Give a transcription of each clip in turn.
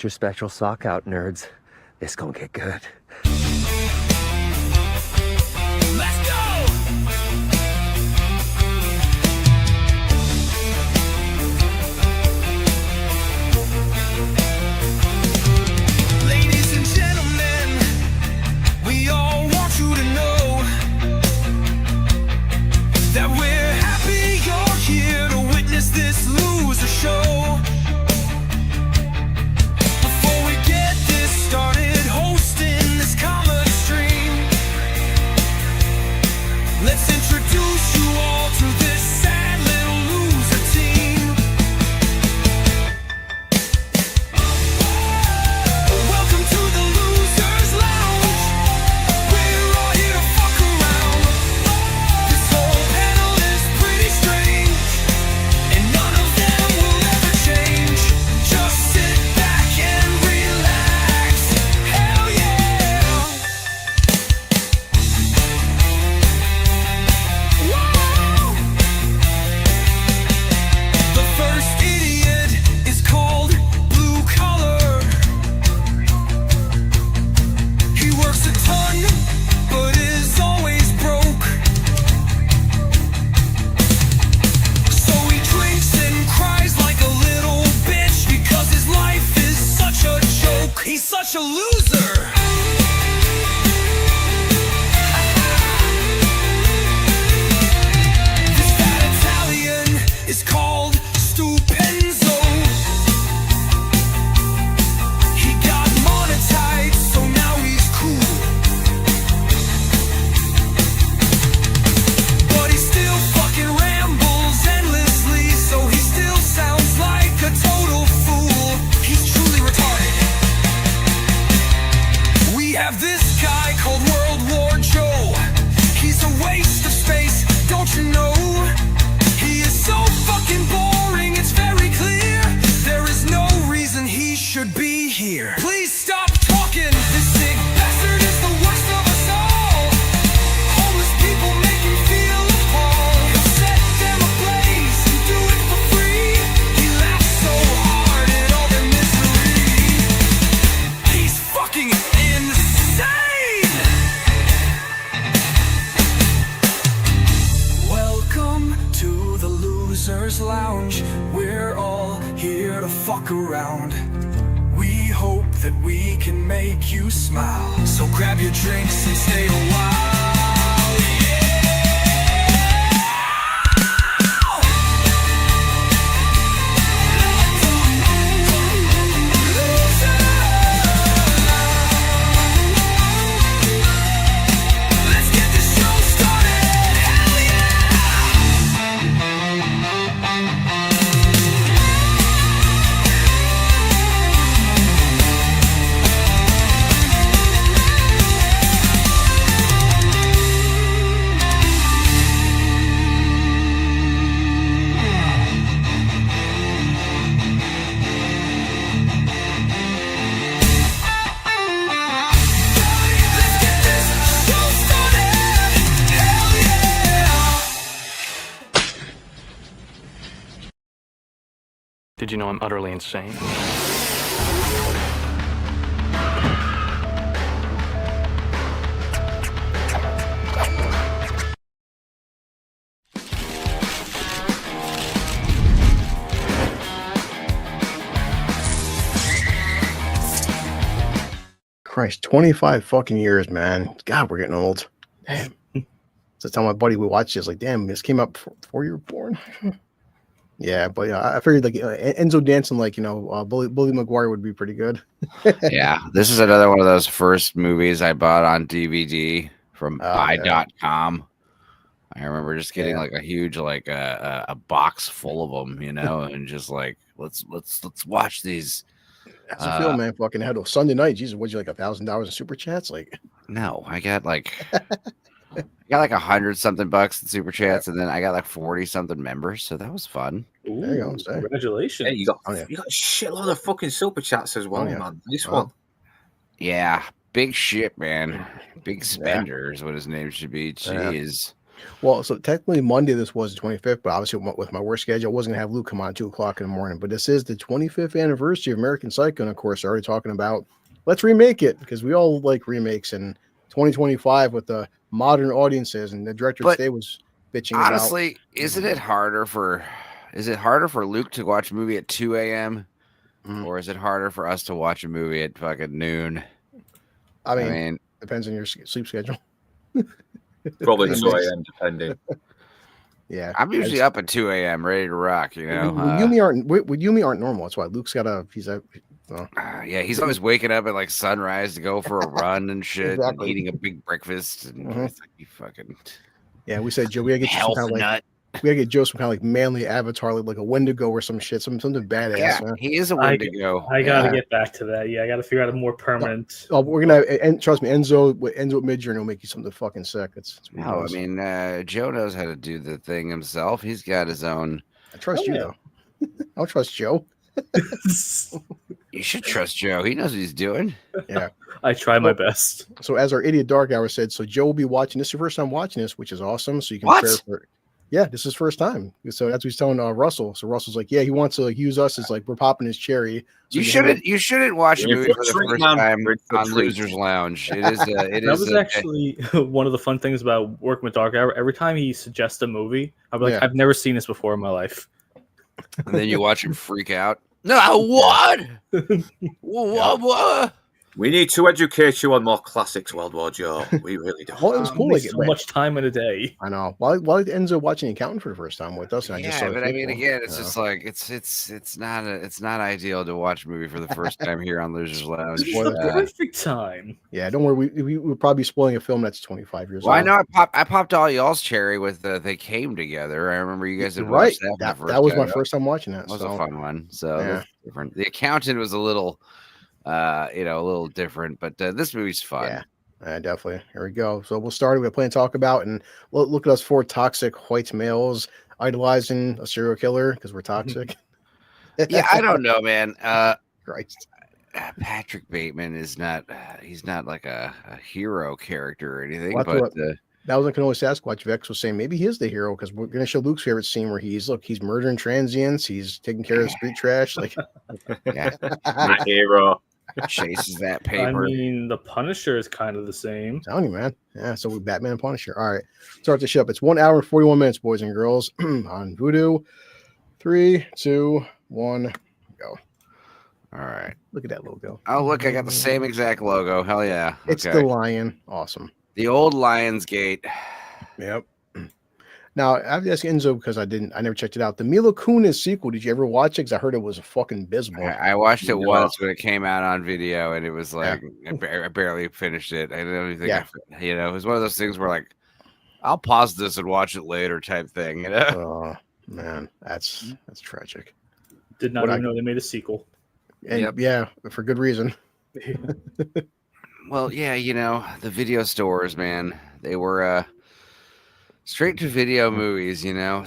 Get your spectral sock out, nerds. This gonna get good. Let's go! Ladies and gentlemen, we all want you to know that we're happy you're here to witness this loser show. Before we get this started hosting this comedy stream, let's introduce you all to this sad little loser team. Welcome to the Losers Lounge. We're all here to fuck around. This whole panel is pretty strange, and none of them will ever change. Just sit back and relax. Hell yeah! Whoa! The first idiot is called Blue Collar. He works a ton, but is always broke. So he drinks and cries like a little bitch because his life is such a joke. He's such a loser. This fat Italian is called Stupenzo. He got monetized, so now he's cool. But he still fucking rambles endlessly, so he still sounds like a total fool. He's truly retarded. We have this guy called World War Joe. He's a waste of space, don't you know? He is so fucking boring, it's very clear. There is no reason he should be here. Please stop talking. This sick bastard is the worst of us all. Homeless people make him feel appalled. He'll set them ablaze and do it for free. He laughs so hard at all their misery. He's fucking insane. Welcome to the Losers Lounge. We're all here to fuck around. We hope that we can make you smile. So grab your drinks and stay a while. Let's get this show started. Hell yeah! Let's get this show started. Hell yeah! Did you know I'm utterly insane? Christ, 25 fucking years, man. God, we're getting old. Damn. So I tell my buddy we watched this, like, damn, this came up before you were born. Yeah, but I figured like Enzo dancing like Bully Maguire would be pretty good. Yeah, this is another one of those first movies I bought on DVD from buy.com. I remember just getting like a huge like a box full of them, and just like let's watch these. How's it feel, man? Fucking had a Sunday night. Jesus, what'd you like $1,000 in super chats? Like, no, I got like 100 something bucks in super chats, and then I got like 40 something members, so that was fun. Ooh, there you go. Congratulations! Hey, you got Oh, yeah. you got a shitload of fucking super chats as well, Oh, yeah. man. Nice Wow. one. Yeah, big shit, man. Big spender is what his name should be. Jeez. Well, so technically Monday this was the 25th, but obviously with my work schedule, I wasn't gonna have Luke come on at 2 o'clock in the morning. But this is the 25th anniversary of American Psycho, and of course, already talking about let's remake it because we all like remakes in 2025 with the modern audiences. And the director But today was bitching honestly, isn't it harder for? Is it harder for Luke to watch a movie at 2 a.m. Mhm. or is it harder for us to watch a movie at fucking noon? about. I mean, Depends on your sleep schedule. Probably Yeah, 2 a.m. depending. Yeah, I'm usually up at 2 a.m. ready to rock. You know, Yumi aren't normal. That's why Luke's got yeah, he's always waking up at like sunrise to go for a run and shit, Exactly. and eating a big breakfast. And it's like you fucking yeah. We said Joe, we gotta get you some health kind of nut. we gotta get Joe some kind of like manly avatar, like a Wendigo or some shit, something badass. Yeah, Man. he is a I- Wendigo. I gotta Yeah. get back to that. Yeah, I gotta figure out a more permanent. Oh, we're gonna and trust me, Enzo with Midjourney will make you something fucking sick. It's what he No, I does. mean Joe knows how to do the thing himself. He's got his own. I trust Oh, you yeah. though. I don't trust Joe. You should trust Joe. He knows what he's doing. I try my best. So as our idiot dark hour said, so Joe will be watching. This is your first time watching this, which is awesome. So you can What? prepare for it. Yeah, this is first time. So that's what he's telling Russell. So Russell's like, yeah, he wants to use us as like we're popping his cherry. So You he can shouldn't. You shouldn't watch a Yeah, movie for for the treat, first man. time For on treat. Losers Lounge. It is. It That is. was actually one of the fun things about working with Dark Hour. Every time he suggests a movie, I'll be like, Yeah. I've never seen this before in my life. And then you watch him freak out. No, what? What? We need to educate you on more classics, World War Joe. We really do. Well, it was Um, cool. waste Like, so much time in a day. I know. While Enzo watching Accountant for the first time with us, and I just saw Yeah, the but I fake mean, one. again, it's Yeah. just like it's not ideal to watch a movie for the first time here on Losers Lounge. This is Spoiler. the perfect time. Yeah, don't worry. We'll probably be spoiling a film that's 25 years Well, I old. know I popped all y'all's cherry with They Came Together. I remember you guys had Right. watched that. That, for the that was first my time. first time watching that. That was So a fun one. So Yeah. that's different. The Accountant was a little, a little different, but this movie's fun. yeah, definitely. Here we go. So we'll start. We have plenty to talk about, and look at us four toxic white males idolizing a serial killer because we're toxic. Yeah, I don't know, man. Christ. Patrick Bateman is not. He's not like a hero character or anything, Well, that's but That was like an only Sasquatch. Vex was saying maybe he is the hero because we're gonna show Luke's favorite scene where he's murdering transients, he's taking care of street trash. Like, yeah, My hero. chases that I paper. mean, the Punisher is kind of the same. telling you, man. Yeah, so we Batman and Punisher. All right, start the shit up. It's 1 hour and 41 minutes, boys and girls, on Voodoo. 3, 2, 1, go. All right. Look at that logo. Oh, look, I got the same exact logo. Hell yeah. It's Okay. the lion. Awesome. The old Lionsgate. Yep. Now I have to ask Enzo because I never checked it out. The Mila Kunis sequel. Did you ever watch it? Because I heard it was a fucking abysmal. I watched it No. once when it came out on video, and it was like I barely finished it. I don't even think, Yeah. it was one of those things where like I'll pause this and watch it later type thing. You know? Oh man, that's tragic. Did not What even I- know they made a sequel. And Yep. yeah, for good reason. Well, yeah, the video stores, man, they were straight to video movies.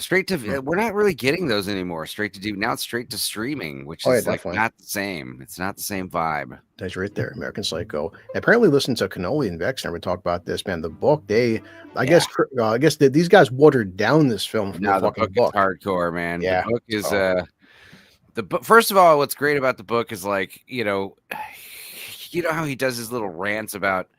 Straight to. We're not really getting those anymore. Straight to DVD. Now it's straight to streaming, which Oh, yeah, is like definitely. not the same. It's not the same vibe. That's right there, American Psycho. Apparently, listen to Cannoli and Vex never talk about this, man. The book, I guess that these guys watered down this film from No, the the fucking book book. is hardcore, man. Yeah. The book is Oh. the book. First of all, what's great about the book is like you know how he does his little rants about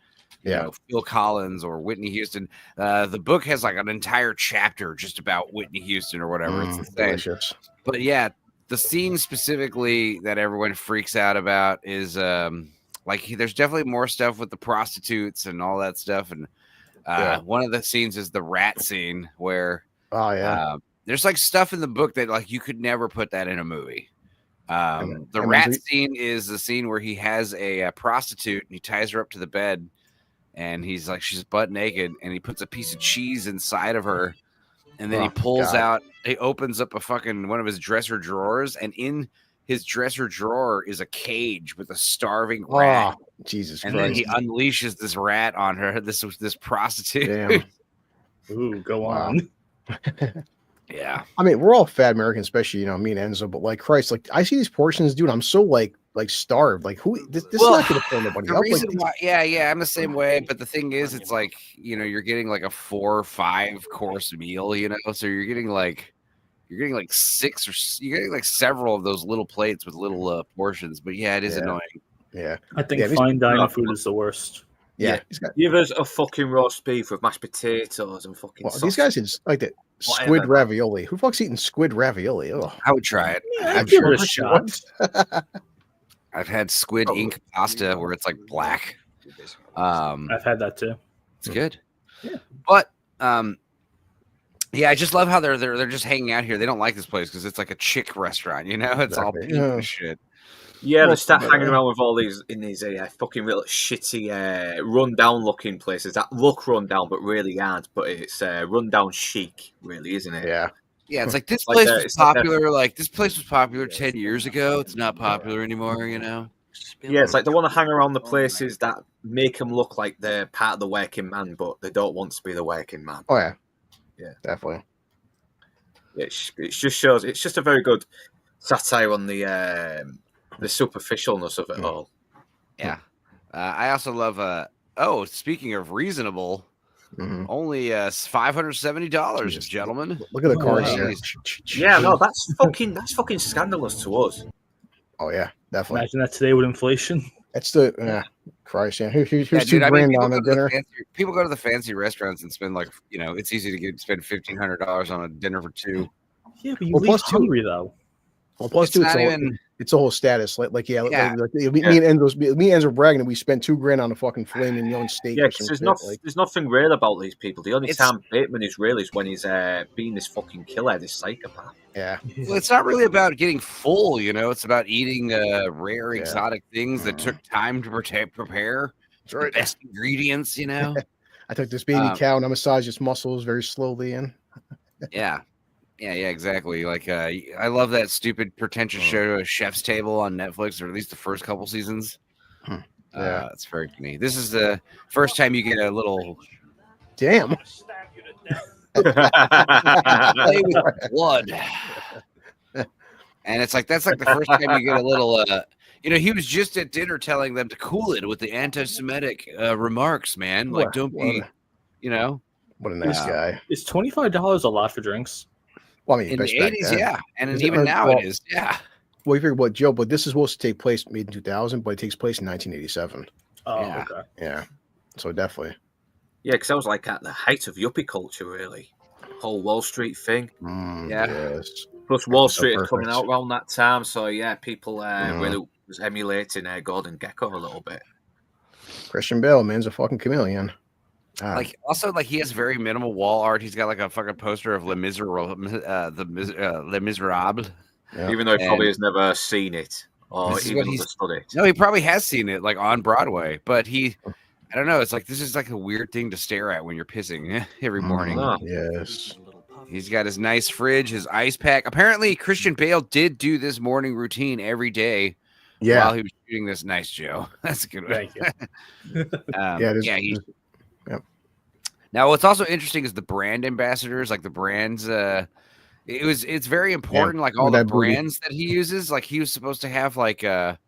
Phil Collins or Whitney Houston. The book has like an entire chapter just about Whitney Houston or whatever. It's insane. Delicious. But yeah, the scene specifically that everyone freaks out about is there's definitely more stuff with the prostitutes and all that stuff. And one of the scenes is the rat scene where Oh yeah. there's like stuff in the book that like you could never put that in a movie. The I mean, rat scene is the scene where he has a prostitute and he ties her up to the bed and he's like, she's butt naked and he puts a piece of cheese inside of her. And then he pulls out, he opens up one of his dresser drawers, and in his dresser drawer is a cage with a starving rat. Oh, Jesus And then Christ. he unleashes this rat on her, this prostitute. Damn. Ooh, go Wow. on. Yeah. I mean, we're all fat Americans, especially me and Enzo. But like Christ, like I see these portions, dude. I'm so like like starved. Like who? This Well, is not going to pull nobody The up. reason Like, why, yeah, I'm the same way. But the thing is, it's like you're getting like a 4 or 5 course meal, so you're getting like 6 or you're getting like several of those little plates with little portions. But yeah, it is annoying. yeah, I think Yeah, these- fine dining food is the worst. yeah. He's got, Give us a fucking roast beef with mashed potatoes and fucking well, sausage. these guys is like that squid Whatever, man. ravioli. Who fuck's eating squid ravioli? Oh, I would try it. I'd give it a shot. I've had squid ink pasta where it's like black. I've had that too. It's good. Yeah. But yeah, I just love how they're just hanging out here. They don't like this place because it's like a chick restaurant, It's all Exactly. pink Yeah. and shit. Yeah, Well, they start yeah. hanging around with all these in these fucking real shitty, run-down looking places that look run-down but really aren't. But it's run-down chic, really, isn't it? yeah. Yeah, it's like this Like place that- was it's like that- popular. This place was popular 10 years ago. It's not popular anymore, Yeah, it's like they want to hang around the places that make them look like they're part of the working man, but they don't want to be the working man. Oh yeah. Yeah. Definitely. It just shows. It's just a very good satire on the superficialness of it all. Yeah. I also love. Speaking of reasonable, Mhm. only $570, Jesus. gentlemen. Look at the Oh, cards wow. here. Yeah, no, that's fucking scandalous to us. Oh yeah, definitely. Imagine that today with inflation. That's the Christ. Yeah. Here's Yeah, 2 dude, I mean, grand on a dinner. people go to the fancy restaurants and spend it's easy to spend $1,500 on a dinner for 2. Yeah, but you Well, leave plus two- hungry though. Well, plus It's two, not even. it's a whole status. Like Yeah. me and Enzo bragging that we spent 2 grand on a fucking filet mignon steak. Yeah, or 'cause some there's shit. there's nothing real about these people. The only It's- time Bateman is real is when he's being this fucking killer, this psychopath. Yeah. Well, it's not really about getting full, It's about eating rare, Yeah. exotic things that took time to prepare. That's The right. best ingredients, I took this baby cow and I massaged its muscles very slowly in. Yeah. Yeah, exactly. Like, I love that stupid pretentious show, Chef's Table on Netflix, or at least the first couple seasons. Yeah. It's very funny. This is the first time you get a little Damn. play with blood. And it's like, that's like the first time you get a little, he was just at dinner telling them to cool it with the anti-Semitic remarks, man. Like, What- don't be, What a nice Yeah. guy. Is $25 a lot for drinks? Well, I mean, in the best back 80s, then. yeah. And Is then it- even now well- it is, yeah. Well, you figure what, Joe, but this is supposed to take place made in 2000, but it takes place in 1987. Oh, Yeah. okay. Yeah. So definitely. Yeah, because that was like at the height of yuppie culture, really. Whole Wall Street thing. Yeah. Yes. Plus, Wall So Street is coming perfect. out around that time, so yeah, people Mhm. really was emulating Gordon Gekko a little bit. Christian Bale, man's a fucking chameleon. Like, also, like, he has very minimal wall art. He's got like a fucking poster of Les Miserables, Les Miserables. Yeah. Even though he probably And- has never seen it or This is even what he's- understood it. No, he probably has seen it like on Broadway, but I don't know. It's like, this is like a weird thing to stare at when you're pissing every morning. Oh. Yes. He's got his nice fridge, his ice pack. Apparently, Christian Bale did do this morning routine every day Yeah. while he was shooting this. Nice, Joe. That's a good one. Thank you. Yeah. It is, he- Yep. Now, what's also interesting is the brand ambassadors, like the brands. It's very important, like all with the that booty. brands that he uses. Like, he was supposed to have like a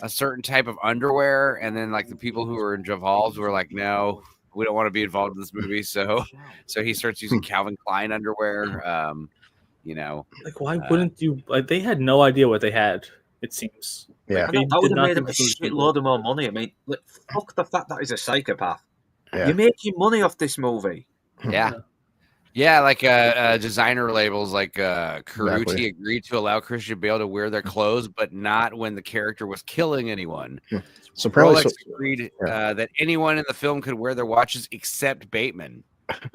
certain type of underwear, and then like the people who were involved were like, no, we don't want to be involved in this movie. So he starts using Calvin Klein underwear. Like, why wouldn't you? Like, they had no idea what they had. It seems. Yeah. I They know, that would did have not made him a think this was people. shitload of more money. I mean, look, fuck the fact that he's a psychopath. Yeah. You're making money off this movie. Yeah, like designer labels like Carucci Exactly. agreed to allow Christian Bale to wear their clothes, but not when the character was killing anyone. So apparently, Rolex so, agreed that anyone in the film could wear their watches except Bateman.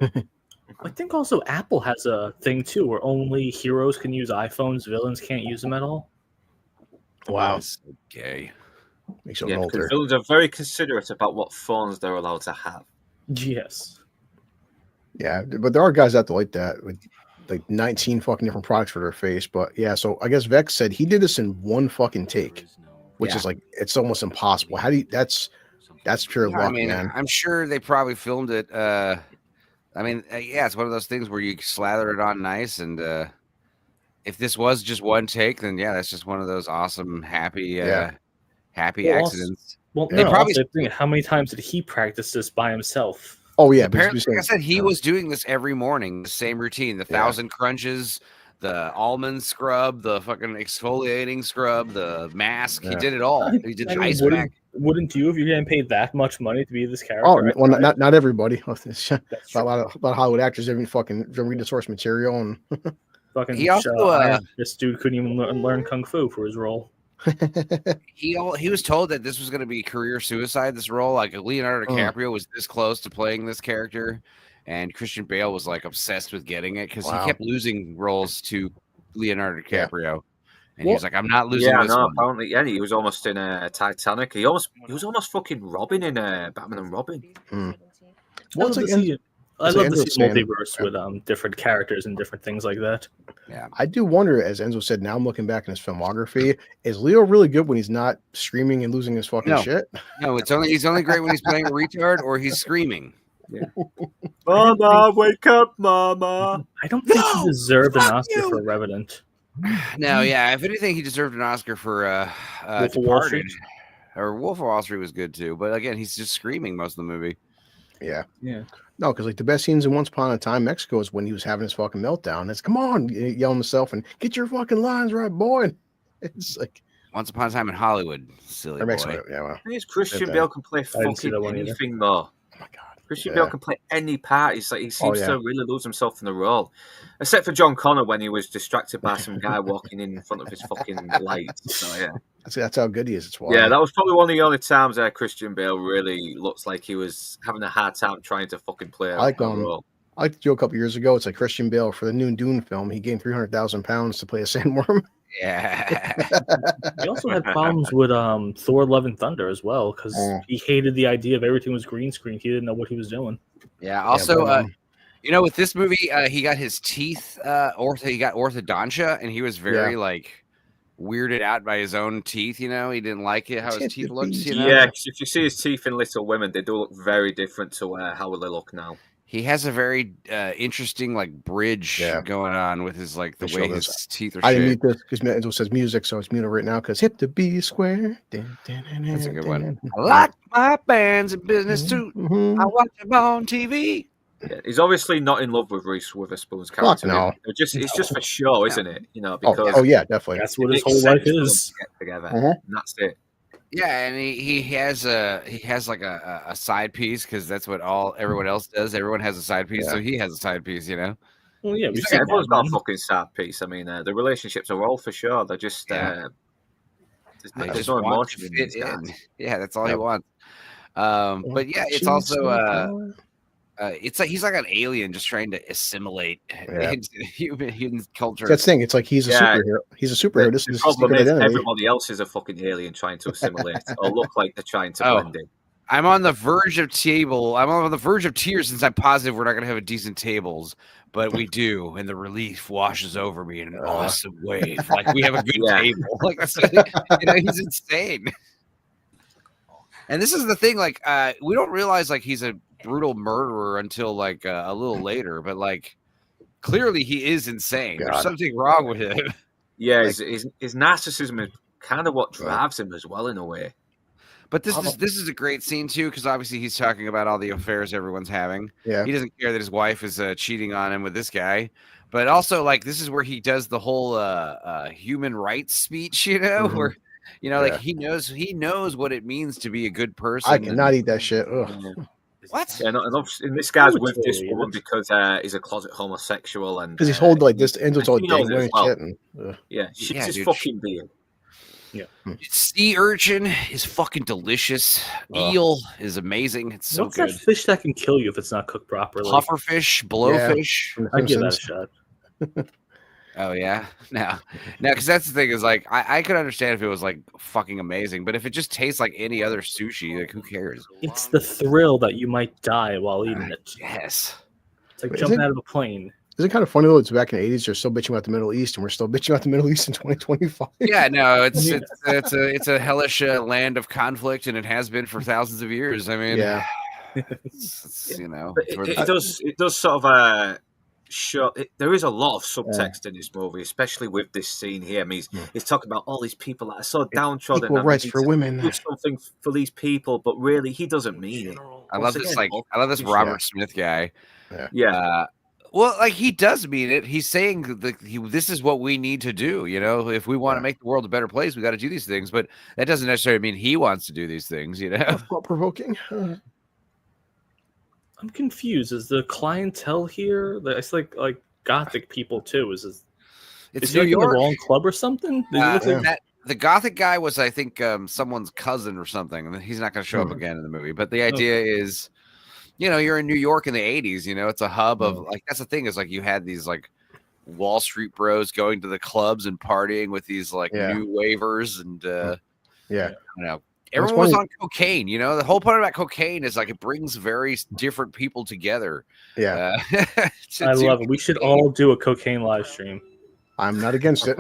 I think also Apple has a thing too, where only heroes can use iPhones, villains can't use them at all. wow. That's so gay. Makes it Yeah, an because alter. villains are very considerate about what phones they're allowed to have. Yes. Yeah. But there are guys out there like that with like 19 fucking different products for their face. But yeah. So I guess Vex said he did this in one fucking take, which is like, it's almost impossible. How do you, that's pure luck, I mean, man. I'm sure they probably filmed it. Yeah, it's one of those things where you slather it on nice, and if this was just one take, then yeah, that's just one of those awesome, happy, Yeah. happy Well, also- accidents. Well, They no, probably- also, how many times did he practice this by himself? Oh yeah, Apparently, because like I said, he was doing this every morning, the same routine, the 1,000 crunches, the almond scrub, the fucking exfoliating scrub, the mask. He Yeah. did it all. He did I the mean, ice pack. wouldn't you if you're getting paid that much money to be this character? Oh I'd well, try it. not everybody. a That's lot true. of Hollywood actors didn't fucking read the source material and Fucking He also, this dude couldn't even learn kung fu for his role. He was told that this was going to be career suicide. This role, like Leonardo DiCaprio, was this close to playing this character, and Christian Bale was like obsessed with getting it because he kept losing roles to Leonardo DiCaprio, and he was like, "I'm not losing Yeah, this no, one." apparently, yeah, he was almost in Titanic. He was almost fucking Robin in Batman and Robin. Well, it's like I like love to Enzo's see saying, multiverse with different characters and different things like that. Yeah, I do wonder, as Enzo said. Now I'm looking back in his filmography. Is Leo really good when he's not screaming and losing his fucking No. shit? no, he's only great when he's playing a retard or he's screaming. Mama, wake up, Mama! I don't think he deserved an Oscar for Revenant. No, yeah. If anything, he deserved an Oscar for Wolf of Wall Departed. Street. Or Wolf of Wall Street was good too, but again, he's just screaming most of the movie. Yeah. Yeah. No, because like the best scenes in Once Upon a Time Mexico is when he was having his fucking meltdown. It's come on, yelling himself and get your fucking lines right, boy. It's like Once Upon a Time in Hollywood, silly or boy. Mexico. Yeah, well, I think Christian Good Bale thing. can play I didn't see fucking that one either. anything, though. oh my god. Christian Yeah. Bale can play any part. He seems yeah. to really lose himself in the role, except for John Connor when he was distracted by some guy walking in front of his fucking lights. So yeah, That's how good he is. It's why. yeah, that was probably one of the only times Christian Bale really looks like he was having a hard time trying to fucking play a like, role. I liked the joke a couple years ago. It's like Christian Bale for the new Dune film. He gained 300,000 pounds to play a sandworm. Yeah. He also had problems with Thor: Love and Thunder as well because he hated the idea of everything was green screen. He didn't know what he was doing. Yeah. Also, but, you know, with this movie, he got his teeth he got orthodontia, and he was very like weirded out by his own teeth. You know, he didn't like it how his teeth looked. You know? Yeah, 'cause if you see his teeth in Little Women, they do look very different to how they look now. He has a very interesting like bridge going on with his like the They way show his this. teeth are I didn't shaped. mute this because Enzo says music, so it's muted right now because hit the B square. That's a good one. I like my bands and business too. I watch them on TV. Yeah, he's obviously not in love with Reese Witherspoon's character. no. It's just for show, isn't it? You know, Oh, because oh yeah, definitely. That's it what his makes whole sense life for them is. to get together. Mhm. And that's it. Yeah, and he has like a side piece because that's what everyone else does. Everyone has a side piece, so he has a side piece. You know. Well, yeah, we've Yeah, seen everyone's that. got a fucking sad piece. I mean, the relationships are all for sure. They're just Yeah. I there's just no want emotion to in fit these guys. in. Yeah, that's all he Yep. wants. But yeah, it's also it's like he's like an alien just trying to assimilate into human culture. That's the thing. It's like he's a Yeah. superhero. He's a superhero. This The is his problem secret is identity. everybody else is a fucking alien trying to assimilate or look like they're trying to Oh. blend in. I'm on the verge of tears since I'm positive we're not going to have decent tables, but we do, and the relief washes over me in an awesome wave. Like we have a good Yeah. table. Like that's, he's insane. And this is the thing, like we don't realize like he's a brutal murderer until like a little later, but like clearly he is insane. There's God. something wrong with him. Yeah, his narcissism is kind of what drives him as well in a way. But this is a great scene too, because obviously he's talking about all the affairs everyone's having. Yeah. He doesn't care that his wife is cheating on him with this guy, but also like this is where he does the whole human rights speech, you know, Mhm. where you know, like Yeah. he knows what it means to be a good person. I cannot eat that shit. Ugh. What? Yeah, and obviously, this guy's would with this totally woman eat it. because he's a closet homosexual and Because he's holding like this. Enzo's all he knows it dangling as well. shit. And, yeah, shit's Yeah, his dude. fucking being. Sea urchin is fucking delicious. Oh. Eel is amazing. It's so What's good. that fish that can kill you if it's not cooked properly? Pufferfish, blowfish. from the I'd give that a Simpsons. shot. Oh yeah, no, because that's the thing is like I could understand if it was like fucking amazing, but if it just tastes like any other sushi, like who cares? It's the thrill that you might die while eating it. Yes, It's like Is jumping it? out of a plane. Isn't it kind of funny though? It's back in the 80s. They're still bitching about the Middle East, and we're still bitching about the Middle East in 2025. yeah, no, it's a hellish land of conflict, and it has been for thousands of years. I mean, Yeah. it's, you know, But it's where it the- does sort of there is a lot of subtext in this movie, especially with this scene here. I mean, he's talking about all these people that are so downtrodden. Equal rights for women. Do something for these people, but really, he doesn't mean it. I love this. I love this Robert Smith guy. Yeah. Well, like he does mean it. He's saying that this is what we need to do. You know, if we want to make the world a better place, we got to do these things. But that doesn't necessarily mean he wants to do these things. You know, Thought provoking. I'm confused. Is the clientele here? It's like gothic people too. Is New he in the York. wrong club or something? Does he look like That the gothic guy was, I think, someone's cousin or something, and he's not going to show up again in the movie. But the idea is, you know, you're in New York in the 80s. You know, it's a hub of like that's the thing is like you had these like Wall Street bros going to the clubs and partying with these like new wavers and you know. Everyone was on cocaine, you know. The whole point about cocaine is like it brings very different people together. Yeah, I love it. We should all do a cocaine live stream. I'm not against it.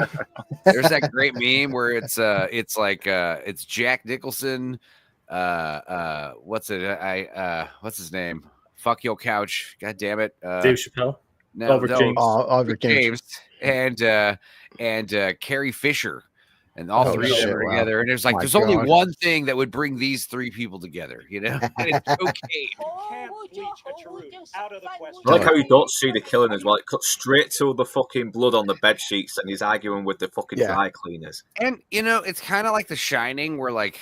There's that great meme where it's Jack Nicholson. What's it? What's his name? Fuck your couch. God damn it. Dave Chappelle. No, Oliver James and Carrie Fisher. And all three of them are together. And there's like, there's only one thing that would bring these three people together, you know? And it's cocaine. I like how you don't see the killing as well. It cuts straight to the fucking blood on the bed sheets and he's arguing with the fucking dry cleaners. And, you know, it's kind of like The Shining where, like,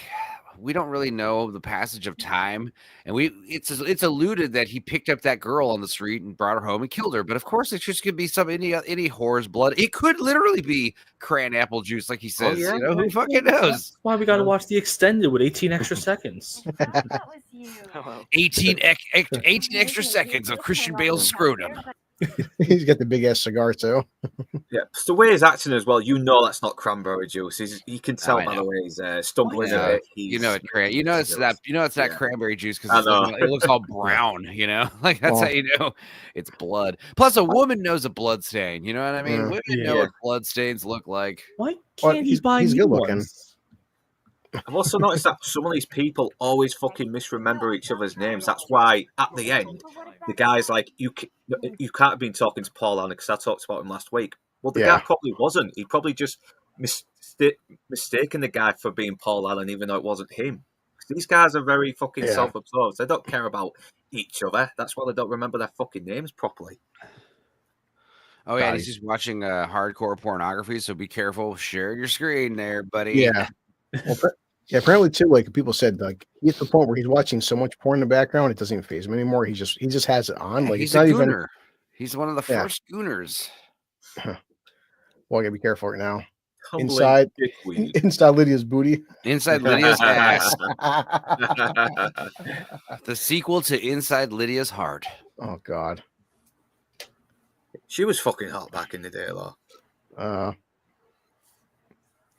we don't really know the passage of time. And it's alluded that he picked up that girl on the street and brought her home and killed her. But of course, it just could be any whore's blood. It could literally be cran apple juice, like he says. You know, who fucking knows? That's why we got to watch the extended with 18 extra seconds. 18 extra seconds of Christian Bale's scrotum. He's got the big ass cigar too. Yeah, it's the way he's acting as well. You know that's not cranberry juice. You can tell by the way he's stumbling a bit. It's that cranberry juice because it looks all brown. You know, like that's how you know it's blood. Plus, a woman knows a blood stain. You know what I mean? Women know what blood stains look like. Why can't he buy he's new good looking. ones? I've also noticed that some of these people always fucking misremember each other's names. That's why at the end, the guy's like, you can't have been talking to Paul Allen because I talked about him last week. Well, the guy probably wasn't. He probably just mistaken the guy for being Paul Allen, even though it wasn't him. These guys are very fucking self-absorbed. They don't care about each other. That's why they don't remember their fucking names properly. Oh, yeah, he's just watching hardcore pornography, so be careful. Share your screen there, buddy. Yeah. Well, apparently too, like people said, like he's at the point where he's watching so much porn in the background, it doesn't even faze him anymore. He just has it on. Like he's it's not a even. gooner. He's one of the first gooners. Well, I gotta be careful right now. Humbling Inside Lydia's booty. Inside Lydia's ass. The sequel to Inside Lydia's Heart. Oh God. She was fucking hot back in the day, though.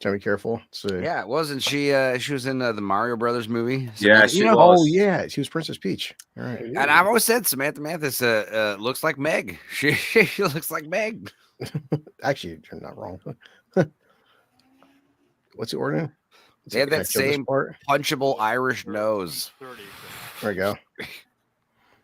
Try to be careful. Yeah, wasn't she? She was in the Mario Brothers movie. Yeah, she was. Oh yeah, she was Princess Peach. All right. And I've always said Samantha Mathis looks like Meg. She looks like Meg. Actually, you're not wrong. What's the order? They had that same punchable Irish nose. There we go.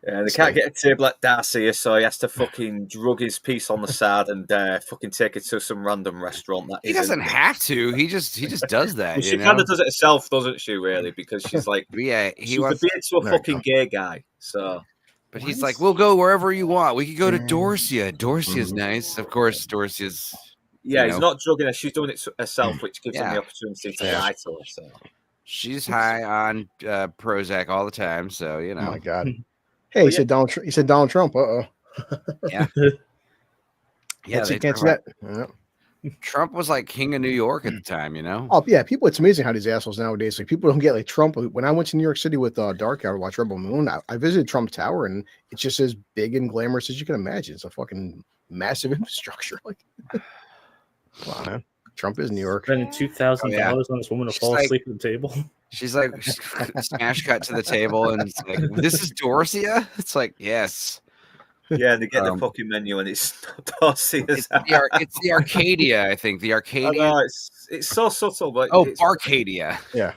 Yeah, they can't get a table at Darcy, so he has to fucking drug his piece on the side and fucking take it to some random restaurant. He doesn't have to. He just does that. Well, she kind of does it herself, doesn't she? Really, because she's like, he wants to be into a fucking gay guy. So, but he's like, we'll go wherever you want. We could go to Dorsia. Dorsia's nice, of course. Dorsia's. Yeah, he's not drugging her. She's doing it herself, which gives him the opportunity to lie to her. So. She's high on Prozac all the time, so you know. Oh my God. Hey, he said Donald. He said Donald Trump. Yeah. Can't see that. Yeah. Trump was like king of New York at the time, you know. Oh yeah, people. It's amazing how these assholes nowadays. Like people don't get like Trump. When I went to New York City with Dark Hour to watch Rebel Moon, I visited Trump Tower, and it's just as big and glamorous as you can imagine. It's a fucking massive infrastructure. Like, come on, man. Trump is New York. Spending $2,000 on this woman to fall asleep at the table. She's like smash cut to the table, and it's like, "This is Dorsia." It's like, yes. Yeah, and they get the fucking menu, and it's Dorsia. It's the Arcadia, I think. The Arcadia. I know, it's so subtle, but Arcadia. Yeah.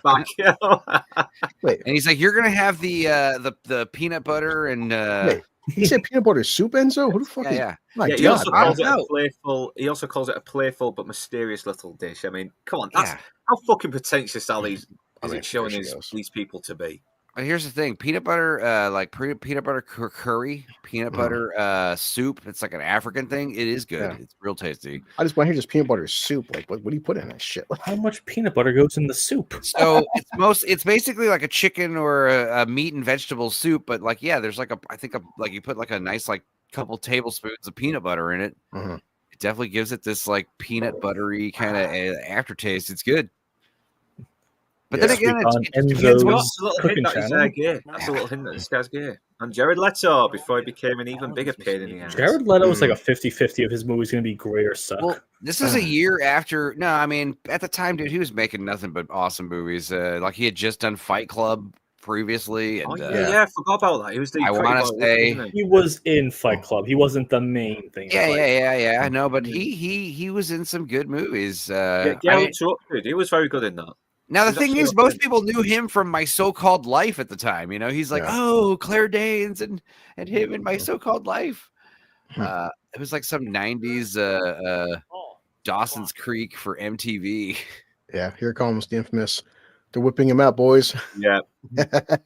Wait, and he's like, "You're gonna have the peanut butter and." He said peanut butter soup, Enzo. Who the fuck Yeah, is? yeah. My Yeah, he God, also man. calls it a No. playful. He also calls it a playful but mysterious little dish. I mean, come on, that's Yeah. how fucking pretentious are these? I Is mean, it showing there she goes. these people to be? But here's the thing: peanut butter, peanut butter curry, peanut butter soup. It's like an African thing. It is good. Yeah. It's real tasty. I just want to hear just peanut butter soup. Like, what do you put in that shit? How much peanut butter goes in the soup? So it's basically like a chicken or a meat and vegetable soup, but like there's like like you put like a nice like couple tablespoons of peanut butter in it. Mhm. It definitely gives it this like peanut buttery kind of aftertaste. It's good. But then again, on it depends what. Enzo's That's a little cooking hint that he's channel. gay. That's a little hint that this guy's gay. And Jared Leto before he became an even bigger pain in the ass. Jared Leto was like a 50-50 of his movie's going to be great or suck. Well, this is a year after. No, I mean at the time, dude, he was making nothing but awesome movies. Like he had just done Fight Club previously, and Oh yeah, I forgot about that. He was the. I Pretty wanna Boy, say- wasn't he? He was in Fight Club. He wasn't the main thing. in Fight Club. yeah. No, but he was in some good movies. Get I mean, up to it, dude. He was very good in that. now the He's thing actually is, a most good- people knew him from My So-Called Life at the time. You know, he's like, Yeah. oh, Claire Danes and him in My So-Called Life. It was like some '90s Dawson's Creek for MTV. Yeah, here comes the infamous. They're whipping him out, boys. Yeah,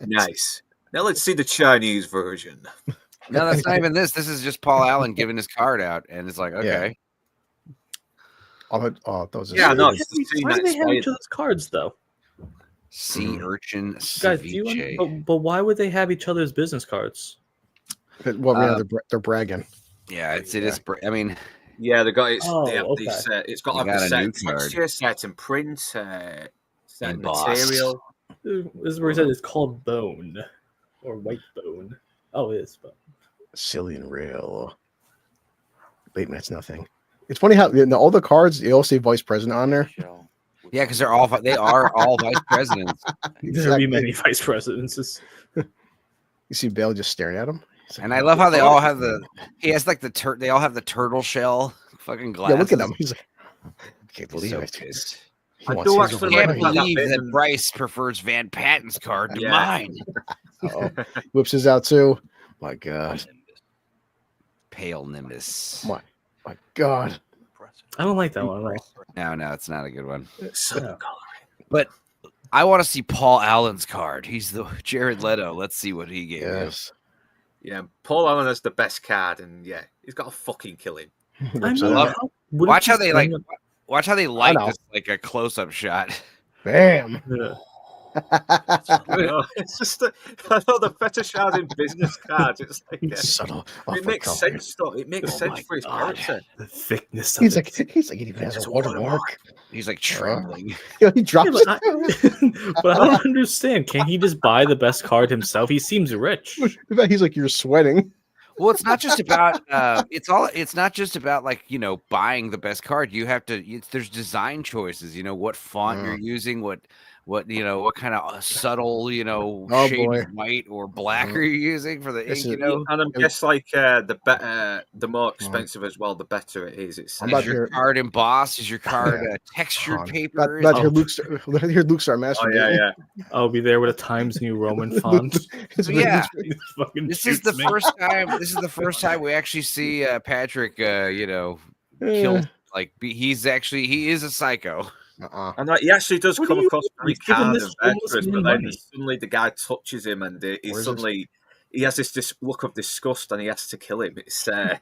nice. Now let's see the Chinese version. No, that's not even this. This is just Paul Allen giving his card out, and it's like, okay. That was a Yeah, no, Why it's do the scene they that's have each played. other's cards though? Sea urchin Guys, do you ceviche. but why would they have each other's business cards? Well, yeah, they're bragging. Yeah, it is. I mean, Yeah, they got it's Oh, they have okay. these, it's got You to have got the a new certain card. texture, certain print, certain Embossed. material. This is where he said it's called bone or white bone. Oh, it is. But Silly and real. Wait, man, it's nothing. It's funny how all the cards they all say vice president on there. yeah, because they are all vice presidents. there'll be many vice presidents. You see Bale just staring at him. He's like, And I love how they all have he has like they all have the turtle shell fucking glasses. yeah, look at him. He's like, I can't He's believe so it. pissed. He I wants do his actually over Can't like money. that believe bit that in- Bryce prefers Van Patten's card to Yeah. mine. Uh-oh. Whips his out too. My God. Pale Nimbus. My God. I don't like that one. No, it's not a good one. Sun Yeah. color. But I want to see Paul Allen's card. He's the Jared Leto. Let's see what he gave. Yes. Yeah, Paul Allen has the best card, and yeah, he's got to fucking kill him. Whips I it mean, out. Watch how they like. Watch how they like know. this like a close-up shot. Bam. Yeah. It's just I know the fetishizing business cards. It's like Subtle. it makes sense though. It makes sense for his character. The thickness of He's it. like, he even has It's a a watermark. He's like trembling. Yeah, he drops Yeah, but I don't understand. Can't he just buy the best card himself? He seems rich. it. He's like, you're sweating. Well, it's not just about it's not just about like, you know, buying the best card. You have to there's design choices, you know, what font you're using, what you know, what kind of subtle, you know, Oh, shade boy. of white or black are you using for the This ink, is- you know? And I guess like the better, the more expensive as well, the better it is. It's I'm Is about your to- card embossed? Is your card textured Not paper? about to hear Oh. Luke start oh masturbating. yeah, yeah. I'll be there with a Times New Roman font. It's So, yeah. Fucking This is the shoots me. first time. This is the first time we actually see Patrick, you know, killed. Like he is a psycho. And like, he actually does What come do you across mean? very He's giving calm this and homeless virtuous, man but then money. suddenly the guy touches him, and he Where's suddenly he has this look of disgust, and he has to kill him. It's I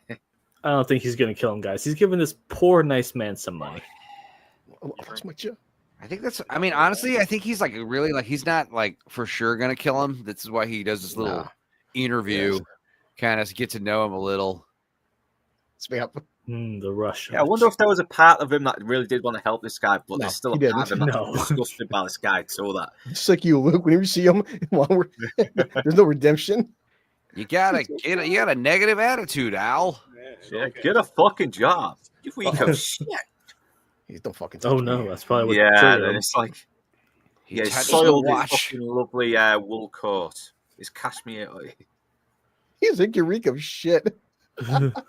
don't think he's gonna kill him, guys. He's giving this poor nice man some money. That's my job. I think that's. I mean, honestly, I think he's like really like he's not like for sure gonna kill him. This is why he does this little Nah. interview, Yes. kind of get to know him a little. Speak up. The Russian. yeah, I wonder if there was a part of him that really did want to help this guy, but No, there's still he a part of him didn't. that's No. disgusted by this guy. So that Just like you, Luke. Whenever you see him, there's no redemption. You gotta get. You got a negative attitude, Al. yeah, get a fucking job. You weak of shit. Don't fucking. Oh touch no, me. that's probably what Yeah, triggered and him. it's like He yeah, he touched the soiled his watch. fucking lovely wool coat. His cashmere. He's like Eureka of shit.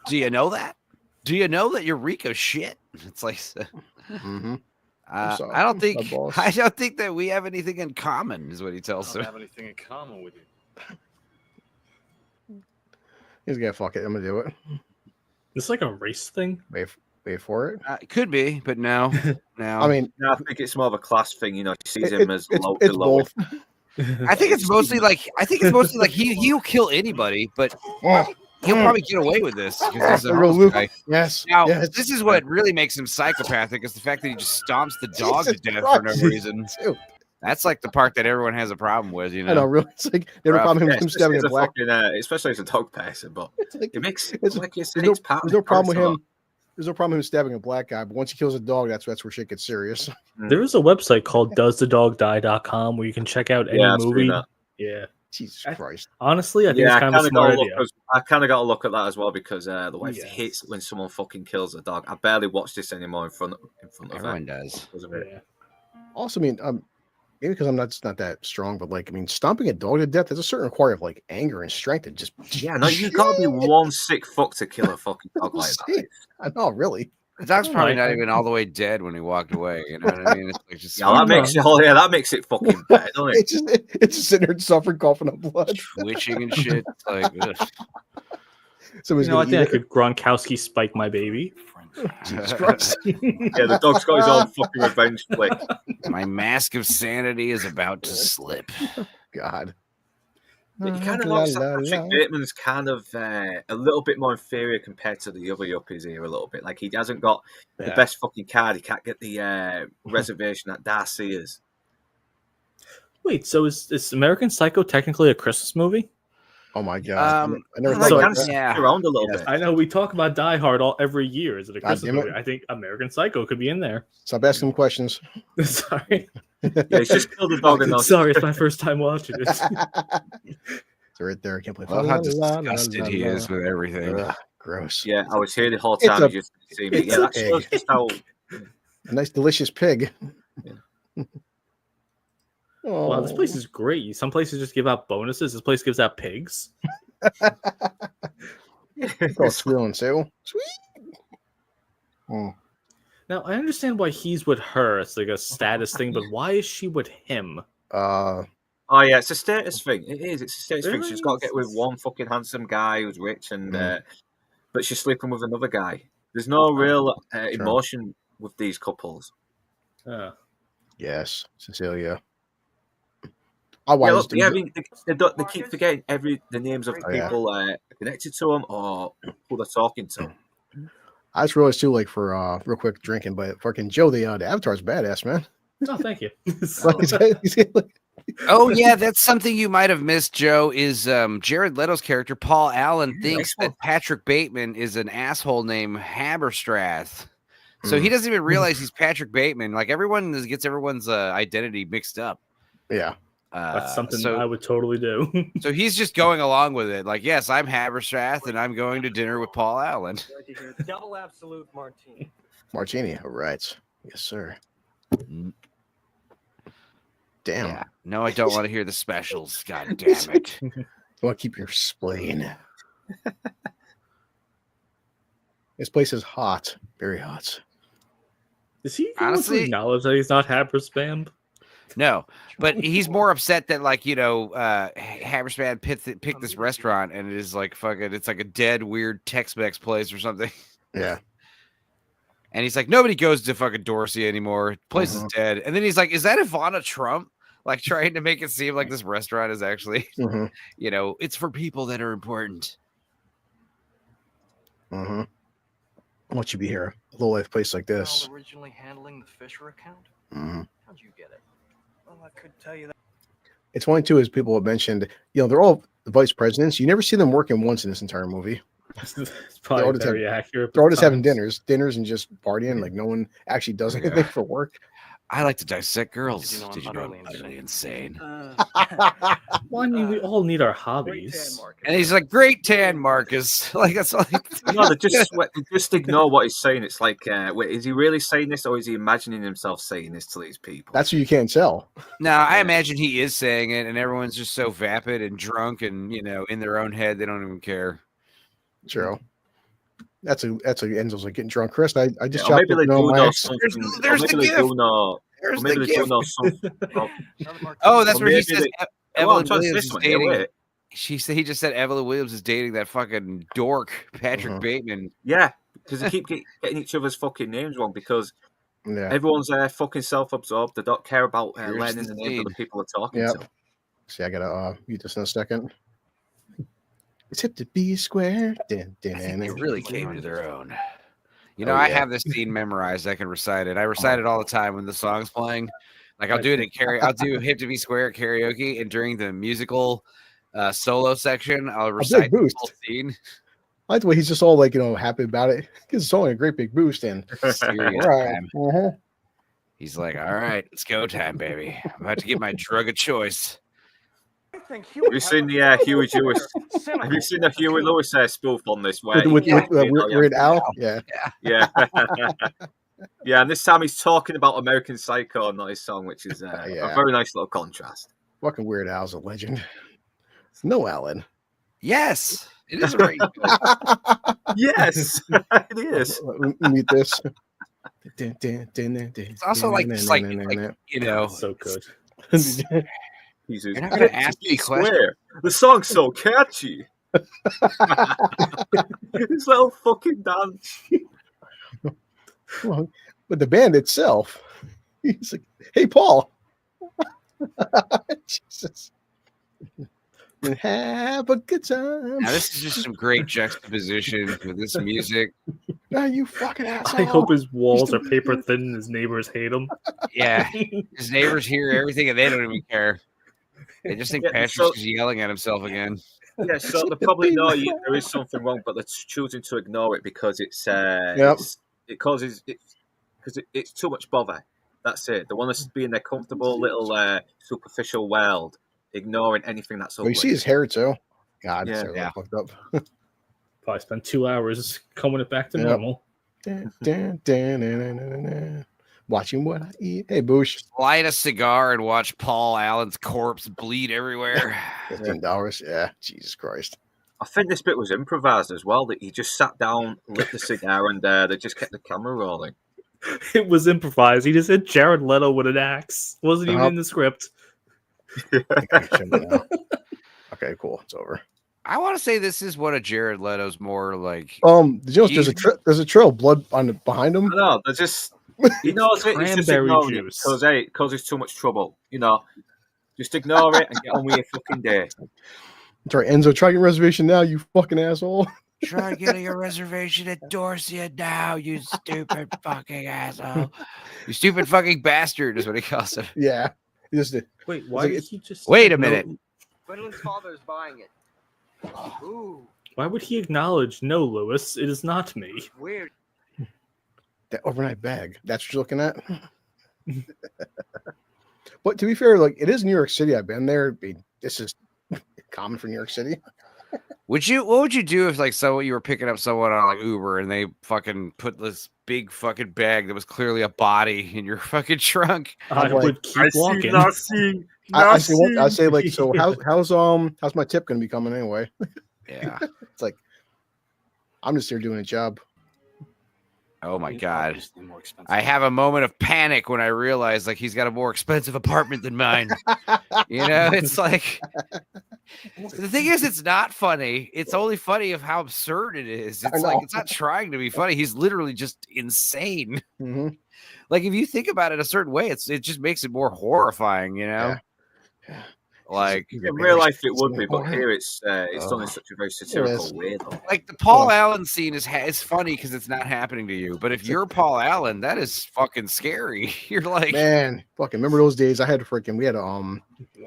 Do you know that? Do you know that Eureka shit? It's like. Mm-hmm. sorry. I don't think. My boss. I don't think that we have anything in common. Is what he tells him. have anything in common with you. He's gonna fuck it. I'm gonna do it. It's like a race thing. Wait for it. It could be, but no. I mean, I think it's more of a class thing. You know, she sees him as it's the lowest. both. I think it's mostly like he'll kill anybody, but he'll probably get away with this because he's a Real host Luke. guy. Yes. Now, yes. this is what really makes him psychopathic is the fact that he just stomps the dog Jesus to death for no Christ. reason. Ew. That's like the part that everyone has a problem with, you know. I know, really. It's like they were calling him Yeah, stabbing especially, a black. especially as a dog person, but It's like, it makes it's, like there's no problem with him. him. There's no problem with him stabbing a black guy, but once he kills a dog, that's where shit gets serious. There is a website called doesthedogdie.com where you can check out any movie. Yeah. Jesus I- Christ. Honestly, I think Yeah, it's kind of a smart idea. I kind of got to look at that as well because the wife Yes. hates when someone fucking kills a dog. I barely watch this anymore in front of Everyone her. does. Because of it. Yeah. Also, I mean, maybe because I'm not that strong, but like, I mean, stomping a dog to death, there's a certain require of like anger and strength and just Yeah, no, you gotta be one sick fuck to kill a fucking dog like that. I know, really. The dog's probably Right. not even all the way dead when he walked away. You know what I mean? It's like just Yeah, that makes it fucking better, doesn't it? It's just sitting there suffering, coughing up blood. twitching and shit. It's like, ugh. Somebody's You know, I gonna think I eat it. could Gronkowski spike my baby. Jesus Christ. Yeah, the dog's got his own fucking revenge flick. My mask of sanity is about to slip. God. But you kind of notice that Patrick Bateman's kind of a little bit more inferior compared to the other yuppies here a little bit. Like he hasn't got the best fucking card. He can't get the reservation at Darcy is. Wait, so is American Psycho technically a Christmas movie? Oh my God. I never Like, thought kind about of that. yeah. around a little Yes. bit. I know we talk about Die Hard every year. Is it a God Christmas damn it. movie? I think American Psycho could be in there. Stop asking him questions. Sorry. Yeah, he's just killed the dog and Sorry, it's my first time watching it. It's right there. I can't believe I love how disgusted he is with everything. Ugh, gross. Yeah, I was here the whole It's time. a- You just see me. it's Yeah, a that shows pig. just how. A nice, delicious pig. Wow, this place is great. Some places just give out bonuses. This place gives out pigs. Oh, squealing too. Sweet. Oh. Now I understand why he's with her. It's like a status thing, but why is she with him? Oh yeah, it's a status thing. It is. It's a status thing. Really? She's got to get with one fucking handsome guy who's rich, and but she's sleeping with another guy. There's no real emotion with these couples. Yes, Cecilia. I Yeah, watched. look, yeah, I mean, they keep forgetting the names of the Oh, yeah. people connected to them or who they're talking to. I just realized too, like for real quick drinking, but fucking Joe, the Avatar's badass, man. No, thank you. Oh yeah, that's something you might have missed, Joe. Is Jared Leto's character Paul Allen thinks that Patrick Bateman is an asshole named Haberstrath, so he doesn't even realize he's Patrick Bateman. Like everyone gets everyone's identity mixed up. Yeah, That's something I would totally do. So he's just going along with it. Like, yes, I'm Haberstrath, and I'm going to dinner with Paul Allen. Double absolute martini. Martini. All right. Yes, sir. Damn. Yeah. No, I don't want to hear the specials. God damn it. You want to keep your spleen. This place is hot. Very hot. Does he Honestly- acknowledge that he's not Haberspam? No, but he's more upset that, like, you know, Haberstrath picked this restaurant, and it is like fucking, it's like a dead, weird Tex-Mex place or something. Yeah. And he's like, nobody goes to fucking Dorsey anymore. Place is dead. And then he's like, is that Ivana Trump? Like trying to make it seem like this restaurant is actually, you know, it's for people that are important. I want you to be here. A low life place like this. Originally handling the Fisher account? How'd you get it? Well, I could tell you that. It's funny too, as people have mentioned, you know, they're all the vice presidents. You never see them working once in this entire movie. It's probably very accurate. They're all just having dinners and just partying. Like no one actually does anything for work. I like to dissect girls. Did Did you you know know I'm I'm utterly insane? Well, I mean, we all need our hobbies. And he's like, great tan, Marcus. Like, that's all. No, they just ignore what he's saying. It's like, wait, is he really saying this, or is he imagining himself saying this to these people? That's what you can't tell. No, I imagine he is saying it, and everyone's just so vapid and drunk, and you know, in their own head, they don't even care. True. That's a Enzo's like getting drunk. Chris, I just Or chopped maybe up they no do my know ex. something. There's or the maybe they gift. do know. There's Or maybe the they do gift. know something. Oh, that's Or where he maybe says they- Evelyn I'm trying to say Williams is something here, dating. wait. He just said Evelyn Williams is dating that fucking dork Patrick Bateman. Yeah, because they keep getting each other's fucking names wrong because everyone's fucking self-absorbed. They don't care about learning the names of the people they're talking to. See, I gotta mute this in a second. It's hip to be square. They really came to their own. You know, I have this scene memorized. I can recite it. I recite it all the time when the song's playing. Like I'll do it in I'll do Hip to Be Square at karaoke, and during the musical solo section, I'll recite the whole scene. I like the way he's just all like, happy about it. Gives the song a great big boost. And serious time. He's like, all right, it's go time, baby. I'm about to get my drug of choice. Have you seen the Huey Lewis? Have you seen the Huey Lewis spoof on this? Where with Weird Al? Yeah. Yeah. Yeah, and this time he's talking about American Psycho, not his song, which is a very nice little contrast. Fucking Weird Al's a legend. It's no Alan. Yes, it is a great. Yes, it is. Let me mute this. It's also like so good. You're not gonna ask me questions. The song's so catchy. This little fucking dance. Well, but the band itself, he's like, "Hey, Paul, Jesus, and have a good time." Now this is just some great juxtaposition with this music. Now you fucking asshole. I hope his walls are paper thin and his neighbors hate him. Yeah, his neighbors hear everything and they don't even care. They just think Patrick's yelling at himself again. Yeah, so they probably know there is something wrong, but they're choosing to ignore it because it's it's too much bother. That's it. They want to be in their comfortable little superficial world, ignoring anything that's ugly. You see his hair too. God, yeah. Fucked up. Probably spent 2 hours combing it back to normal. Watching what I eat. Hey, Boosh. Light a cigar and watch Paul Allen's corpse bleed everywhere. $15. Yeah, Jesus Christ. I think this bit was improvised as well. That he just sat down, lit the cigar, and they just kept the camera rolling. It was improvised. He just hit Jared Leto with an axe. Wasn't even in the script. Okay, cool. It's over. I want to say this is one of Jared Leto's more like. There's a trail of blood behind him. No, they're just. He knows it. He's just ignoring it because it's too much trouble. Just ignore it and get on with your fucking day. That's right, Enzo. Try your reservation now, you fucking asshole. Try getting your reservation at Dorsia now, you stupid fucking asshole. You stupid fucking bastard is what he calls him. Yeah. Wait, why did he just? Wait a minute. Gwendolyn's father is buying it. Ooh. Why would he acknowledge, no, Lewis, it is not me? Weird. That overnight bag. That's what you're looking at. But to be fair, like it is New York City. I've been there. This is common for New York City. What would you do if you were picking up someone on like Uber and they fucking put this big fucking bag that was clearly a body in your fucking trunk? I would keep walking. I say like, so how's my tip gonna be coming anyway? Yeah. It's like I'm just here doing a job. Oh my God. I have a moment of panic when I realize like he's got a more expensive apartment than mine. It's like the thing is, it's not funny. It's only funny of how absurd it is. It's like it's not trying to be funny. He's literally just insane. Mm-hmm. Like if you think about it a certain way, it just makes it more horrifying, Yeah. Like in real life, it would be, but here it's done in such a very satirical way, though. Like the Paul Allen scene is funny because it's not happening to you, but if you're Paul Allen, that is fucking scary. You're like, man, fucking remember those days? We had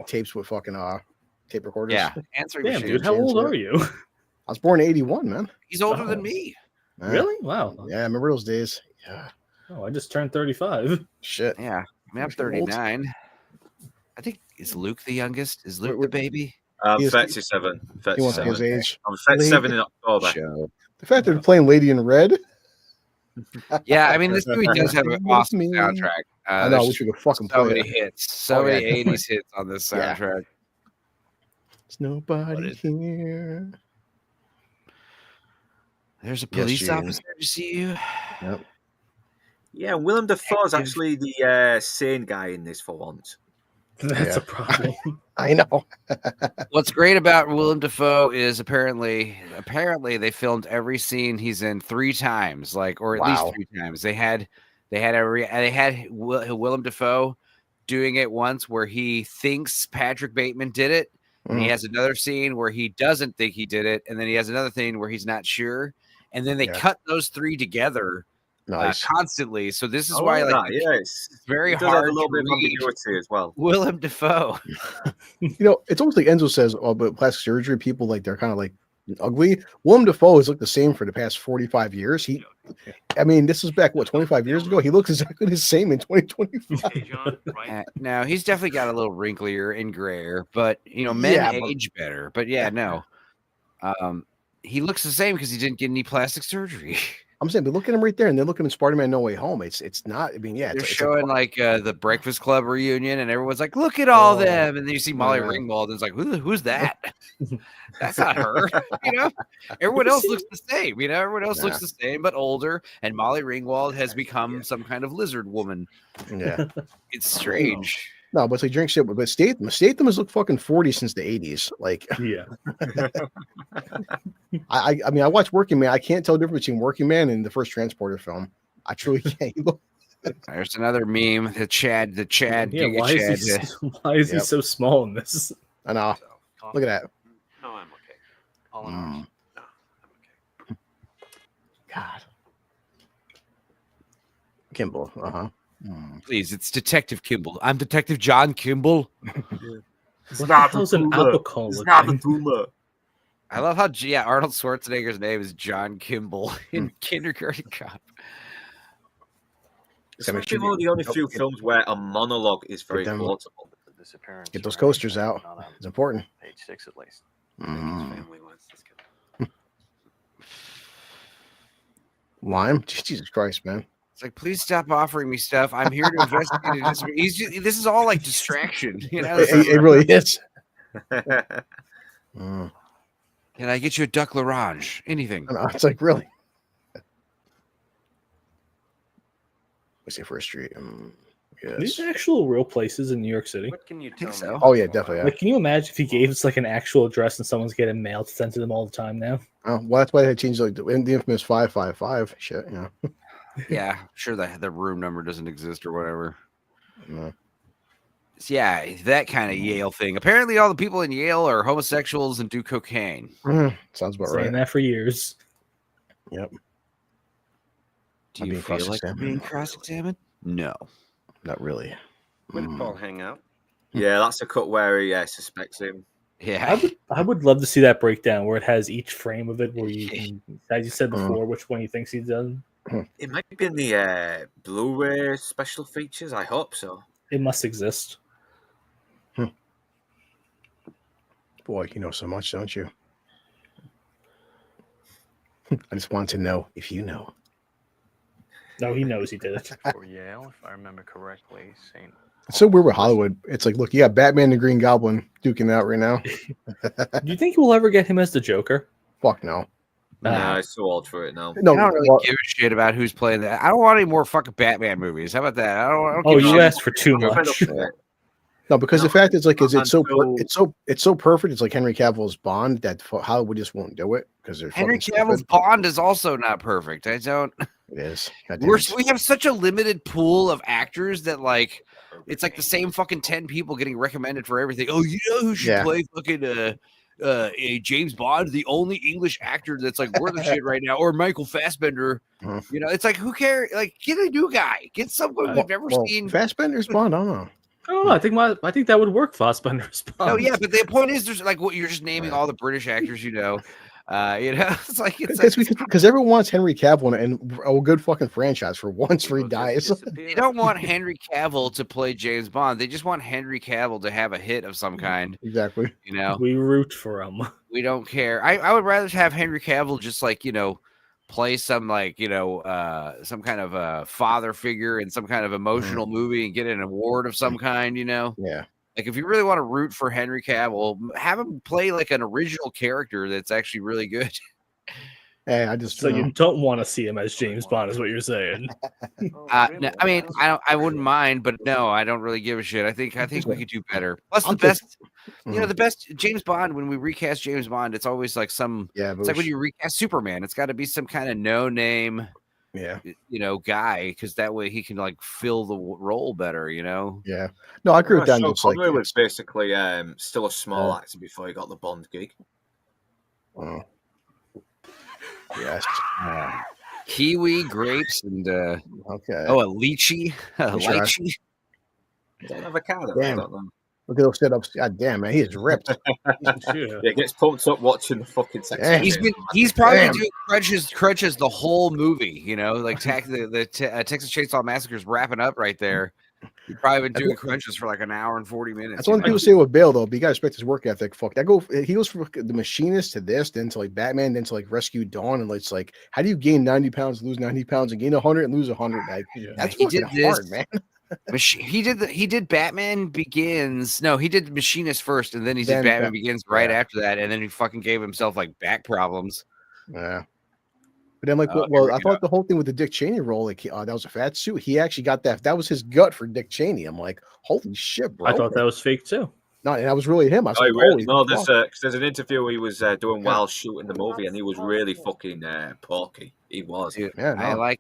tapes with fucking tape recorders. Yeah, damn, dude, how old are you? I was born in '81, man. He's older than me. Really? Wow. Yeah, I remember those days. Yeah. Oh, I just turned 35. Shit. Yeah, I mean, I'm 39. I think is Luke the youngest? Is Luke the baby? 37. He wants his age. I'm 37 in October. The fact that they're playing Lady in Red. Yeah, I mean, this movie does have an awesome soundtrack. I know. I wish we could fucking play so many hits. So many 80s hits on this soundtrack. There's nobody here. There's a police officer to see you. That's Yeah. a problem. I know. What's great about Willem Dafoe is apparently they filmed every scene he's in 3 times, like, or at least Wow. 3 times. They had Willem Dafoe doing it once where he thinks Patrick Bateman did it, and he Mhm. has another scene where he doesn't think he did it, and then he has another thing where he's not sure, and then they Yeah. cut those 3 together Nice. constantly. So this is I why, like like, that. Yeah, it's very it does hard have a little to bit of read ambiguity as well. Willem Dafoe. You know, it's almost like Enzo says, oh, but plastic surgery people, like, they're kind of like ugly. Willem Dafoe has looked the same for the past 45 years. I mean, this is back, what, 25 years ago? He looks exactly the same in 2025. Hey, John, right? No, he's definitely got a little wrinklier and grayer, but you know, men Yeah, but- age better. But yeah, no, he looks the same because he didn't get any plastic surgery. I'm saying, but look at him right there, and then look at him in Spider-Man No Way Home. It's not, I mean, yeah, They're it's showing like the Breakfast Club reunion, and everyone's like, "Look at all Oh, them!" And then you see Molly yeah. Ringwald, and it's like, "Who's that? That's not her." You know, everyone else looks the same. You know, everyone else looks the same but older, and Molly Ringwald has become some kind of lizard woman. yeah. It's strange. No, but it's like drink shit. But Statham has looked fucking 40 since the 80s. Like, Yeah. I mean, I watched Working Man. I can't tell the difference between Working Man and the first Transporter film. I truly can't. You look, There's another meme. The Chad. Yeah. Giga Why is Chad. why is he Yep. so small in this? I know. Look at that. No, I'm okay. All in ours. No, I'm okay. God. Kimball. Uh-huh. Please, it's Detective Kimball. I'm Detective John Kimball. It's What not the hell's an tumor. apical It's not a looking? tumor. I love how Arnold Schwarzenegger's name is John Kimball in Kindergarten Cop. It's Gotta might make be sure one of you- the only oh, few get- films where a monologue is very them- quotable. The disappearance. Get those right? coasters out. Not on It's important. page 6 at least. Mhm. Family wants this kid. Lime? Jesus Christ, man. It's like, please stop offering me stuff. I'm here to investigate a disappearance. This is all like distraction. You know, It really is. Mm. Can I get you a duck l'orange? Anything? I know, it's like, really? What's the first street? These Yes. are actual real places in New York City. What can you think tell so. me? Oh, yeah, definitely. Yeah. Like, can you imagine if he gave us like an actual address and someone's getting mail sent to them all the time now? Oh, well, that's why they changed like the infamous 555 shit. You know. Yeah, sure. The room number doesn't exist or whatever. No. Yeah, that kind of Yale thing. Apparently, all the people in Yale are homosexuals and do cocaine. Sounds about Saying right. that for years. Yep. Do I'm you being feel like cross-examined. being cross-examined? No. Not really. Where did Paul hang out? Yeah, that's a cut where he suspects him. Yeah. I would love to see that breakdown where it has each frame of it where you can, as you said before, which one he thinks he's done. It might be in the Blu-ray special features. I hope so. It must exist. Boy, you know so much, don't you? I just want to know if you know. No, he knows he did it. For Yale, if I remember correctly, St. It's so weird with Hollywood. It's like, look, you got Batman and Green Goblin duking it out right now. Do you think we'll ever get him as the Joker? Fuck no. No, it's too old for it now. No, I don't really well, give a shit about who's playing that. I don't want any more fucking Batman movies. How about that? I don't Oh, give a you shit. asked for too I'm fed much. up with it. no, because the No, fact is, like, is it's so until- it's so perfect. It's like Henry Cavill's Bond that Hollywood just won't do it because they're Henry fucking Cavill's stupid. Bond is also not perfect. I don't. It is. God damn it. We have such a limited pool of actors that like it's like the same fucking 10 people getting recommended for everything. Oh, you know who should Yeah. play fucking a James Bond, the only English actor that's like worth a shit right now, or Michael Fassbender. Mhm. You know, it's like who cares? Like, get a new guy, get someone we've never seen. Fassbender's Bond. I don't know. I don't know. I think that would work. Fassbender's Bond. Oh yeah, but the point is, there's like what you're just naming all the British actors, you know. It's like Because everyone wants Henry Cavill and a good fucking franchise for once where he dies. they don't want Henry Cavill to play James Bond. They just want Henry Cavill to have a hit of some kind. Exactly. You know, We root for him. we don't care. I would rather have Henry Cavill just like, you know, play some like, you know, some kind of a father figure in some kind of emotional movie and get an award of some kind, you know. Yeah. Like if you really want to root for Henry Cavill, have him play like an original character that's actually really good. Hey, I just So you don't want to see him as James Bond, is what you're saying? No, I mean, I wouldn't mind, but no, I don't really give a shit. I think we could do better. Plus, the best, the best James Bond. When we recast James Bond, it's always like some. It's like when you recast Superman, it's got to be some kind of no name, guy, because that way he can like fill the role better. Yeah. No, I agree with that. Sean Connery was basically still a small actor before he got the Bond gig. Oh. Yes. Kiwi, grapes, and okay. Oh, a lychee. Lychee. Avocado. Damn. Look at those setups. God damn, man, he is ripped. Yeah, gets pumped up watching the fucking sex. He's probably doing crunches the whole movie. Like the Texas Chainsaw Massacre is wrapping up right there. He's probably been doing crunches for like an hour and 40 minutes. That's what people say with Bale, though. But you gotta respect his work ethic. Fuck that. He goes from the Machinist to this, then to like Batman, then to like Rescue Dawn, and it's like, how do you gain 90 pounds, lose 90 pounds, and gain 100 and lose 100? Like, that's fucking hard, man. He did Batman Begins. No, he did Machinist first, and then he did Batman Begins right after that, and then he fucking gave himself like back problems. Yeah. But then, like, I thought the whole thing with the Dick Cheney role, like, that was a fat suit. He actually got that. That was his gut for Dick Cheney. I'm like, holy shit, bro. I thought that was fake too. No, and that was really him. I was like, holy there's an interview he was doing while shooting the movie, and he was really fucking porky. He was. I like.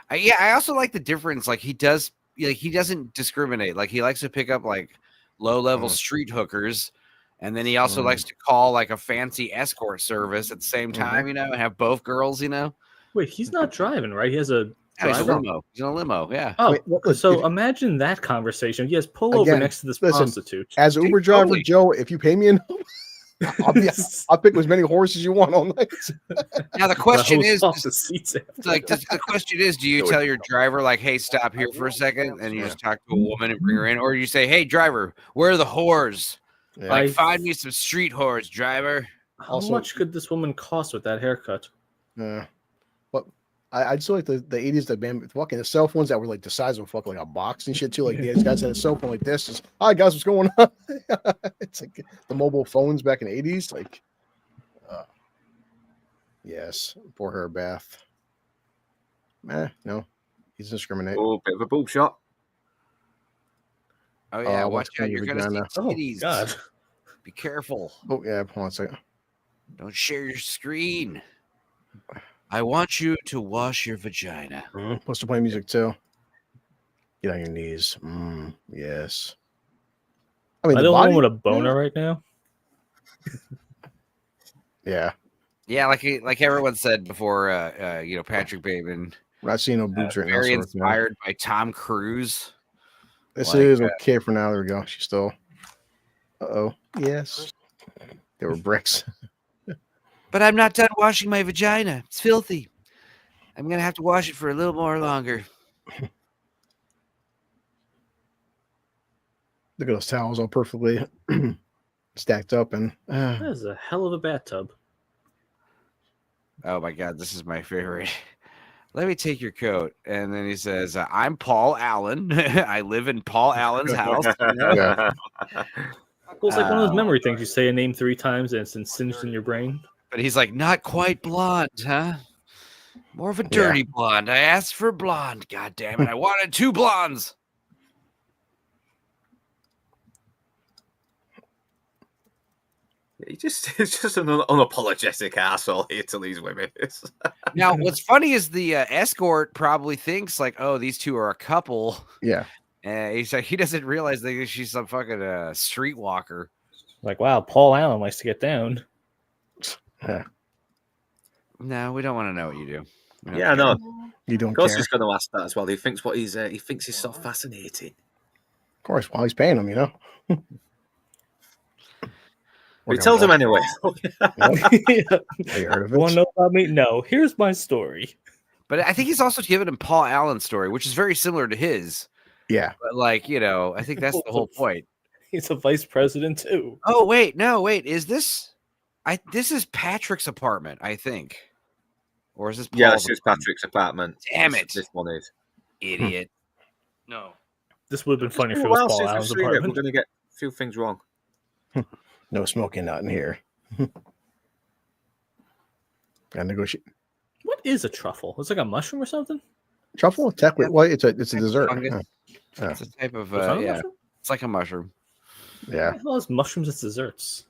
I also like the difference. Like he doesn't discriminate. Like he likes to pick up like low level street hookers. And then he also likes to call like a fancy escort service at the same time, and have both girls, Wait, he's not driving, right? He has a He's in a limo. He's in a limo, yeah. Oh, so imagine that conversation. Yes, pull over next to this prostitute. As an Uber driver, Joe, if you pay me enough, I'll pick as many horses you want all night. Now the question is, the question is, do you tell your driver like, "Hey, stop here for a second," and you just talk to a woman and bring her in, or you say, "Hey, driver, where are the whores? Like, find me some street whores, driver." How much could this woman cost with that haircut? But I just like the 80s, the fucking the cell phones that were like the size of like a box and shit too. Like these guys had a cell phone like this. Just, hi guys, what's going on? It's like the mobile phones back in the 80s. Like, yes, pour her a bath. No, he's discriminate. Oh, bit of a boob shot. Oh yeah, watch out! You're gonna see titties. Oh, God. Be careful. Oh yeah, hold on a second. Don't share your screen. I want you to wash your vagina. Supposed to play music too. Get on your knees. Yes. I mean, I don't want with a boner right now. Yeah. Yeah, like everyone said before. Patrick Bateman. We're not seeing no boobs right now. Very inspired by Tom Cruise. This is okay for now. There we go. She's still. Yes. There were bricks. But I'm not done washing my vagina. It's filthy. I'm going to have to wash it for a little more longer. Look at those towels all perfectly stacked up. And that is a hell of a bathtub. Oh, my God. This is my favorite. Let me take your coat. And then he says, I'm Paul Allen. I live in Paul Allen's house. Yeah. Well, it's like one of those memory things. You say a name 3 times and it's singed in your brain. But he's like, not quite blonde, huh? More of a dirty blonde. I asked for blonde. God damn it. I wanted 2 blondes. It's just an unapologetic asshole here to these women. Now, what's funny is the escort probably thinks like, oh, these two are a couple. Yeah. He's like, he doesn't realize that she's some fucking streetwalker. Like, wow, Paul Allen likes to get down. Yeah. No, we don't want to know what you do. Yeah, no. You don't Of course care. he's going to ask that as well. He thinks he thinks he's so fascinating. Of course, while he's paying him, He tells him anyway. You heard of it? Want to know about me? No. Here's my story. But I think he's also given him Paul Allen's story, which is very similar to his. Yeah. But I think that's the whole point. He's a vice president too. Oh, wait. Is this... this is Patrick's apartment, I think. Or is this Paul's this is Patrick's apartment. Damn it. This one is. Idiot. No. This would have been funny if it was Paul Allen's apartment. We're going to get a few things wrong. No smoking out in here. And negotiate. What is a truffle? It's like a mushroom or something? Truffle? Technically, well, it's a dessert. Fungus. Yeah. It's a type of It's not a yeah. mushroom? It's like a mushroom. Yeah. What the hell is mushrooms as desserts?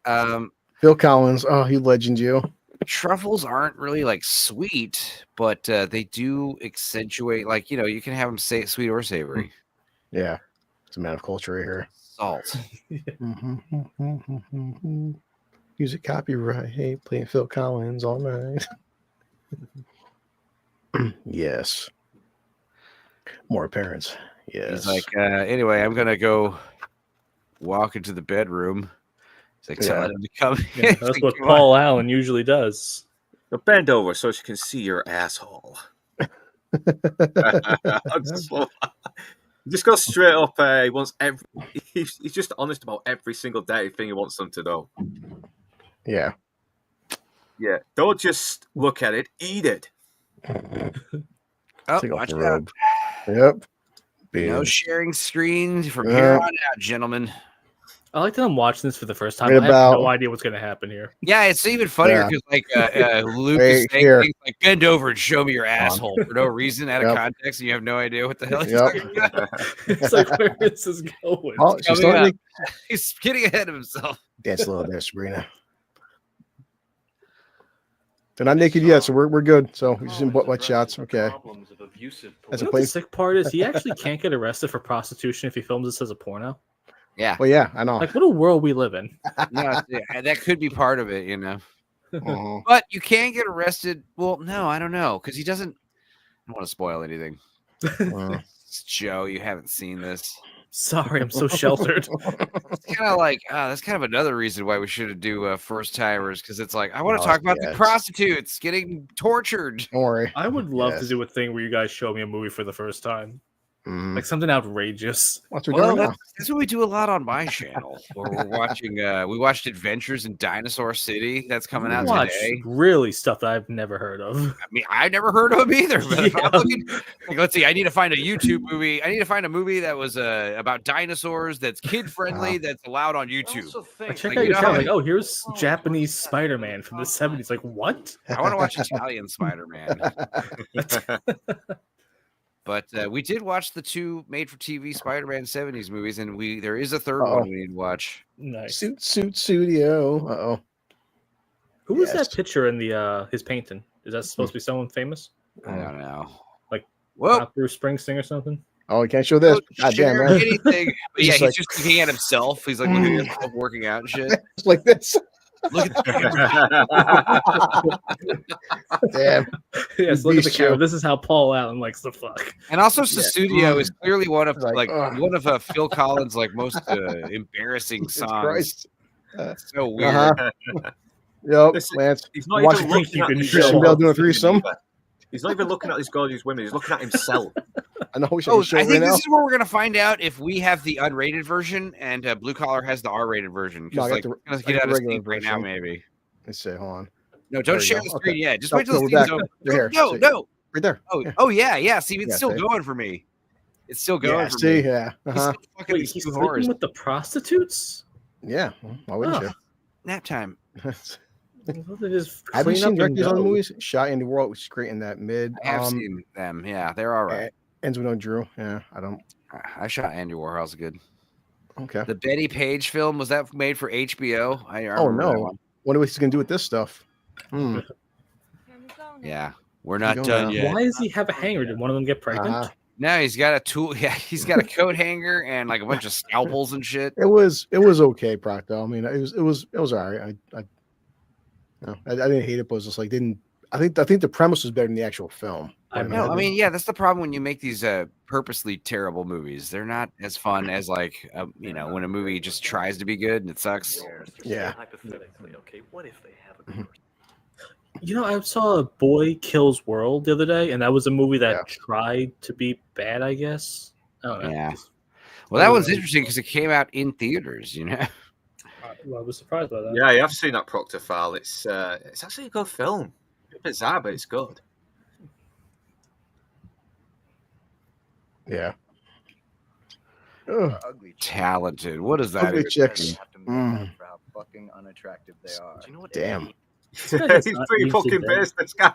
Phil Collins. Oh, he legend you. Truffles aren't really like sweet, but they do accentuate. Like you can have them say sweet or savory. Yeah. It's a man of culture right here. Salt. Music copyright. Hey, playing Phil Collins all night. Yes. More parents. Yes. He's like, anyway, I'm gonna go walk into the bedroom. He's like, tell him to come. Yeah, that's what Paul Allen usually does. Now bend over so she can see your asshole. Just go straight up. He wants he's just honest about every single dirty thing he wants them to know. Yeah. Yeah. Don't just look at it. Eat it. Oh, Take off watch the out. robe. Yep. No Big. sharing screens from here on out, gentlemen. I like that I'm watching this for the first time. Right I about- have no idea what's going to happen here. Yeah, it's even funnier Yeah. because Luke Right is saying here. things like bend over and show me your asshole for no reason out of Yep. context, and you have no idea what the hell he's Yep. talking about. It's like, where is this going? Oh, she's coming starting up. to He's getting ahead of himself. dance a little there, Sabrina. They're not naked yet, so we're good. So we're just in wet shots. Okay. That's You a know what the place. sick part is? He actually can't get arrested for prostitution if he films this as a porno. Yeah, Well, yeah, I know. Like, what a world we live in. no, yeah, that could be part of it, Mhm. But you can get arrested. Well, no, I don't know because he doesn't. I don't want to spoil anything. Uh, It's Joe, you haven't seen this. Sorry, I'm so sheltered. It's kind of like that's kind of another reason why we should do first timers because it's like I want Oh, to talk about yes. the prostitutes getting tortured. Don't worry. I would love to Yes. do a thing where you guys show me a movie for the first time. Mhm. Like something outrageous. That's what we're Well, doing now. that's what we do a lot on my channel. Where we're watching. We watched Adventures in Dinosaur City. That's coming out Watch today. really stuff that I've never heard of. I mean, I've never heard of him either. But if Yeah. I'm looking, like, let's see. I need to find a YouTube movie. I need to find a movie that was about dinosaurs that's kid friendly. That's allowed on YouTube. I check Like, out you your know channel, how- like, oh, here's Japanese Spider-Man from the 70s. Like, what? I want to watch Italian Spider-Man. But we did watch the two made-for-TV Spider-Man 70s movies, and there is a third Uh-oh. one we need to watch. Nice. Suit studio. Uh-oh. Who was Yes. that picture in the his painting? Is that supposed to be someone famous? I don't know. Like, Whoa! Not Bruce Springsteen or something? Oh, you can't show this. Don't God damn, share man. anything. But yeah, Just he's like- just looking at himself. He's like looking at himself working out and shit. It's like this. Look at the camera. Damn. Yes, look at the Beast camera. show. This is how Paul Allen likes to fuck. And also, Sustudio is clearly one of Like, ugh. Phil Collins' like most embarrassing Jesus songs. Christ. It's so weird. Uh-huh. Yep, Listen, Lance. He's not Watch even it. looking at Keep it these Christian gorgeous Bale doing a women threesome. either. He's not even looking at these gorgeous women. He's looking at himself. I know we should Oh, show I it think right this now. is where we're gonna find out if we have the unrated version and Blue Collar has the R-rated version. No, I Because got like, the- let's I get got out the of regular sync right now, version. maybe. Let's see. Hold on. No, There don't we share go. the screen Okay. yet. Just No, wait till no, the we're scene's back. over. Right here. No, See. no. Right there. Oh, Yeah. oh yeah, yeah. See, it's Yeah, still see. going for me. It's still going Yeah, for see, me. yeah. He's Uh-huh. still fucking Wait, these he's two sleeping whores. with the prostitutes? Yeah. Why wouldn't Huh. Nap time. you? They just Have you clean seen up and directors on the go. movies? Shot in the world, which is great in that mid. I have seen them. Yeah, they're all right. Ends with no Drew. Yeah, I don't. I shot Andy Warhol's good. Okay. The Betty Page film, was that made for HBO? I Oh remember that no. one. Wonder what he's gonna do with this stuff. Hmm. Yeah, we're not Go done now. yet. Why does he have a hanger? Did one of them get pregnant? Uh-huh. No, he's got a tool. Yeah, he's got a coat hanger and like a bunch of scalpels and shit. It was okay, Proctor. I mean, it was all right. I didn't hate it, but it was just like didn't. I think the premise was better than the actual film. I But, No, I mean, yeah, that's the problem when you make these purposely terrible movies. They're not as fun as like when a movie just tries to be good and it sucks. Yeah. Hypothetically, okay, what if they have a Mhm. girl? You know, I saw Boy Kills World the other day, and that was a movie that Yeah. tried to be bad, I guess. I don't know. Yeah. Well, that was interesting because it came out in theaters. I was surprised by that. Yeah, I have seen that Proctor file. It's actually a good film. It's bizarre, but it's good. Yeah. Ugh. Ugly Talented. What is that? Ugly even chicks. mean? have to make Mm. up for how fucking unattractive they are. Do you know what? Damn. He's guy does not pretty use the fucking dead. pissed, this guy.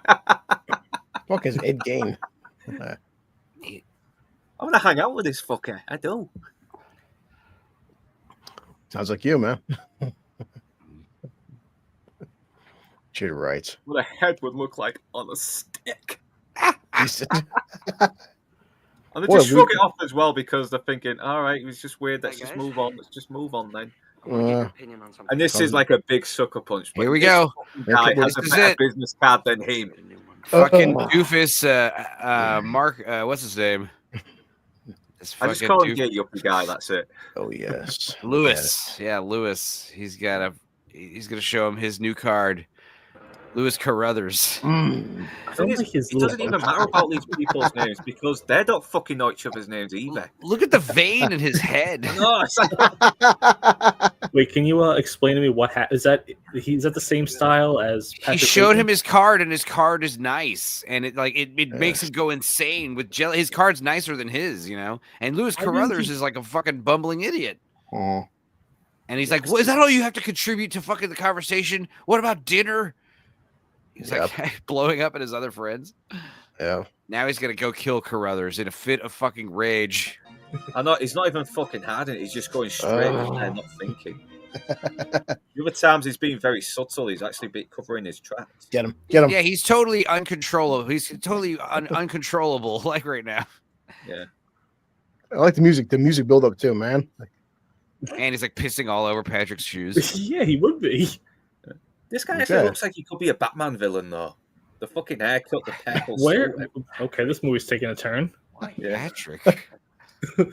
Fuck is Ed Gain? I want to hang out with this fucker. I do. Sounds like you, man. You're right. What a head would look like on a stick. He said- And they Boy, just shrug we- it off as well because they're thinking, all right, it was just weird. Let's Hey, just guys. move on. Let's just move on then. I want to get your Uh, opinion on something. And this is like a big sucker punch. but Here we this go. fucking guy This has a is better it. business card than him. A new one. Fucking Uh-oh. doofus, Mark. What's his name? This I just fucking call him doof- Gay Yuppie guy. That's it. Oh yes, Lewis. Yeah, Lewis. He's gonna show him his new card. Lewis Carruthers. Mm. I think like his it doesn't little- even matter about these people's names because they don't fucking know each other's names either. Look at the vein in his head. No, it's like, Wait, can you explain to me what is that? Is that the same style as He Patrick showed Bateman? him his card, and his card is nice, and it makes him go insane with jelly. His card's nicer than his, you know. And Lewis I didn't Carruthers think- is like a fucking bumbling idiot. Oh, And he's like, "What is that? All you have to contribute to fucking the conversation? What about dinner?" He's like blowing up at his other friends. yeah. Now he's gonna go kill Carruthers in a fit of fucking rage. I know he's not even fucking hiding it. He's just going straight in there, not thinking. The other times he's been very subtle. He's actually been covering his tracks. Get him. Get him. Yeah, he's totally uncontrollable. He's totally uncontrollable, like right now. Yeah. I like the music. The music build up too, man. And he's like pissing all over Patrick's shoes. Yeah, he would be. This guy actually looks like he could be a Batman villain, though. The fucking haircut, the purple Where? suit. Okay, this movie's taking a turn. Yeah. Patrick. Come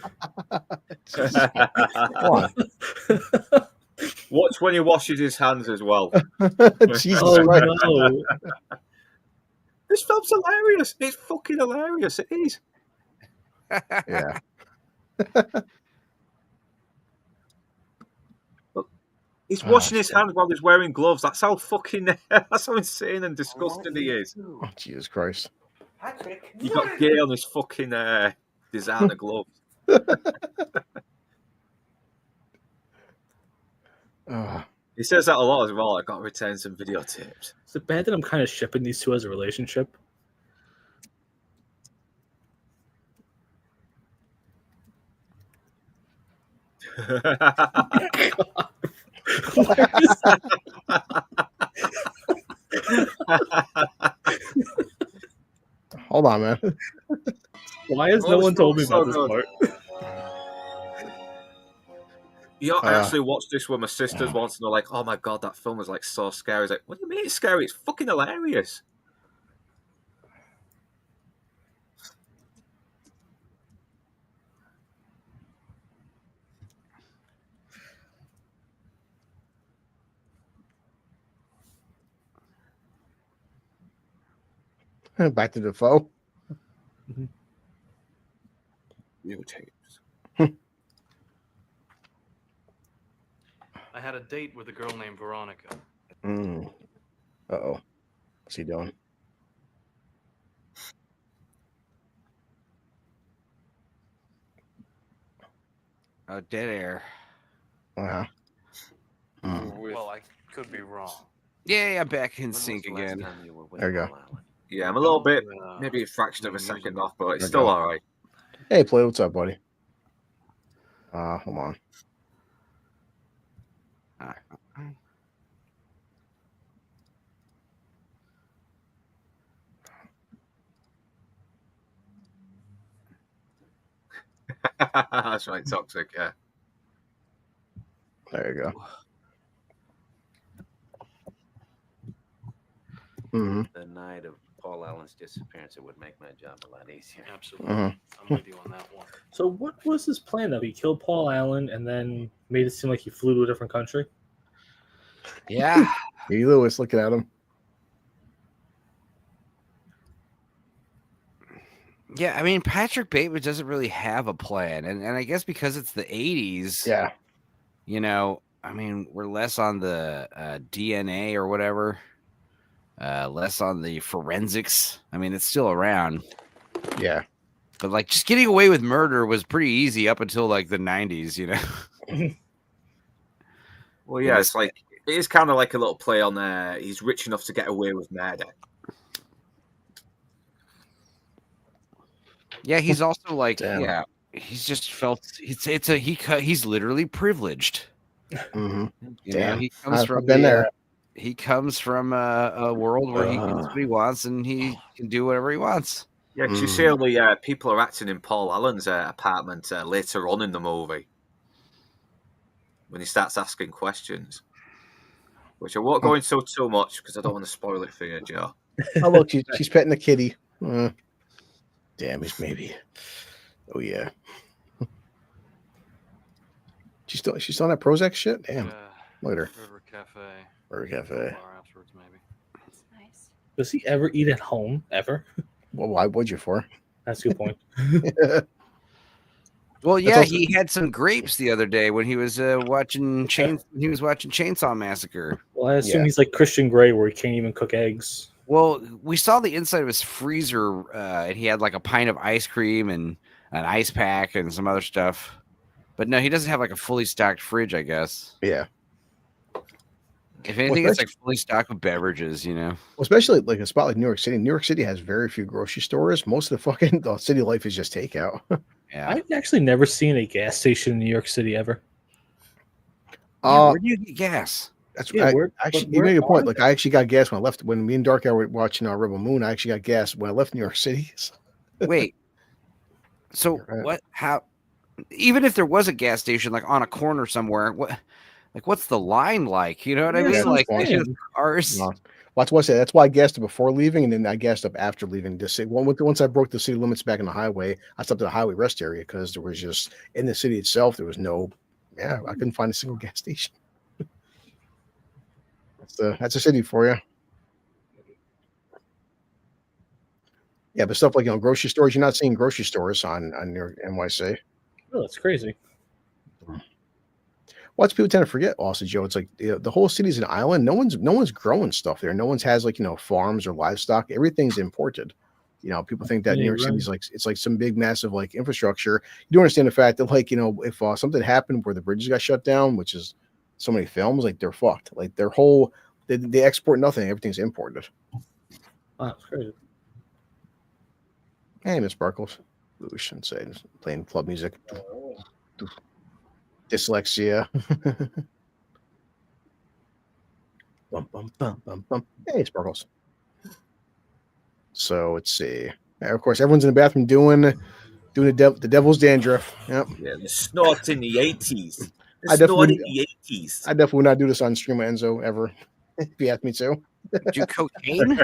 on. Watch when he washes his hands as well. Jesus Oh Christ. no! This film's hilarious. It's fucking hilarious. It is. Yeah. He's Oh, washing his hands while he's wearing gloves. That's how fucking. That's how insane and disgusting he is. Oh, Jesus Christ. You got gay on his fucking designer gloves. Oh, He says that a lot as well. I got to return some videotapes. Is it bad that I'm kind of shipping these two as a relationship? hold on, man. Why has Oh, no this one told me movie's so about this good. part? Yeah, I actually watched this with my sisters once, and they're like, "Oh my god, that film was like so scary." I was like, "What do you mean it's scary? It's fucking hilarious." Back to Defoe. Videotapes. I had a date with a girl named Veronica. Mm. Uh-oh. What's he doing? Oh, dead air. Uh-huh. Well, I could be wrong. Yeah, I'm back in When was sync the last again. time you were with There you go. Paul Allen? Yeah, I'm a little bit, Uh, maybe a fraction of a second off, but it's There still you go. all right. Hey, Play, what's up, buddy? Hold on. That's right, toxic. Yeah. There you go. Mm-hmm. The night of Paul Allen's disappearance, it would make my job a lot easier. Absolutely. Mhm. I'm with you on that one. So what was his plan though? He killed Paul Allen and then made it seem like he flew to a different country. Yeah. Hey, Lewis, looking at him. Yeah, I mean, Patrick Bateman doesn't really have a plan. And I guess because it's the 80s, Yeah. you know, I mean, we're less on the DNA or whatever, less on the forensics. I mean, it's still around. Yeah. But, like, just getting away with murder was pretty easy up until, like, the 90s, you know? Well, yeah, it's like It is kind of like a little play on he's rich enough to get away with murder. Yeah, he's also like, Damn. yeah, he's just felt he's literally privileged. Mm-hmm. You Damn. know, he comes I've from been the, there. He comes from a world where he gets what he wants and he can do whatever he wants. Yeah, because you see all the people are acting in Paul Allen's apartment later on in the movie when he starts asking questions, which I won't go into too much because I don't want to spoil it for you, Joe. Oh, look, she's petting the kitty. Damn, it's maybe. Oh, yeah. She's still on that Prozac shit? Damn. Look at her. River Cafe. River Cafe. Bar afterwards, maybe. That's nice. Does he ever eat at home? Ever? Well, why would you for? That's a good point. Well, yeah, also- he had some grapes the other day when he was watching Chainsaw Massacre. Well, I assume Yeah. he's like Christian Grey, where he can't even cook eggs. Well, we saw the inside of his freezer, and he had like a pint of ice cream and an ice pack and some other stuff. But no, he doesn't have like a fully stocked fridge, I guess. Yeah. If anything, it's especially- like fully stocked with beverages, you know. Well, especially like a spot like New York City. New York City has very few grocery stores. Most of the city life is just takeout. Yeah. I've actually never seen a gas station in New York City ever. Yeah, where do you get gas? That's Yeah, actually but you where made a point. are Like I actually got gas when I left. When me and Dark were watching Rebel Moon, I actually got gas when I left New York City. Wait. So Right. what? How? Even if there was a gas station like on a corner somewhere, what's the line like? You know what I Yeah, mean? that's Like what I'm it's just saying. cars. No. That's why I said that's why I gassed up before leaving, and then I gassed up after leaving. To say once I broke the city limits back in the highway, I stopped at the highway rest area because there was just in the city itself there was no. Yeah, I couldn't find a single gas station. That's a city for you. Yeah, but stuff like grocery stores, you're not seeing grocery stores on your NYC. Oh, that's crazy. Lots of people tend to forget also, Joe. It's like the whole city's an island. No one's growing stuff there. No one's has like farms or livestock. Everything's imported. People think that New Yeah, York right. City's like it's like some big massive like infrastructure. You do understand the fact that like if something happened where the bridges got shut down, which is so many films, like they're fucked. Like their whole they export nothing. Everything's imported. Oh, that's crazy. Hey, Miss Sparkles. We shouldn't say just playing club music. Dyslexia. Bum, bum, bum, bum, bum. Hey, Sparkles. So let's see. Of course, everyone's in the bathroom doing the devil's dandruff. Yep. Yeah, the snort in the 80s. I The snort definitely- in the 80s. I definitely would not do this on stream with Enzo ever. If you ask me to. Do cocaine?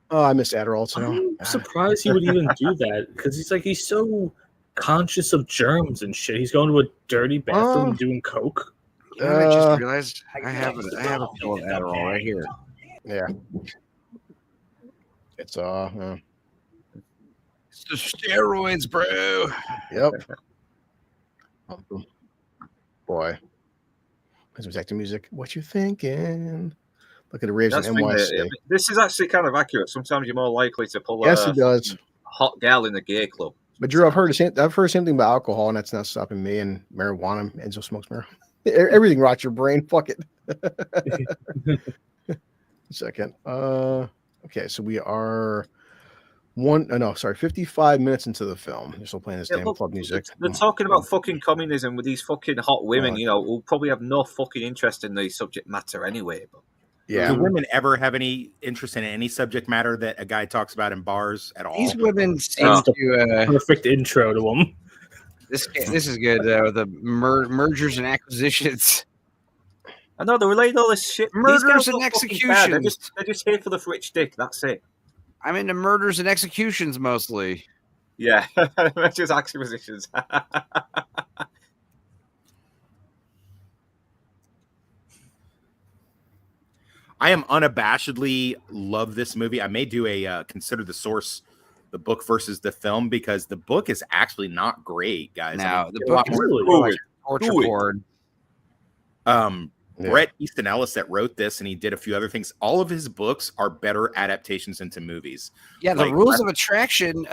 Oh, I miss Adderall too. I'm surprised he would even do that because he's so conscious of germs and shit. He's going to a dirty bathroom and doing coke. You know what I just realized I have a pill of Adderall right here. Yeah. It's It's the steroids, bro. Yep. Boy. There's some acting music. What you thinking? Look at the raves in That's the thing, NYC. this is actually kind of accurate. Sometimes you're more likely to pull Yes, a it does. hot gal in the gay club. But Drew, I've heard the same thing about alcohol, and that's not stopping me. And marijuana. Enzo smokes marijuana. Everything rots your brain. Fuck it. Second. Okay, so we are 55 minutes into the film. They're still playing this Yeah, damn look, club music. They're talking about fucking communism with these fucking hot women, who'll probably have no fucking interest in the subject matter anyway. But Yeah. Do women ever have any interest in any subject matter that a guy talks about in bars at all? These women seem That's to. Perfect intro to him. This is good. The mergers and acquisitions. I know they're related all this shit. These Murders guys and don't fucking care. They're executions. just here for the rich dick. That's it. I'm into murders and executions mostly. Yeah, just acquisitions. I am unabashedly love this movie. I may do a Consider the Source, the book versus the film, because the book is actually not great, guys. Now, the a lot book is more- really like torture porn. Bret Easton Ellis that wrote this, and he did a few other things. All of his books are better adaptations into movies. Yeah, the Like, rules of attraction.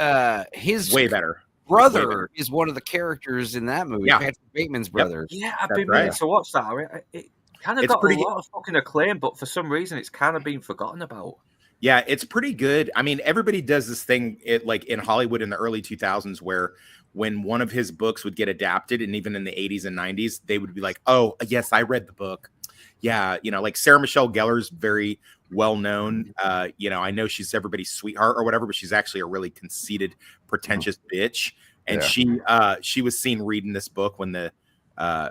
His way better. brother is one of the characters in that movie. Yeah. Patrick Bateman's brother. Yeah, I've That's been right. meaning to watch that. It kind of It's got a pretty lot of fucking acclaim, but for some reason, it's kind of been forgotten about. Yeah, it's pretty good. I mean, everybody does this thing like in Hollywood in the early 2000s where when one of his books would get adapted, and even in the 80s and 90s, they would be like, oh, yes, I read the book. Yeah, like Sarah Michelle Gellar's very well known. I know she's everybody's sweetheart or whatever, but she's actually a really conceited, pretentious bitch. And she was seen reading this book when the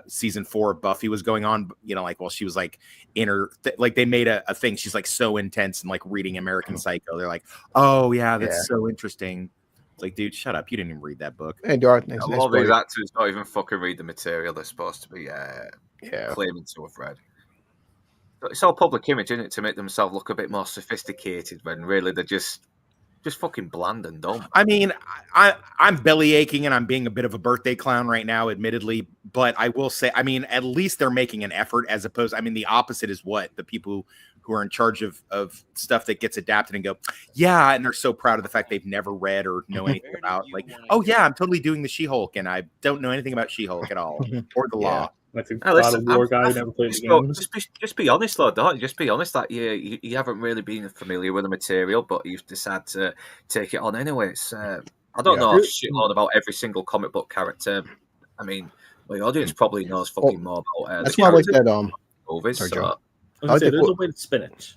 season 4 of Buffy was going on, while she was like in her they made a thing. She's like so intense and like reading American Psycho. They're like, oh yeah, that's so interesting. It's like, dude, shut up. You didn't even read that book. Hey, Darth. A lot of these actors don't even fucking read the material they're supposed to be claiming to have read. It's all public image, isn't it, to make themselves look a bit more sophisticated when really they're just fucking bland and dumb. I mean, I'm belly aching and I'm being a bit of a birthday clown right now, admittedly. But I will say, I mean, at least they're making an effort as opposed. I mean, the opposite is what the people who are in charge of stuff that gets adapted and go, yeah, and they're so proud of the fact they've never read or know anything about. Like, oh yeah, I'm totally doing the She-Hulk, and I don't know anything about She-Hulk at all or the law. Like a God of War guy who never played the games. Just be honest, though, don't you? Just be honest that you haven't really been familiar with the material, but you've decided to take it on anyway. It's, I don't know a shitload about every single comic book character. I mean, the audience probably knows fucking more about that's why I like that. Movies. Sorry, So. John. I was there's a way to spin it.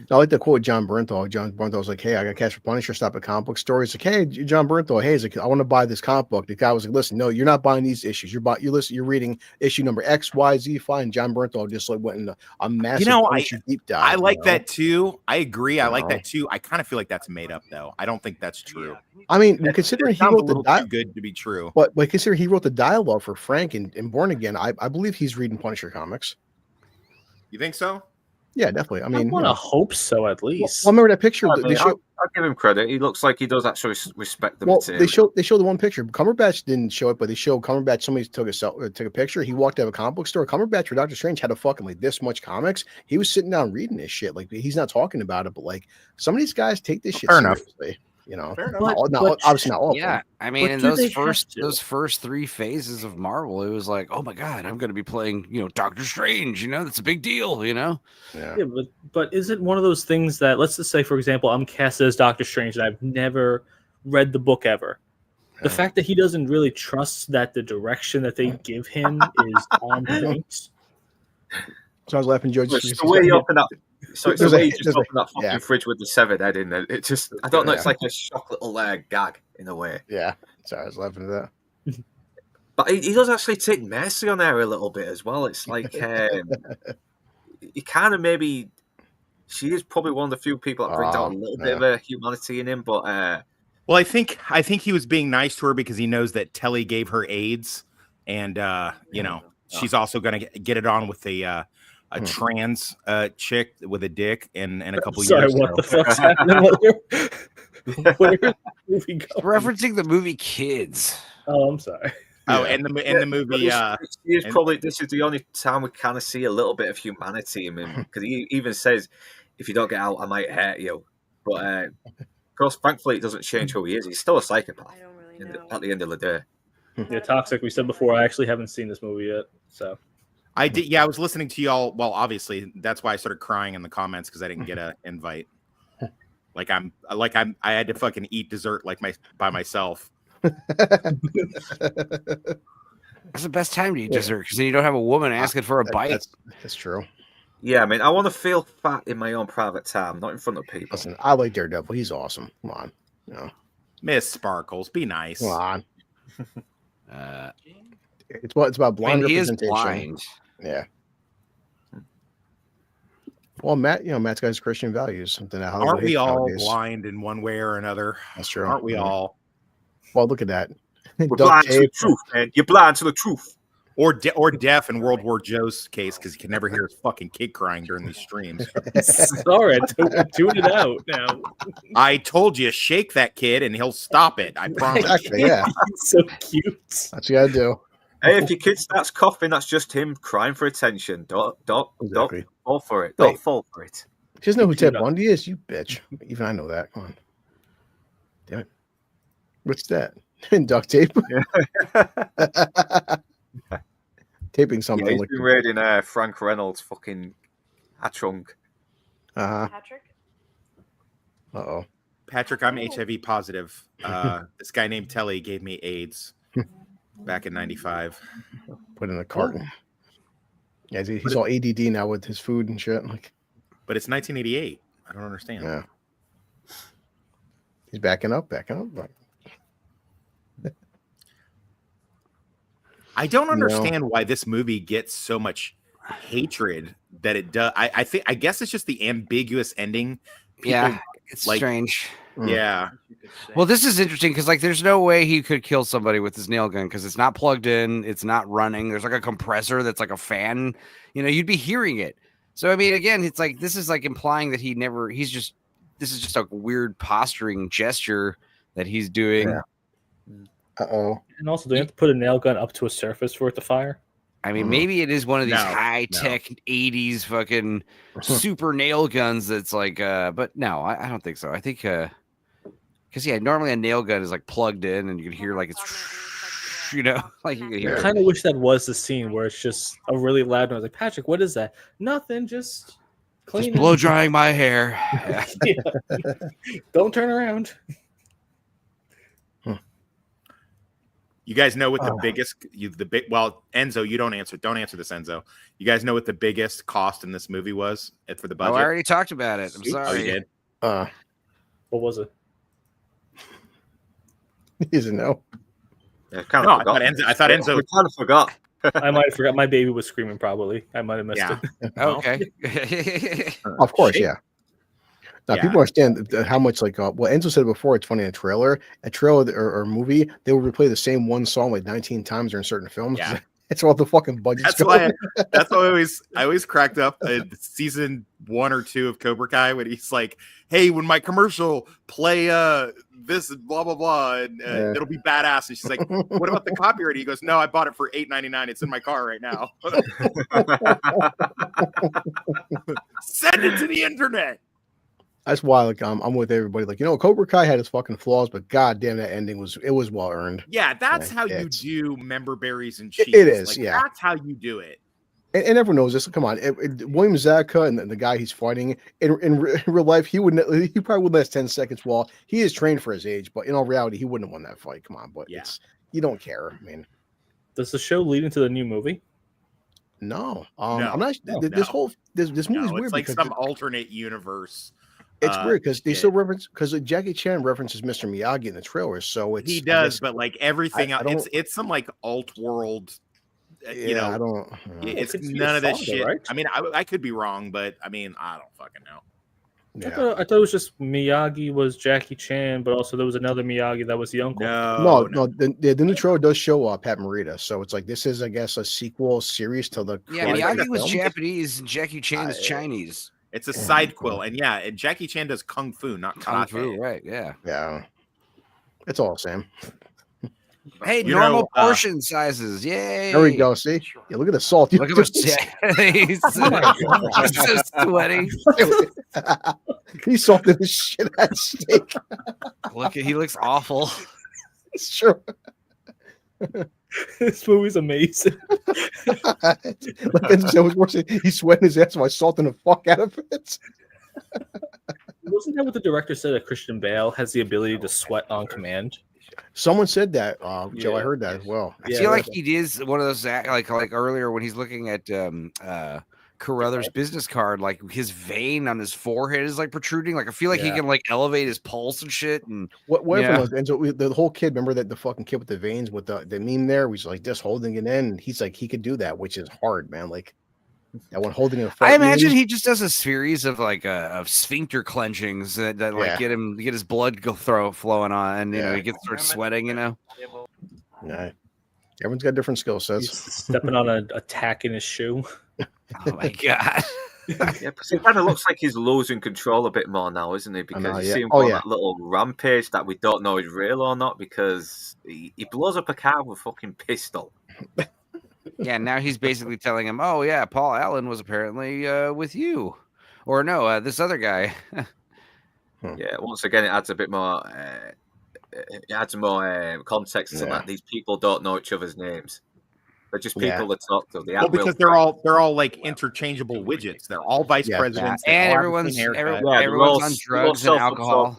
I like the quote John Bernthal. John Bernthal's like, hey, I got cash for Punisher. Stop at comic book store. He's like, hey, John Bernthal. Hey, he's like, I want to buy this comic book. The guy was like, listen, no, you're not buying these issues. You're reading issue number X, Y, Z. Fine. John Bernthal just like went in a massive deep dive. I like that too. I agree. I like that too. I kind of feel like that's made up though. I don't think that's true. I mean, considering he wrote the too good to be true. But considering he wrote the dialogue for Frank and Born Again, I believe he's reading Punisher comics. You think so? Yeah, definitely. I mean, I want to hope so at least. Well, remember that picture? I'll give him credit. He looks like he does actually respect the material. They show the one picture. Cumberbatch didn't show it, but they showed Cumberbatch. Somebody took a picture. He walked out of a comic book store. Cumberbatch for Doctor Strange had a fucking like this much comics. He was sitting down reading this shit. Like he's not talking about it, but like some of these guys take this shit seriously. Obviously not all. Yeah, I mean, in those first 3 phases of Marvel, it was like, oh my god, I'm going to be playing, Doctor Strange. That's a big deal. Yeah, but is it one of those things that, let's just say, for example, I'm cast as Doctor Strange and I've never read the book ever. The fact that he doesn't really trust that the direction that they give him is on point. So I was laughing, George. The way you open up. So it's the way you just open that fucking fridge with the severed head in there. It just, I don't know, it's like a shock little gag in a way. Yeah, sorry, I was laughing at that. But he does actually take mercy on her a little bit as well. It's like, he kind of maybe, she is probably one of the few people that brings out a little bit of a humanity in him, but... well, I think he was being nice to her because he knows that Telly gave her AIDS, and, she's also going to get it on with a trans chick with a dick in a couple years. What the fuck's happening? Where is the movie going? Referencing the movie Kids. Oh, I'm sorry. Oh, and the movie. This is the only time we kind of see a little bit of humanity in him, because he even says, "If you don't get out, I might hurt you." But of course, thankfully, it doesn't change who he is. He's still a psychopath. At the end of the day. Yeah, Toxic. We said before. I actually haven't seen this movie yet, so. I did. Yeah, I was listening to y'all. Well, obviously, that's why I started crying in the comments because I didn't get an invite. I had to fucking eat dessert by myself. That's the best time to eat dessert because then you don't have a woman asking for a bite. That's true. Yeah, I mean, I want to feel fat in my own private time, not in front of people. Listen, I like Daredevil. He's awesome. Come on, Miss Sparkles, be nice. Come on. It's about blind representation. He is blind. Yeah. Well, Matt's got his Christian values. Something that aren't we all blind in one way or another? That's true. Aren't we all? Well, look at that. We're blind to the truth, man. You're blind to the truth. Or deaf in World War Joe's case because he can never hear his fucking kid crying during these streams. Sorry, tune it out now. I told you, shake that kid and he'll stop it. I promise. Exactly, yeah. He's so cute. That's what you gotta do. Hey, if your kid starts coughing, that's just him crying for attention. Don't fall for it. Don't fall for it. She doesn't know who Ted Bundy is, you bitch. Even I know that. Come on. Damn it. What's that? And duct tape. Taping something Yeah, he's like been raiding Frank Reynolds' fucking trunk. Patrick? Uh-oh. Patrick, I'm HIV positive. This guy named Telly gave me AIDS back in '95. Put in a carton. Yeah, he's all ADD now with his food and shit. Like, but it's 1988. I don't understand. Yeah. He's backing up. I don't understand why this movie gets so much hatred that it does. I guess it's just the ambiguous ending. Yeah, it's strange. Yeah. Well, this is interesting because like there's no way he could kill somebody with his nail gun because it's not plugged in, it's not running. There's like a compressor that's like a fan. You know, you'd be hearing it. So I mean, again, it's like this is like implying that this is just a weird posturing gesture that he's doing. Yeah. Uh-oh. And also, do you have to put a nail gun up to a surface for it to fire? I mean, maybe it is one of these high-tech 80s fucking super nail guns that's like, but no, I don't think so. I think, because, yeah, normally a nail gun is like plugged in and you can hear like it's, you know, like you can hear. I kind of wish that was the scene where it's just a really loud noise. Like, Patrick, what is that? Nothing, just cleaning. Blow drying my hair. Yeah. Don't turn around. You guys know what the biggest well, Enzo, you don't answer this, Enzo. You guys know what the biggest cost in this movie was for the budget? Oh, I already talked about it. I'm sorry. Oh, you did? What was it? He doesn't know. Yeah, I thought Enzo We kind of forgot. I might have forgot. My baby was screaming. Probably, I might have missed it. Okay. Of course, yeah. Now, people understand how much, like, well, Enzo said it before, it's funny in a trailer or movie, they will replay the same one song like 19 times during certain films. Yeah. That's all the fucking budget's That's why going. I always cracked up in season 1 or 2 of Cobra Kai when he's like, hey, when my commercial play this blah blah blah and it'll be badass. And she's like, what about the copyright? He goes, no, I bought it for $8.99. It's in my car right now. Send it to the internet. That's why, like, I'm with everybody. Like, Cobra Kai had its fucking flaws, but goddamn, that ending was well earned. Yeah, that's how you do member berries and cheese. It is, like, yeah. That's how you do it. And everyone knows this. Come on, William Zabka and the guy he's fighting in real life, he probably would last 10 seconds. Well, he is trained for his age, but in all reality, he wouldn't have won that fight. Come on, but you don't care. I mean, does the show lead into the new movie? No, No, I'm not. This movie's weird. It's like because some alternate universe. It's weird because they still reference Jackie Chan references Mr. Miyagi in the trailers, so it's he does, but like everything else, it's some like alt world. You know, I don't. It's none of this shit. Right? I mean, I could be wrong, but I mean, I don't fucking know. Yeah. I thought it was just Miyagi was Jackie Chan, but also there was another Miyagi that was the uncle. No. The new trailer does show Pat Morita, so it's like this is, I guess, a sequel series to the. Yeah, Miyagi was Japanese and Jackie Chan is Chinese. It's a side quill, and and Jackie Chan does kung fu, not kung karate. fu, right? Yeah. It's all the same. Hey, normal portion sizes. Yay. There we go. See? Yeah, look at the salt. Look at he's so sweaty. He salted the shit out of steak. He looks awful. It's true. This movie's amazing. He's sweating his ass by salting the fuck out of it. Wasn't that what the director said, that Christian Bale has the ability to sweat on command? Someone said that, Joe. I heard that as well. I feel like he is one of those like earlier when he's looking at Carruthers' business card, like his vein on his forehead is like protruding. Like I feel like he can like elevate his pulse and shit. And and so the whole kid, remember that the fucking kid with the veins with the meme there, was like just holding it in. And he's like, he could do that, which is hard, man. Like that one holding it. I imagine he just does a series of like of sphincter clenchings that like get his blood flowing on, and you know he starts sweating. You know. Yeah. Everyone's got different skill sets. He's stepping on a tack in his shoe. Oh my god! Yeah, but it kind of looks like he's losing control a bit more now, isn't he? Because you see him on that little rampage that we don't know is real or not, because he blows up a car with a fucking pistol. Yeah, now he's basically telling him, "Oh yeah, Paul Allen was apparently with you, or no, this other guy." Yeah, once again, it adds a bit more it adds more context to that. These people don't know each other's names. They're just people that talk to. They well, because they're all like interchangeable widgets. They're all vice presidents, and everyone's on drugs and alcohol.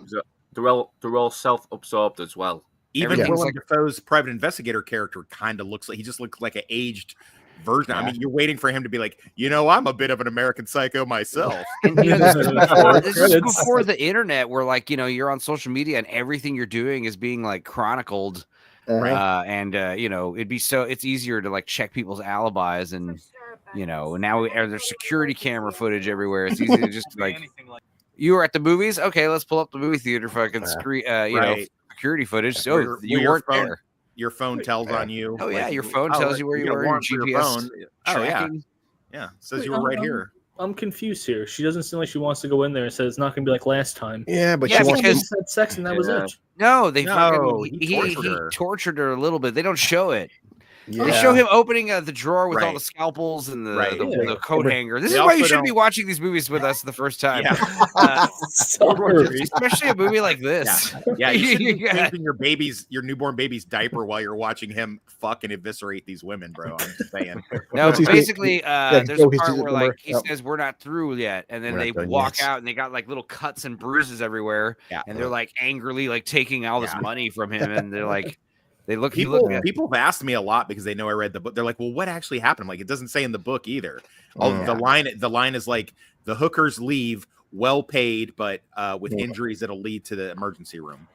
They're all self-absorbed as well. Even Willem Dafoe's private investigator character kind of looks like he just looks like an aged version. I mean, you're waiting for him to be like, I'm a bit of an American psycho myself. And, this is before the internet, where like you're on social media and everything you're doing is being like chronicled. And it'd be it's easier to like check people's alibis, and now there's security camera footage everywhere. It's easy to just like you were at the movies. Okay, let's pull up the movie theater fucking screen. Security footage. So you weren't there. Your phone tells on you. Oh yeah, your phone tells you where you were. Your GPS. Yeah. Says you were right here. I'm confused here. She doesn't seem like she wants to go in there and says it's not going to be like last time. Yeah, but she had sex and that was it. No, he tortured her a little bit. They don't show it. Yeah. They show him opening the drawer with all the scalpels and the coat hanger. This is why you shouldn't be watching these movies with us the first time. Especially a movie like this. Yeah, you shouldn't be changing your newborn baby's diaper while you're watching him fucking eviscerate these women, bro. I'm just saying. No, basically, there's a part where like he says we're not through yet, and then they walk out and they got like little cuts and bruises everywhere, and they're like angrily like taking all this money from him, and they're like. People have asked me a lot because they know I read the book. They're like, "Well, what actually happened?" I'm like, it doesn't say in the book either. The line is like the hookers leave well paid, but with injuries that'll lead to the emergency room.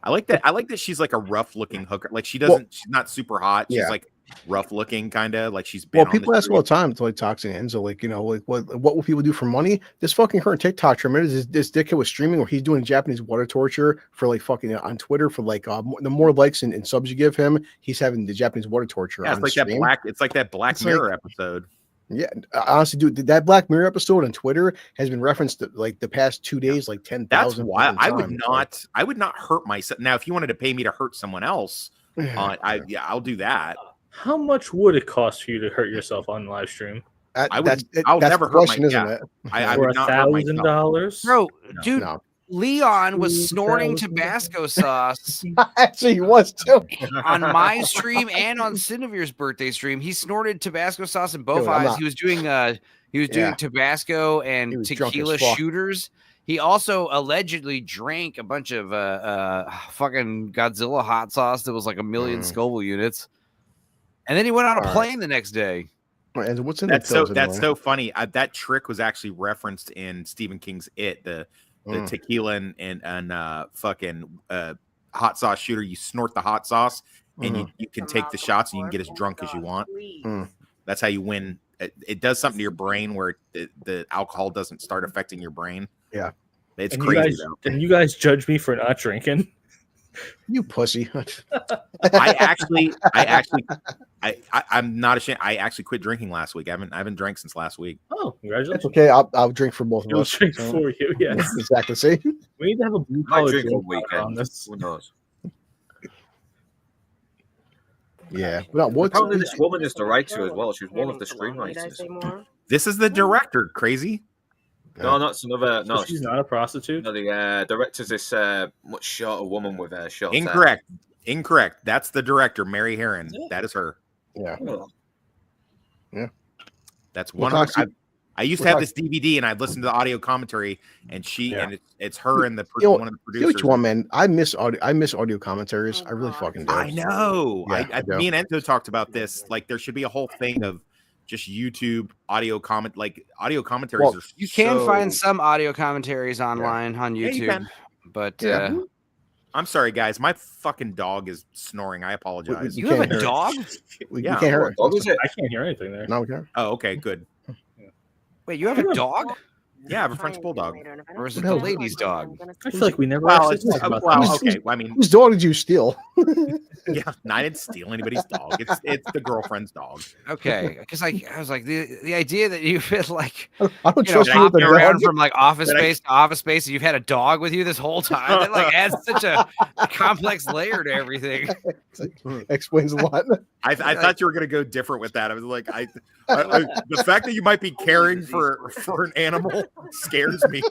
I like that. I like that she's like a rough looking hooker. Like she's not super hot. She's like rough looking, kind of like she's been. Well, people ask all the time to like talk to Enzo, like what will people do for money? This fucking current TikTok trend, this dickhead was streaming where he's doing Japanese water torture for like fucking on Twitter for like the more likes and subs you give him, he's having the Japanese water torture. Yeah, it's like that Black Mirror episode. Yeah, honestly, dude, that Black Mirror episode on Twitter has been referenced like the past 2 days, like 10,000. That's why I would not hurt myself. Now, if you wanted to pay me to hurt someone else, I'll do that. How much would it cost for you to hurt yourself on live stream? I'll never hurt myself. Isn't it? I would not hurt myself. $1,000, bro, dude. No. Leon was snorting Tabasco sauce. Actually, he was too. On my stream and on Cinevere's birthday stream, he snorted Tabasco sauce in both eyes. He was doing Tabasco and tequila shooters. He also allegedly drank a bunch of fucking Godzilla hot sauce that was like 1 million Scoville units. And then he went on a plane the next day. And what's in that's so funny. That trick was actually referenced in Stephen King's It, the tequila and fucking hot sauce shooter. You snort the hot sauce and you can take the shots and you can get as drunk as you want. That's how you win. It does something to your brain where the alcohol doesn't start affecting your brain. Yeah, it's crazy. And you guys judge me for not drinking. You pussy. I'm not ashamed. I actually quit drinking last week. I haven't drank since last week. Oh, congratulations. That's okay. I'll drink for both of us. Drink for you, yes. Exactly. See? We need to have a blue collar drink on weekends. Who knows? Yeah. Apparently this woman is the writer as well. She's one of the screenwriters. This is the director, crazy. No, that's another. No, she's not a prostitute. No, the director's this much shorter woman with short hair. Incorrect. That's the director, Mary Herron. That is her. Yeah. Yeah. That's one. I used to have this DVD, and I'd listen to the audio commentary, and it's her and one of the producers. You know what you want, man? I miss audio commentaries. I really fucking do. I know. Yeah, me and Enzo talked about this. Like, there should be a whole thing of just YouTube audio commentaries. Well, you can find some audio commentaries online on YouTube, but I'm sorry, guys. My fucking dog is snoring. I apologize. You have a dog? You can't hear it. I can't hear anything there. No, we can't. Oh, okay, good. Wait, you have a dog? Yeah, I have a French bulldog. Or is it the lady's dog? I feel like we never. Okay. Well, I mean, whose dog did you steal? Yeah, I didn't steal anybody's dog. It's the girlfriend's dog. Okay, because I was like the idea that you've been like I don't trust you with the around dog. from like office space to office space, and you've had a dog with you this whole time. That like adds such a complex layer to everything. Explains a lot. I thought you were gonna go different with that. I was like, the fact that you might be caring for an animal. scares me.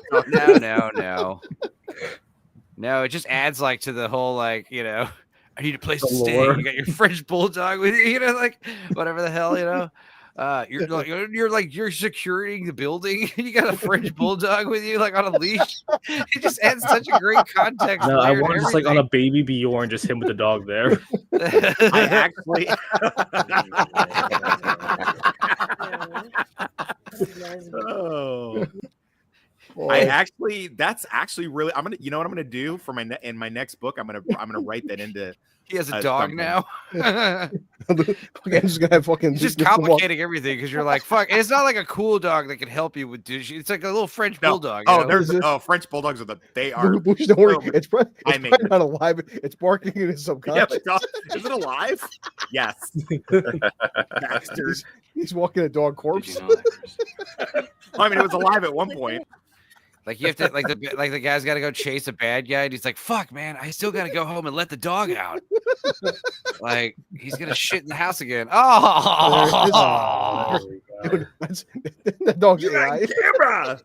No, it just adds like to the whole like, you know, I need a place to The stay. lore. You got your French bulldog with you, you know, like whatever the hell, you know. You're securing the building. You got a French bulldog with you, like on a leash. It just adds such a great context. No, I layer to want just like on a everything. baby Bjorn, just him with the dog there. I actually. Oh. That's actually really. I'm gonna. You know what I'm gonna do for in my next book? I'm gonna write that into. He has a dog something. now. I'm just gonna have fucking. It's just just walk- complicating everything because you're like, fuck. It's not like a cool dog that can help you with dish. It's like a little French bulldog. You Oh, know? there's French bulldogs they are. Bush, don't worry. so- It's probably, I mean- not alive. It's barking in his Yeah, subconscious. the dog, is it alive? Yes. Bastard. He's walking a dog corpse. I mean, it was alive at one point. Like you have to, like the guy's got to go chase a bad guy, and he's like, "Fuck, man, I still got to go home and let the dog out." Like he's gonna shit in the house again. Oh, Dude, that dog's You got AI. camera.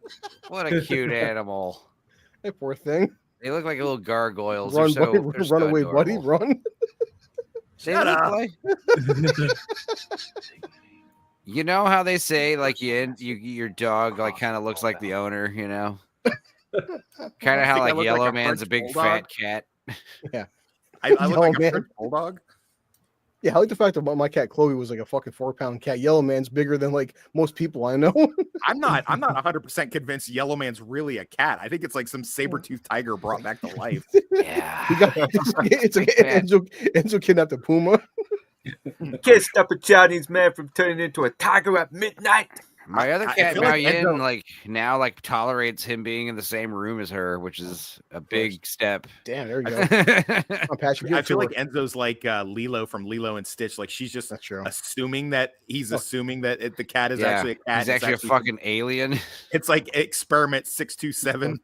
what a cute animal! That poor thing. They look like little gargoyles. Run, They're so, buddy, they're so run away, buddy, adorable. run. They Shut look up. like- You know how they say like your dog like kind of looks like the owner, you know? Kind of how Think I like look Yellow like a Man's a French big bulldog? fat cat. I look Yo, like a man. French bulldog. Yeah, I like the fact that my cat Chloe was like a fucking 4-pound cat. Yellow Man's bigger than like most people I know. I'm not 100% convinced Yellow Man's really a cat. I think it's like some saber-toothed tiger brought back to life. Yeah. He got, it's like Enzo kidnapped a puma. Can't stop a Chinese man from turning into a tiger at midnight. My other I cat feel like Maoyin Enzo- now tolerates him being in the same room as her, which is a big step. Damn, there you go. Yeah, Oh, Patrick, give I it to feel her. like Enzo's like Lilo from Lilo and Stitch. Like she's just That's true. assuming that the cat is Yeah, actually a cat. he's It's actually a fucking alien. It's like experiment 627.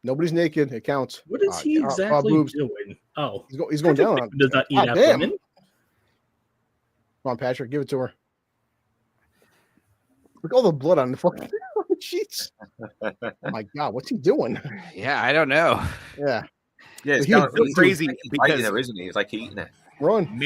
Nobody's naked. It counts. What is he exactly boobs. doing? Oh, He's going down on. Bateman does not eat God out damn. women. Come on, Patrick, give it to her. Look at all the blood on the fucking sheets. Oh my God, what's he doing? Yeah, I don't know. Yeah, Yeah, it's He- kind of it's crazy biting because- her, isn't he? He's like eating it. run.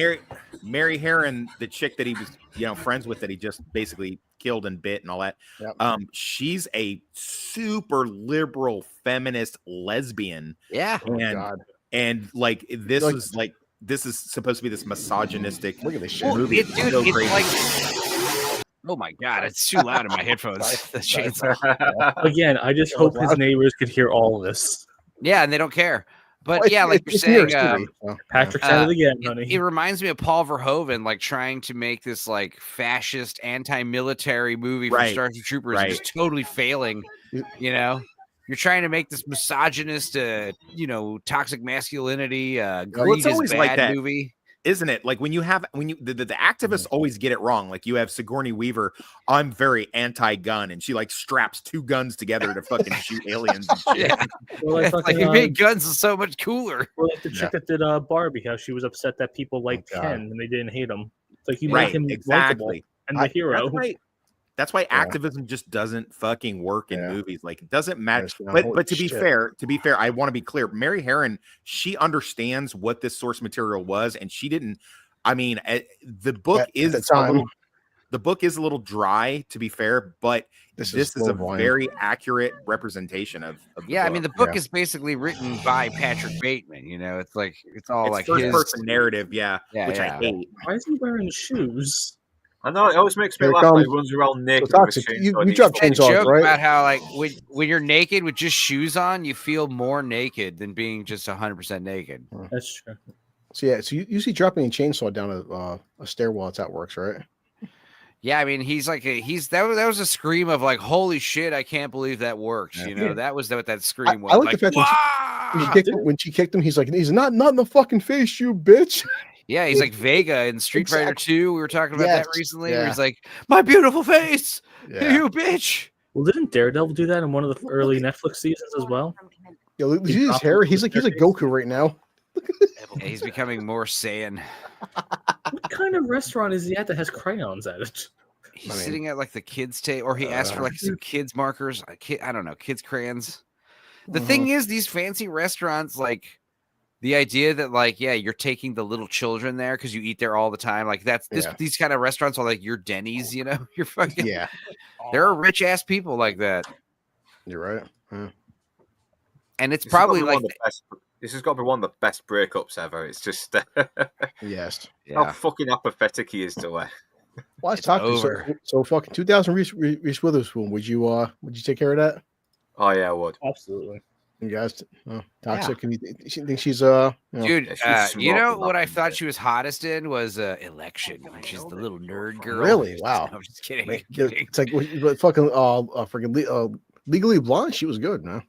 Mary Herron, the chick that he was, friends with, that he just basically killed and bit and all that. Yep. She's a super liberal feminist lesbian, Yeah. Oh, and God. and like this Like- is like this is supposed to be this misogynistic Look at this shit. Well, movie. dude, It's so it's crazy. like, oh my God, it's too loud in my headphones. The chainsaw. Again, I just hope his neighbors could hear all of this. Yeah, and they don't care. But Well, yeah, like it's you're New saying, York City, so. Patrick said it again, it honey. reminds me of Paul Verhoeven, like trying to make this like fascist, anti-military movie Right, from Starship Troopers, right. and just totally failing. You know, you're trying to make this misogynist, toxic masculinity, greed it's is always bad like that. movie. Isn't it? Like when you the activists always get it wrong. Like you have Sigourney Weaver, I'm very anti-gun, and she like straps 2 guns together to fucking shoot aliens and shit. Yeah, Or like, it's like fucking, you made guns is so much cooler. or like the chick that did Barbie, how she was upset that people liked God. Ken and they didn't hate him. It's like you Right, made him likable exactly. and the hero. That's why Yeah. activism just doesn't fucking work in Yeah. movies. Like it doesn't matter. Yes, no, But holy to be shit. fair, I want to be clear. Mary Herron, she understands what this source material was, and she didn't. I mean, the book At is the time. the book is a little dry, to be fair, but This this is slow a wine. very accurate representation of Yeah, I mean the book Yeah. is basically written by Patrick Bateman. You know, it's like it's all it's like first his person narrative, yeah, Yeah, which yeah. I hate. Why is he wearing shoes? I know, it always makes me Here it laugh when he comes. runs around naked. So with a toxic. chainsaw You and he's drop fucking- that chainsaws, joke right? about how like when you're naked with just shoes on, you feel more naked than being just 100% naked. That's true. So yeah, so you see dropping a chainsaw down a stairwell. It's how it works, right? Yeah, I mean he's like that was a scream of like holy shit, I can't believe that worked. You know, that was what that scream was. I like the fact "Wah!" when she kicked him, he's not in the fucking face, you bitch. Yeah, he's like Vega in Street Fighter 2. We were talking about that Yes, recently. Where yeah. he's like, my beautiful face, Yeah. you bitch. Well, didn't Daredevil do that in one of the early Netflix seasons as well? Yeah, look, see his hair. He's like Goku right now. Yeah, he's becoming more Saiyan. What kind of restaurant is he at that has crayons at it? He's sitting at like the kids' table, or he asked for like some kids markers. I don't know, kids crayons. The thing is, these fancy restaurants, like the idea that like, yeah, you're taking the little children there because you eat there all the time. Like these kind of restaurants are like your Denny's, you know, you're fucking, there are rich ass people like that. You're right. Yeah. And it's probably like, this has got to be one of the best breakups ever. It's just, yes. How fucking apathetic he is to her. Well, let's talk so fucking 2000 Reese Witherspoon. Would you take care of that? Oh yeah, I would. Absolutely. You guys, Toxic. Yeah. And you think she's dude? she's You know what I thought she was hottest in was Election. She's the little nerd girl. Really? Wow. I'm just kidding. It's like fucking Legally Blonde. She was good, man.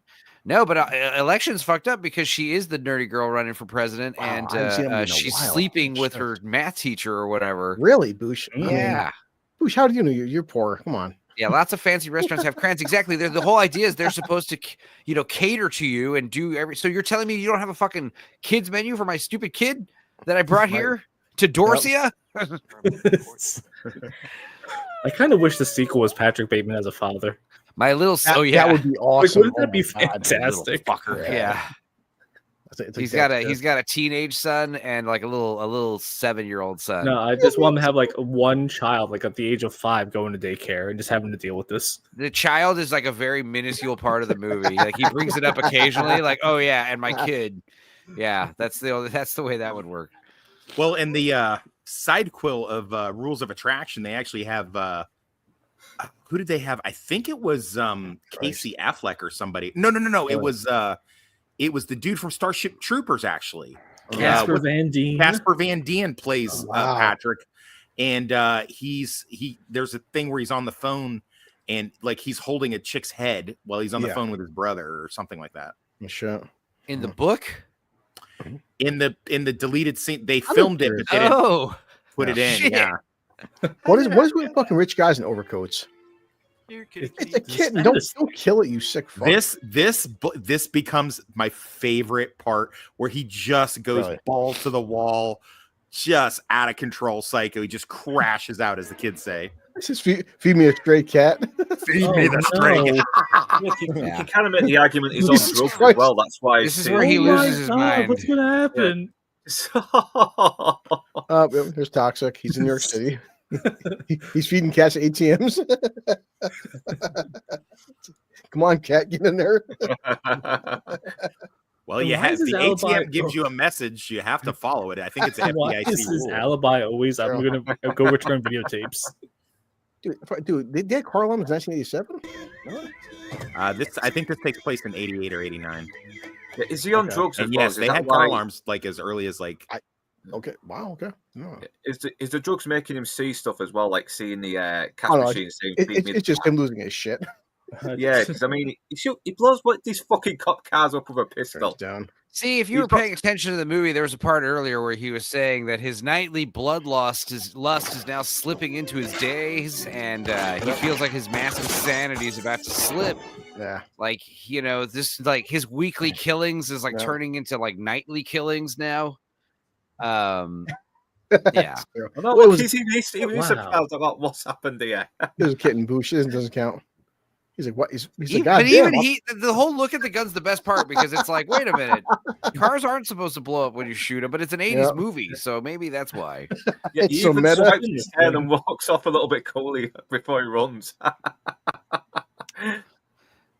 No, but Election's fucked up because she is the nerdy girl running for president, and she's sleeping with her math teacher or whatever. Really, Boosh? Yeah. Boosh, how do you know you're poor? Come on. Yeah, lots of fancy restaurants have crayons. Exactly. The whole idea is they're supposed to, cater to you and do every. So you're telling me you don't have a fucking kids menu for my stupid kid that I brought here to Dorsia? I kind of wish the sequel was Patrick Bateman as a father. My little that would be awesome. Wouldn't that be fantastic? Fucker. Yeah. He's got a teenage son and like a little 7-year-old son. No, I just want him to have like one child, like at the age of 5, going to daycare and just having to deal with this. The child is like a very minuscule part of the movie. Like he brings it up occasionally, like, oh yeah, and my kid. Yeah, that's the way that would work. Well, in the side quill of Rules of Attraction, they actually have who did they have? I think it was Casey Affleck or somebody. No. It was the dude from Starship Troopers, actually. Casper Van Dien. Casper Van Dien plays Patrick, and there's a thing where he's on the phone and like he's holding a chick's head while he's on the phone with his brother or something like that. Sure. In the book, in the deleted scene, they filmed it, but they didn't put it in. Shit. Yeah. What is with fucking rich guys in overcoats? It's a kitten. Don't kill it, you sick fuck. This becomes my favorite part where he just goes balls to the wall, just out of control, psycho. He just crashes out, as the kids say. This is feed me a stray cat. Feed me the stray cat. You can kind of make the argument he's on drugs as well. That's why this is where he loses his mind. What's gonna happen? There's Toxic. He's in New York City. He's feeding cats at ATMs. Come on, cat, get in there. Well, you have the ATM gives you a message. You have to follow it. I think it's an FDIC This is rule. alibi always. I'm gonna go return videotapes. Dude, they did Car Alarms in 1987. I think this takes place in 88 or 89. Is he on drugs? And yes, they had car alarms like as early as like. Okay. Wow. Okay. No. Is the drugs making him see stuff as well, like seeing the cash machine? It's just him losing his shit. Yeah, because I mean, he blows these fucking cop cars up with a pistol. Down. See, if you were paying attention to the movie, there was a part earlier where he was saying that his nightly lust is now slipping into his days, and he feels like his massive sanity is about to slip. Yeah, like this, like his weekly killings is like turning into like nightly killings now. Yeah. No, he's surprised about what's happened here. There's a kitten, Boosh. It doesn't count. He's like, what? He's like, but even the whole look at the gun's the best part because it's like, wait a minute, cars aren't supposed to blow up when you shoot them, but it's an 80s movie, so maybe that's why. Yeah, he even swipes his head and walks off a little bit coolly before he runs.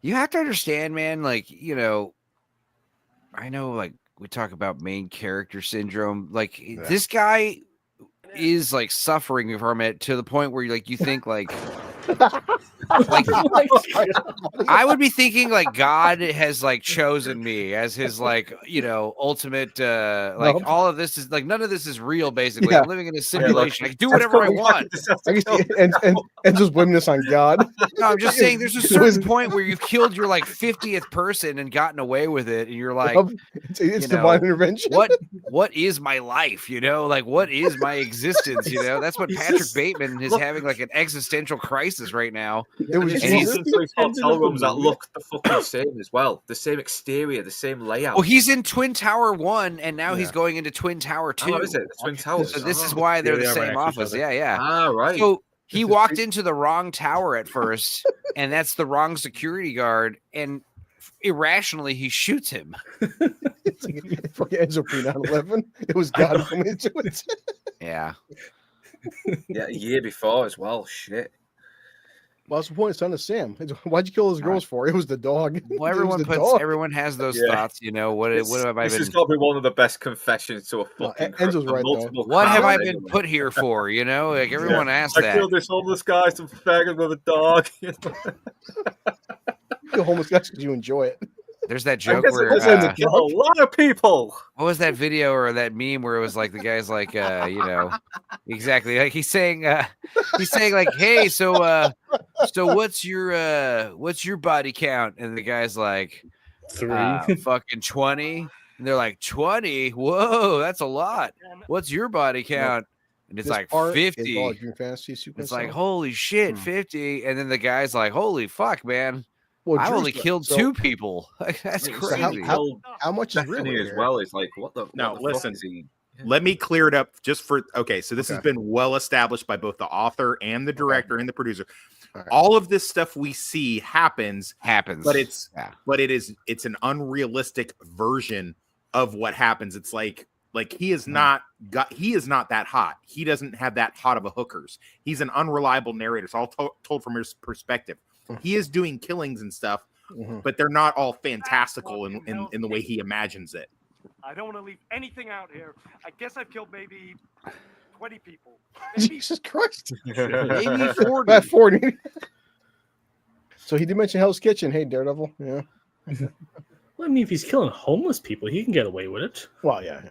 You have to understand, man, like, I know, like, we talk about main character syndrome. Like, this guy is, like, suffering from it to the point where, like, you think, like... I would be thinking like God has like chosen me as his like ultimate all of this is like none of this is real basically. I'm living in a simulation. I can do whatever I want. And just blame this on God. No, I'm just saying there's a certain point where you've killed your like 50th person and gotten away with it, and you're like, it's divine intervention. What is my life? Like what is my existence? That's what Patrick Bateman is having like an existential crisis right now. He's in hotel rooms that look the fucking same as well. The same exterior, the same layout. Well, he's in Twin Tower 1, and now he's going into Twin Tower 2. Oh, is it? The Twin Towers. So this is why they're the same office. Yeah. Ah, right. So He walked into the wrong tower at first, and that's the wrong security guard, and irrationally he shoots him. It's like fucking Enzo pre 9/11. It was God coming into it. Yeah. Yeah, a year before as well. Shit. Well, that's the point. Son of Sam. Why'd you kill those girls for? It was the dog. Well, It was the dog. everyone has those Yeah. thoughts, you know. What have I This been? has got to be one of the best confessions to a fucking. Enzo's right, though. multiple What have I crime been anyway. put here for? You know, like everyone asks I that. killed this homeless guy, some faggot with a dog. Kill homeless guys because you enjoy it. There's that I joke guess where it was kill a lot of people. what was that video or that meme where it was like the guy's like you know, exactly like he's saying like, hey, so what's your body count? And the guy's like 3. fucking 20. And they're like 20. Whoa, that's a lot. What's your body count? And it's This like part is 50. all Dream Fantasy Super It's like, Song. holy shit, 50. And then the guy's like, holy fuck, man. Well, I only Drew's- killed so- 2 people. Like, that's So crazy. How much is Bethany real as here? well is like, what the? No, what the fuck listen. is he? Let me clear it up just for okay. So this has Okay. been well established by both the author and the director and the producer. All right. All of this stuff we see happens, but it's an unrealistic version of what happens. It's like he is not that hot. He doesn't have that hot of a hookers. He's an unreliable narrator. It's all told from his perspective. He is doing killings and stuff, but they're not all fantastical in the way he imagines it. I don't want to leave anything out here. I guess I've killed maybe 20 people. Jesus Christ. Maybe 40. About 40. So he did mention Hell's Kitchen. Hey, Daredevil. Yeah. Well, I mean, if he's killing homeless people, he can get away with it. Well, yeah.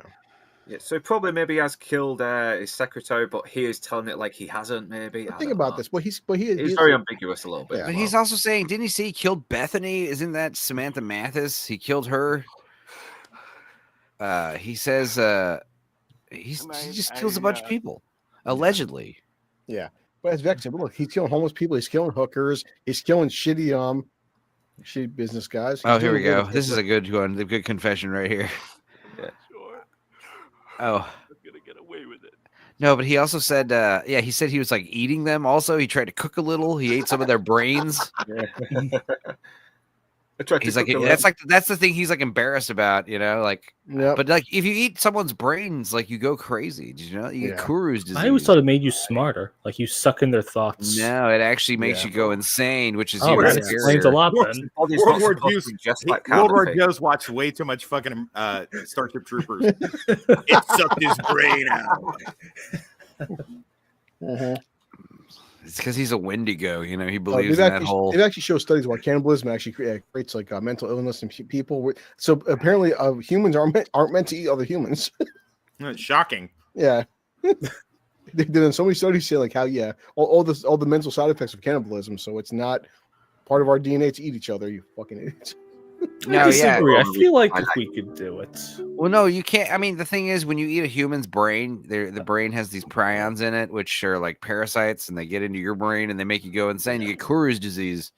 Yeah, so probably maybe has killed his secretary, but he is telling it like he hasn't. Maybe. Think about this. Well, he's very ambiguous a little bit. But he's also saying, didn't he say he killed Bethany? Isn't that Samantha Mathis? He killed her. He says he just kills a bunch of people, allegedly. Yeah. But as Vex said, look, he's killing homeless people. He's killing hookers. He's killing shitty business guys. Oh, He's here we doing go. really This is good. a good one. The good confession right here. Oh. I'm gonna get away with it. No, but he also said, he said he was like eating them. Also, he tried to cook a little. He ate some of their brains. He's like, that's the thing he's like embarrassed about, you know, like, but like if you eat someone's brains, like you go crazy. Did you know you get Kuru's disease? I always thought it made you smarter, like you suck in their thoughts. No, it actually makes you go insane, which is Oh, even that explains a scarier. lot then. World War Joe's watched way too much fucking Starship Troopers. It sucked his brain out. It's because he's a Wendigo, you know. He believes in that whole. It actually shows studies why cannibalism actually creates like mental illness in people. So apparently, humans aren't meant to eat other humans. It's shocking. Yeah, they did so many studies say like how all the mental side effects of cannibalism. So it's not part of our DNA to eat each other. You fucking idiots. No, I disagree. yeah. I feel like we could do it. Well, no, you can't. I mean, the thing is, when you eat a human's brain, the brain has these prions in it, which are like parasites, and they get into your brain and they make you go insane. You get Kuru's disease.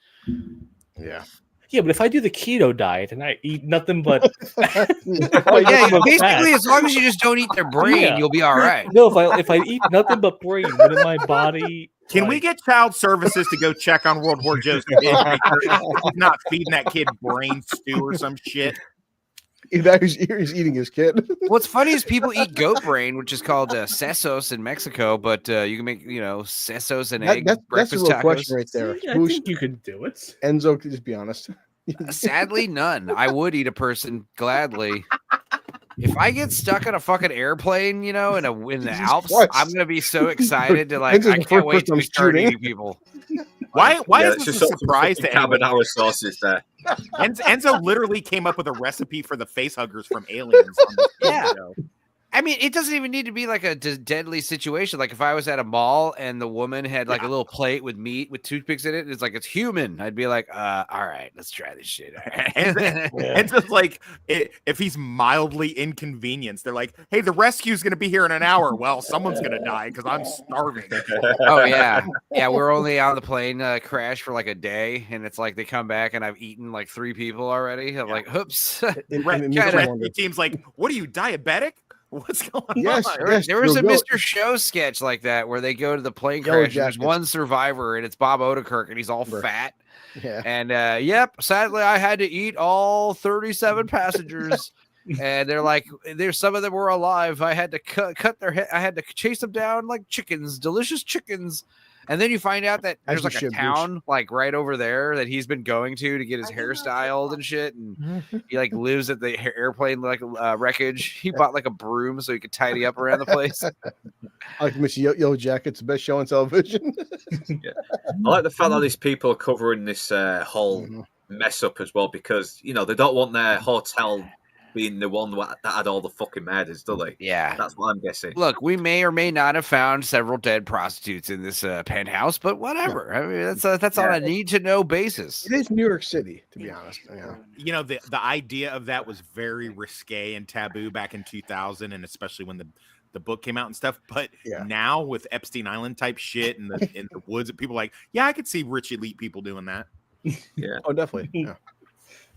Yeah. Yeah, but if I do the keto diet and I eat nothing but basically, as long as you just don't eat their brain, you'll be all right. No, if I eat nothing but brain, wouldn't my body? Can we get child services to go check on World War Joe's kid? Make sure he's not feeding that kid brain stew or some shit. He's eating his kid. What's funny is people eat goat brain, which is called sesos in Mexico, but you can make, sesos and egg That's breakfast a real tacos. question right there. I think you could do it. Enzo, just be honest. Sadly, none. I would eat a person gladly. If I get stuck on a fucking airplane, in the Alps, Christ. I'm gonna be so excited to I Enzo's the can't first wait to person start shooting. eating people. Why is it's this just a surprise to anyone? carbonara sauces there. Enzo literally came up with a recipe for the face huggers from Aliens. On this Yeah. show. I mean, it doesn't even need to be like a deadly situation. Like if I was at a mall and the woman had like a little plate with meat with toothpicks in it, and it's like it's human. I'd be like, all right, let's try this shit. All right. Enzo's like, if he's mildly inconvenienced, they're like, hey, the rescue's going to be here in an hour. Well, someone's going to die because I'm starving. Oh yeah, we're only on the plane crash for like a day, and it's like they come back and I've eaten like 3 people already. I'm like, oops. Rescue team's like, what are you, diabetic? What's going Yes, on? yes. There was a Yo, Mr. Show sketch like that where they go to the plane Yellow crash. There's Jackets. one survivor, and it's Bob Odenkirk, and he's all Remember. fat. Yeah. And yep, sadly, I had to eat all 37 passengers. And they're like, there's some of them were alive. I had to cut their head. I had to chase them down like chickens, delicious chickens. And then you find out that As there's you like a should, bitch. town like right over there that he's been going to get his hair styled and shit. And he like lives at the airplane like wreckage. He bought like a broom so he could tidy up around the place. I like Mr. Yellow Jackets, the best show on television. Yeah. I like the fact that these people are covering this whole mess up as well, because you know they don't want their hotel being the one that had all the fucking murders, do they? Yeah, that's what I'm guessing. Look, we may or may not have found several dead prostitutes in this penthouse, but whatever. I mean, that's on a need to know basis. It is New York City, to be honest. Yeah. You know, the idea of that was very risque and taboo back in 2000, and especially when the book came out and stuff. But now with Epstein Island type shit in the woods, people are like, yeah, I could see rich elite people doing that. Yeah. Oh, definitely. Yeah.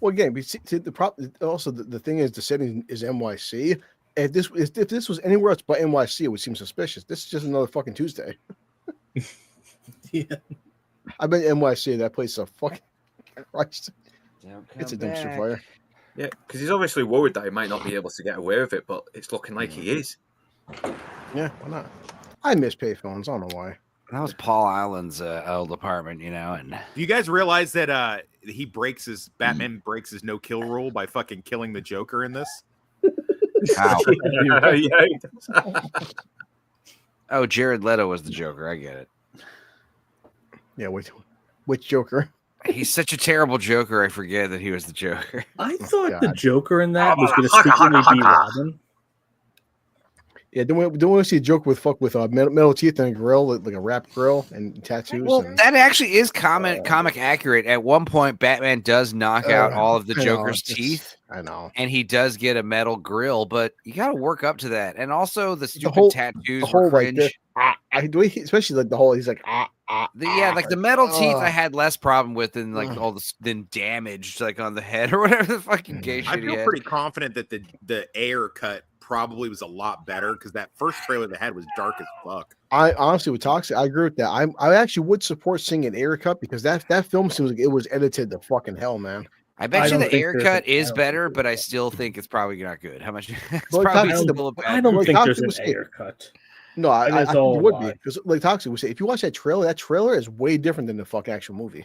Well, again, see, the thing is, the setting is NYC. If this was anywhere else but NYC, it would seem suspicious. This is just another fucking Tuesday. Yeah. I've been to NYC. That place is a fucking Christ. It's a dumpster fire. Yeah, because he's obviously worried that he might not be able to get away with it, but it's looking like he is. Yeah, why not? I miss payphones. I don't know why. That was Paul Allen's old apartment, you know. And do you guys realize that Batman breaks his no kill rule by fucking killing the Joker in this? How? Yeah. Oh, Jared Leto was the Joker. I get it. Yeah, which Joker? He's such a terrible Joker. I forget that he was the Joker. I thought the Joker in that was going to secretly be Robin. Yeah, don't we see a Joker with metal teeth and a grill, like a wrap grill and tattoos? Well, that actually is comic accurate. At one point, Batman does knock out all of the Joker's teeth. I know, and he does get a metal grill, but you got to work up to that. And also, the stupid tattoos were cringe. Especially like the whole. He's like like the metal teeth. I had less problem with than like all than damage like on the head or whatever the fucking gay shit. I feel pretty confident that the Ayer cut probably was a lot better because that first trailer they had was dark as fuck. I honestly, with Toxic, I agree with that. I actually would support seeing an Ayer cut because that film seems like it was edited to fucking hell, man. I bet you the Ayer cut is better, but I still think it's probably not good. How much? I don't think there's an Ayer cut. No, I it would be because like Toxic would say, if you watch that trailer is way different than the fuck actual movie.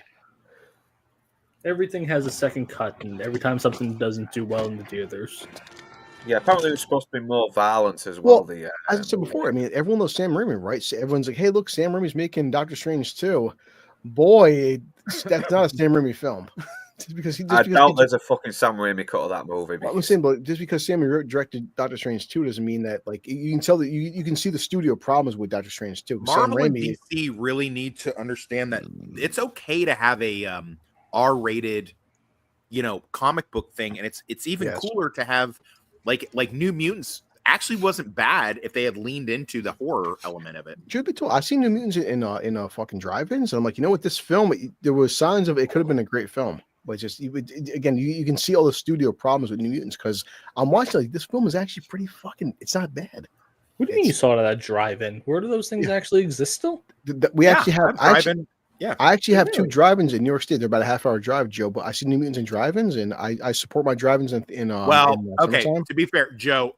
Everything has a second cut, and every time something doesn't do well in the theaters. Yeah, apparently it was supposed to be more violence as well. As I said before, I mean, everyone knows Sam Raimi, right? So everyone's like, "Hey, look, Sam Raimi's making Doctor Strange 2." Boy, that's not a Sam Raimi film. I doubt there's a fucking Sam Raimi cut of that movie. I'm saying, but just because Sam Raimi directed Doctor Strange 2 doesn't mean that, like, you can tell that you can see the studio problems with Doctor Strange 2. Marvel Sam and Raimi, DC really need to understand that it's okay to have a R-rated, comic book thing, and it's even cooler to have like New Mutants actually wasn't bad if they had leaned into the horror element of it. Truth be told, I've seen New Mutants in fucking drive-ins, and I'm like, you know what, this film, there was signs of it could have been a great film. But just you can see all the studio problems with New Mutants because I'm watching like this film is actually pretty fucking. It's not bad. What do you mean you saw it at that drive-in? Where do those things actually exist still? We actually have drive-in. I actually have two drive-ins in New York State. They're about a half-hour drive, Joe. But I see New Mutants in drive-ins, and I support my drive-ins in okay. To be fair, Joe.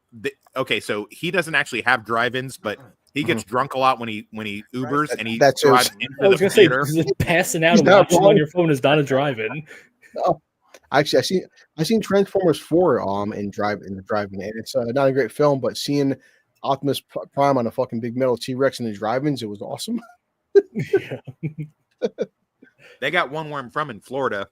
So he doesn't actually have drive-ins, but he gets drunk a lot when he Ubers and he drives into the theater. Passing out and watching on your phone is not a drive-in. Oh, actually, I seen Transformers 4 in drive-in, and it's not a great film, but seeing Optimus Prime on a fucking big metal T-Rex in the drive-ins, it was awesome. They got one where I'm from in Florida.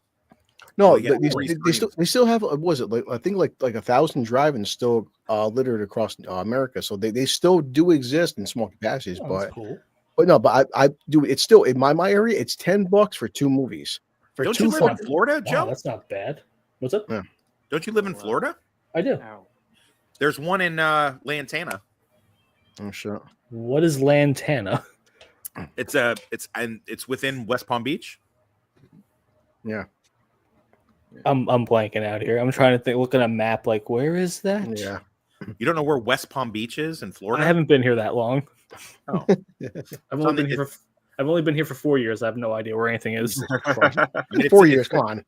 No, they still have. What was it like? I think like 1,000 drive-ins still littered across America, so they still do exist in small capacities. But cool. But I do. It's still in my area. It's $10 for 2 movies. Don't you live in Florida, Joe? That's not bad. What's up? Yeah. Don't you live in Florida? I do. There's one in Lantana. Oh shit. What is Lantana? It's within West Palm Beach. Yeah. I'm blanking out here. I'm trying to think. Look at a map. Like, where is that? Yeah. You don't know where West Palm Beach is in Florida? I haven't been here that long. Oh. I've only been here for 4 years. I have no idea where anything is. I mean, 4 years, come on.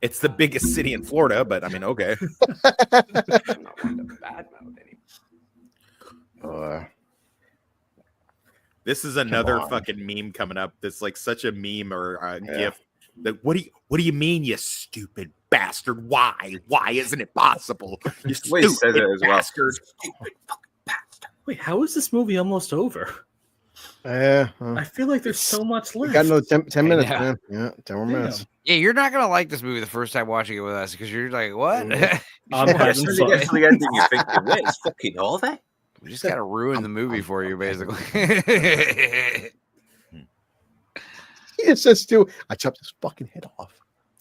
It's the biggest city in Florida, but I mean, okay. I'm not one to badmouth any. This is another fucking meme coming up. That's like such a meme or a gif. That what do you mean, you stupid bastard? Why isn't it possible? You Wait, says it as well. bastard. Stupid fucking bastard. Wait, how is this movie almost over? I feel like there's so much left. got another 10 minutes, Yeah. man. Yeah, 10 more minutes. Yeah, you're not gonna like this movie the first time watching it with us because you're like, what? I'm As having soon as you get to fun. the ending, you're thinking, wait, it's fucking over? We just gotta ruin the movie for you, basically. It says too, I chopped his fucking head off.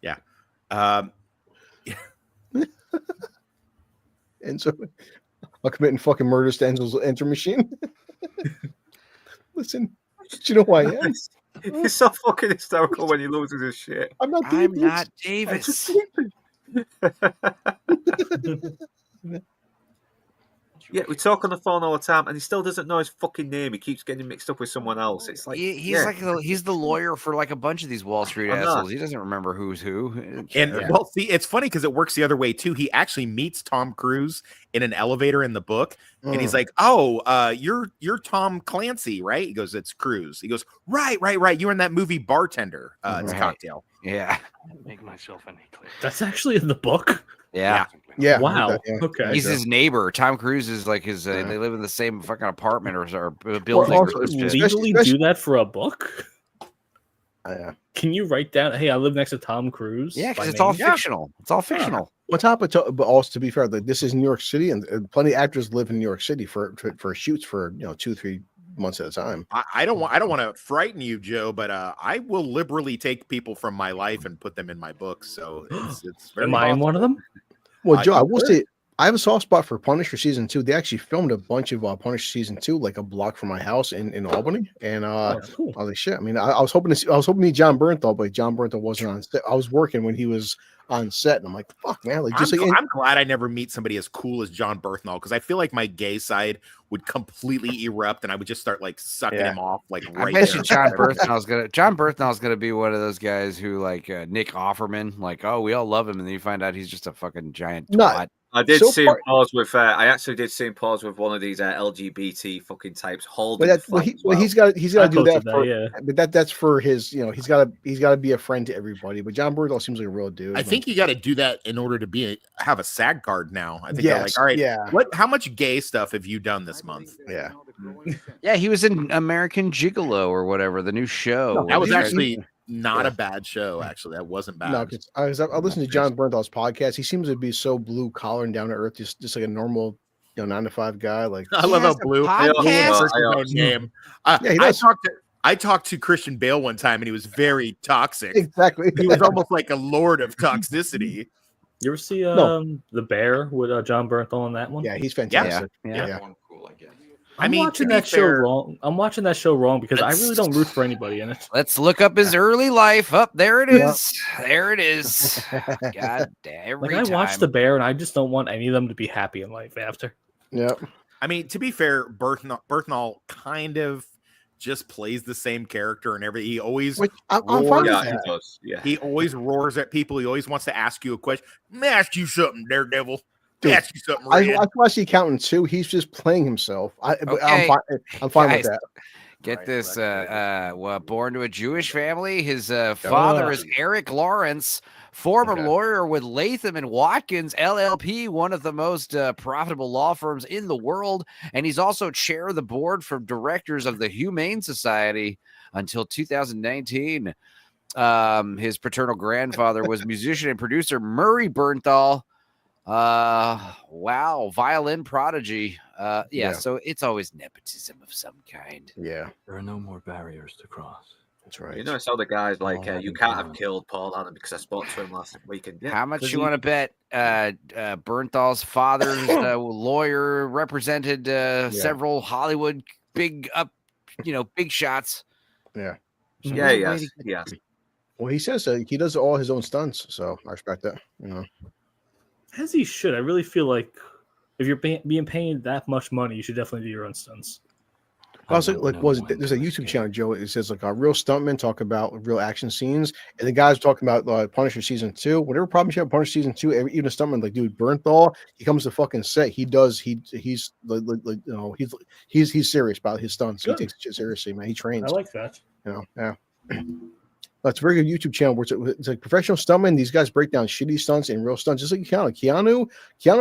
Yeah. Enzo, I'm committing fucking murders to Enzo's enter machine. Listen, do you know who I am? He's so fucking hysterical when he loses his shit. I'm not I'm Davis. not I'm just Davis. sleeping. Yeah, we talk on the phone all the time, and he still doesn't know his fucking name. He keeps getting mixed up with someone else. It's like He's the lawyer for like a bunch of these Wall Street I'm not. assholes. He doesn't remember who's who. And well, see, it's funny because it works the other way too. He actually meets Tom Cruise in an elevator in the book, and he's like, "Oh, you're Tom Clancy, right?" He goes, "It's Cruise." He goes, "Right. You're in that movie Bartender. It's Right. Cocktail." Yeah. Make myself any clear. That's actually in the book. Yeah. Yeah. Wow. Yeah. Okay. He's his neighbor. Tom Cruise is like his. They live in the same fucking apartment or building. Well, or also, some shit. Legally do that for a book? Yeah. Can you write down, hey, I live next to Tom Cruise? Yeah, by because it's name? all fictional. It's all fictional. On top of, but also to be fair, like this is New York City, and plenty of actors live in New York City for shoots for 2-3 months at a time. I don't want to frighten you, Joe, but I will liberally take people from my life and put them in my books. So it's very Am I in possible. one of them? Well, Joe, I will say I have a soft spot for Punisher season 2. They actually filmed a bunch of Punisher season 2, like a block from my house in Albany, and cool. I was like, shit. I mean, I was hoping to meet John Bernthal, but John Bernthal wasn't on set. I was working when he was on set, and I'm like, fuck, man. Like, just I'm glad I never meet somebody as cool as John Bernthal because I feel like my gay side would completely erupt, and I would just start like sucking him off. Like, I right bet there. you John Bernthal's gonna be one of those guys who like Nick Offerman, like, oh, we all love him, and then you find out he's just a fucking giant twat. I did So see far- him pause with. I actually did see him pause with one of these LGBT fucking types holding. But flag as well. he's got to I do that posted that, for, yeah. but that's for his, he's got to be a friend to everybody. But John Bernthal seems like a real dude. I think you got to do that in order to have a SAG card now. I think they're like, Yes, all right, yeah. how much gay stuff have you done this month? Yeah. Yeah, he was in American Gigolo or whatever, the new show. That was Where actually not a bad show. Actually, that wasn't bad. No, because I listened to John Bernthal's podcast. He seems to be so blue collar and down to earth, just like a normal 9-to-5 guy. Like, I love how Blue podcast? refers to his own name. Yeah, he does. I talked to Christian Bale one time, and he was very toxic. Exactly. He was almost like a lord of toxicity. You ever see No. The Bear with John Bernthal on that one? Yeah, he's fantastic. Yeah. I'm watching that show wrong. I'm watching that show wrong because I really don't root for anybody in it. Let's look up his early life. Up there it Yeah. is. There it is. God damn. Like I watched The Bear and I just don't want any of them to be happy in life after. Yeah. I mean, to be fair, Berthnall kind of just plays the same character and everything. He always I'm roars fine with at- that. He does, yeah. He always roars at people. He always wants to ask you a question. Let me ask you something, Daredevil. Dude, Ask you something, I Red. watched The Accountant too. He's just playing himself. Okay. I'm fine Guys, with that. Get this. Born to a Jewish family. His father is Eric Lawrence, former lawyer with Latham and Watkins LLP, one of the most profitable law firms in the world. And he's also chair of the board for directors of the Humane Society until 2019. His paternal grandfather was musician and producer Murray Bernthal. Wow, violin prodigy. Yeah, so it's always nepotism of some kind. Yeah, there are no more barriers to cross. That's right. You know, it's all the guys like you can't have killed Paul Allen because I spoke to him last weekend. How much you want to bet? Bernthal's father's lawyer represented several Hollywood big shots. Yeah. Yeah. Well, he says he does all his own stunts, so I respect that. As he should. I really feel like If you're being paid that much money, you should definitely do your own stunts. Also, like, there's a YouTube channel, Joe. It says like a real stuntmen talk about real action scenes, and the guys talking about Punisher season 2. Whatever problems you have, Punisher season 2, even a stuntman like dude Bernthal, he comes to fucking set. He's like he's serious about his stunts. Good. He takes shit seriously, man. He trains. I like that. Yeah. That's a very good YouTube channel where it's like professional stuntmen. These guys break down shitty stunts and real stunts, just like Keanu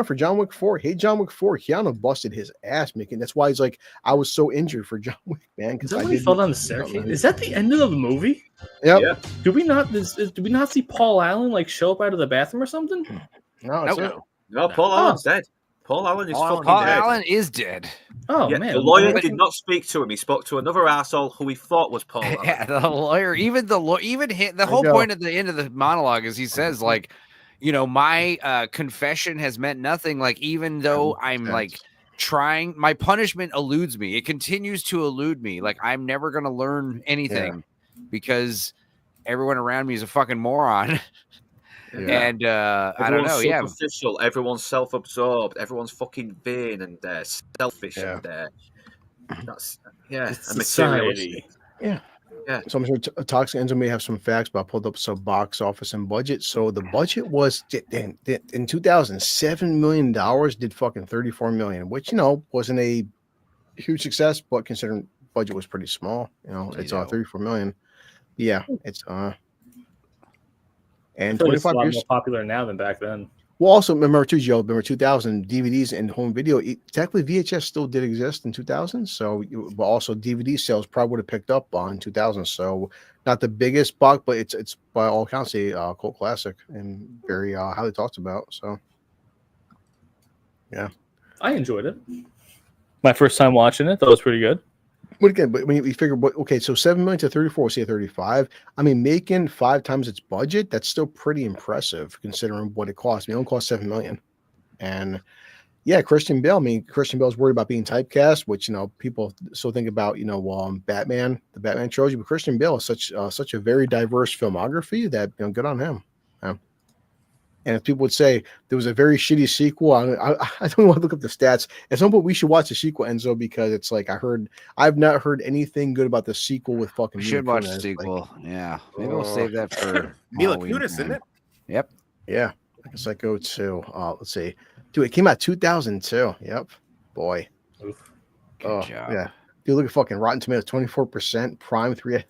for John Wick 4. Hey, John Wick 4. Keanu busted his ass making. That's why he's like, I was so injured for John Wick, man. Is that when he fell down the staircase? Is that the end of the movie? Yep. Yeah. Do we not see Paul Allen like show up out of the bathroom or something? No, Paul Allen's dead. Paul Allen is fucking Paul dead. Allen is dead. Oh Yeah, man, the lawyer did not speak to him. He spoke to another asshole who he thought was Paul Allen. Yeah, the lawyer, the whole point at the end of the monologue is he says, like, you know, my confession has meant nothing. Like, even though I'm like trying, my punishment eludes me. It continues to elude me. Like, I'm never going to learn anything because everyone around me is a fucking moron. And I don't know. Yeah, superficial. Everyone's self-absorbed. Everyone's fucking vain and selfish. And that's It's a society. Yeah. Yeah. So I'm sure Toxic Enzo may have some facts, but I pulled up some box office and budget. So the budget was in 2007 $7 million, did fucking 34 million, which, you know, wasn't a huge success, but considering budget was pretty small, you know, it's 34 million. Yeah, it's and I feel like it's a 25 lot years more popular now than back then. Well, also remember too, Joe. Remember 2000 DVDs and home video. Technically, VHS still did exist in 2000. So, but also DVD sales probably would have picked up on 2000. So, not the biggest buck, but it's by all accounts a cult classic and very highly talked about. So, yeah, I enjoyed it. My first time watching it, that was pretty good. But again, but when you figure, okay, so 7 million to 34, say 35. I mean, making 5 times its budget, that's still pretty impressive considering what it cost. I mean, it only cost 7 million. And yeah, Christian Bale. I mean, Christian Bale's worried about being typecast, which, you know, people still think about, you know, Batman, the Batman trilogy. But Christian Bale is such a very diverse filmography that, you know, good on him. And if people would say there was a very shitty sequel, I don't want to look up the stats. At some point, we should watch the sequel, Enzo, because it's like I've not heard anything good about the sequel with fucking. We should watch the sequel. Like, yeah, maybe we'll save that for Mila Kunis, isn't it? Yep. Yeah, I guess I go to. Let's see, dude, it came out 2002. Yep, boy. Good job. Yeah. Dude, look at fucking Rotten Tomatoes, 24%, Prime 3.7,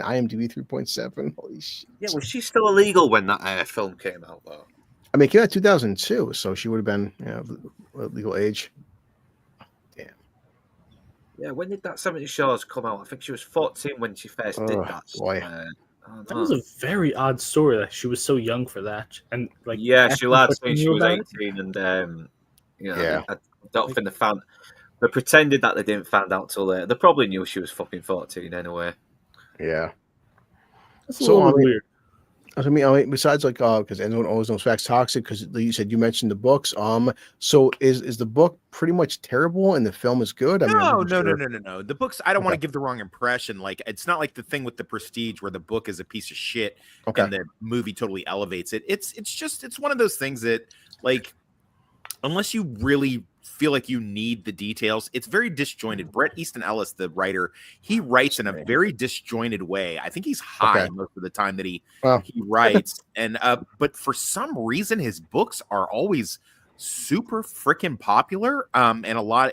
IMDb 3.7. Holy shit. Yeah, was she still illegal when that film came out, though? I mean, it came out 2002, so she would have been, you know, legal age. Damn. Yeah, when did that 70 Shows come out? I think she was 14 when she first did that. Boy. That was a very odd story that she was so young for that. And like, yeah, she lied saying she was 18, and you know, yeah. I don't think they pretended that they didn't find out till later. They probably knew she was fucking 14 anyway. Yeah. That's a little weird. I mean, besides like, because everyone always knows facts toxic, because you said you mentioned the books. So is the book pretty much terrible and the film is good? No. The books, I don't want to give the wrong impression. Like, it's not like the thing with The Prestige where the book is a piece of shit and the movie totally elevates it. It's one of those things that, like, unless you really feel like you need the details, it's very disjointed. Bret Easton Ellis, the writer, he writes in a very disjointed way. I think he's high most of the time that he writes, and but for some reason his books are always super freaking popular, and a lot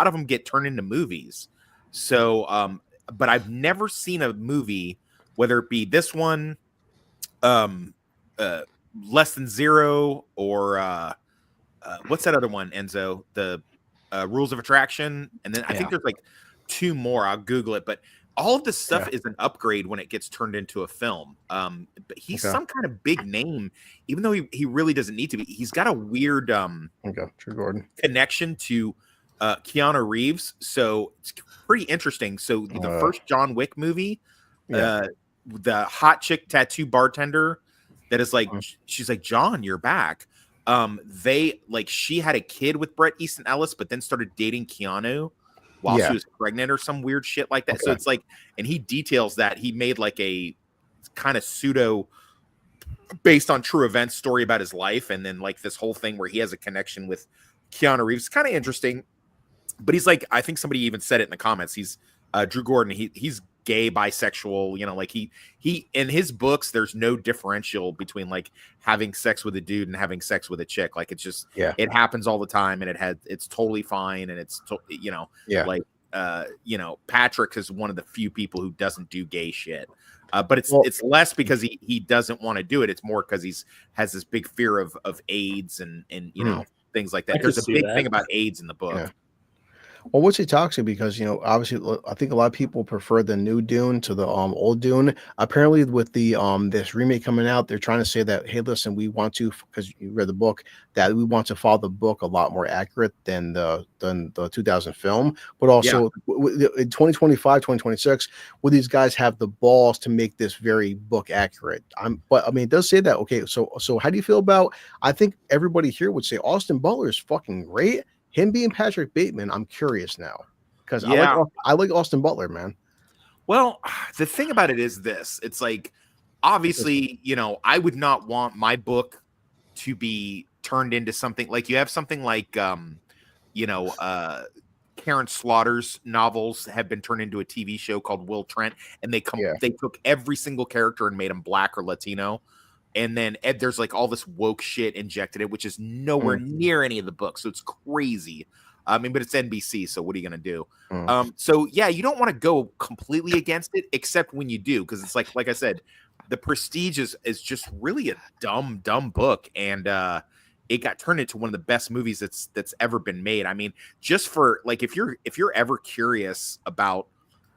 of them get turned into movies. So but I've never seen a movie, whether it be this one, Less Than Zero, or what's that other one, Enzo? The Rules of Attraction, and then I think there's like 2 more. I'll Google it, but all of this stuff is an upgrade when it gets turned into a film. But he's some kind of big name, even though he really doesn't need to be. He's got a weird True Gordon connection to Keanu Reeves, so it's pretty interesting. So the first John Wick movie, the hot chick tattoo bartender that is like, she's like, John, you're back. She had a kid with Bret Easton Ellis, but then started dating Keanu while she was pregnant or some weird shit like that. So it's like, and he details that he made like a kind of pseudo based on true events story about his life. And then like this whole thing where he has a connection with Keanu Reeves. It's kind of interesting, but he's like, I think somebody even said it in the comments. He's Drew Gordon. He's gay, bisexual, you know, like he in his books, there's no differential between like having sex with a dude and having sex with a chick. Like it's just, it happens all the time, and it's totally fine, and it's you know, like you know, Patrick is one of the few people who doesn't do gay shit. But it's less because he doesn't want to do it. It's more because has this big fear of AIDS and you know, things like that. There's a big thing about AIDS in the book. Yeah. Well, what's he toxic? Because, you know, obviously, I think a lot of people prefer the new Dune to the old Dune. Apparently, with the this remake coming out, they're trying to say that, hey, listen, we want to, because you read the book, that we want to follow the book a lot more accurate than the 2000 film. But also in 2025, 2026, will these guys have the balls to make this very book accurate? But I mean, it does say that. Okay, so how do you feel about? I think everybody here would say Austin Butler is fucking great. Him being Patrick Bateman, I'm curious now because I like Austin Butler, man. Well, the thing about it is this: it's like, obviously, you know, I would not want my book to be turned into something like you have something like, you know, Karen Slaughter's novels have been turned into a TV show called Will Trent, and they took every single character and made him black or Latino. And then there's like all this woke shit injected in, which is nowhere near any of the books. So it's crazy. I mean, but it's NBC. So what are you going to do? So yeah, you don't want to go completely against it, except when you do. Cause it's like I said, The Prestige is just really a dumb book. And it got turned into one of the best movies that's ever been made. I mean, just for like, if you're ever curious about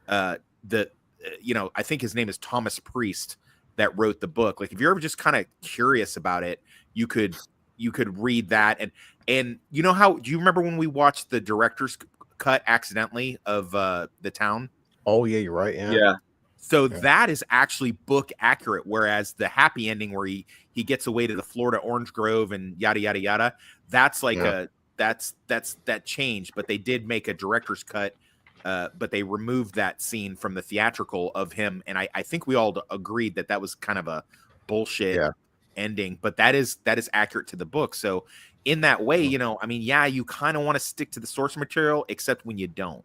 you know, I think his name is Thomas Priest, that wrote the book. Like if you're ever just kind of curious about it, you could read that. And you know how, do you remember when we watched the director's cut accidentally of The Town? Oh yeah, you're right. Yeah. So that is actually book accurate. Whereas the happy ending where he gets away to the Florida Orange Grove and yada, yada, yada. That's like that changed, but they did make a director's cut. But they removed that scene from the theatrical of him. And I think we all agreed that was kind of a bullshit ending, but that is accurate to the book. So in that way, you know, I mean, you kind of want to stick to the source material, except when you don't.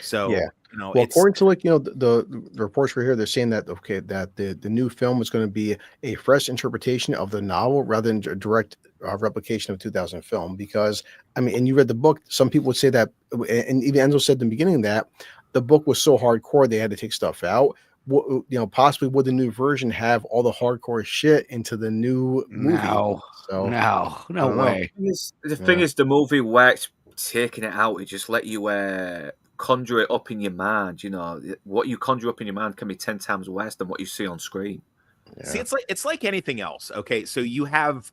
So, you know, well, according to like, you know, the reports we're here, they're saying that, okay, that the new film is going to be a fresh interpretation of the novel rather than a direct replication of 2000 film. Because I mean, and you read the book, some people would say that, and even Enzo said in the beginning that the book was so hardcore they had to take stuff out. You know, possibly would the new version have all the hardcore shit into the new movie? No way. The thing is, the movie works taking it out. It just let you conjure it up in your mind. You know, what you conjure up in your mind can be 10 times worse than what you see on screen. See, it's like anything else. Okay, so you have.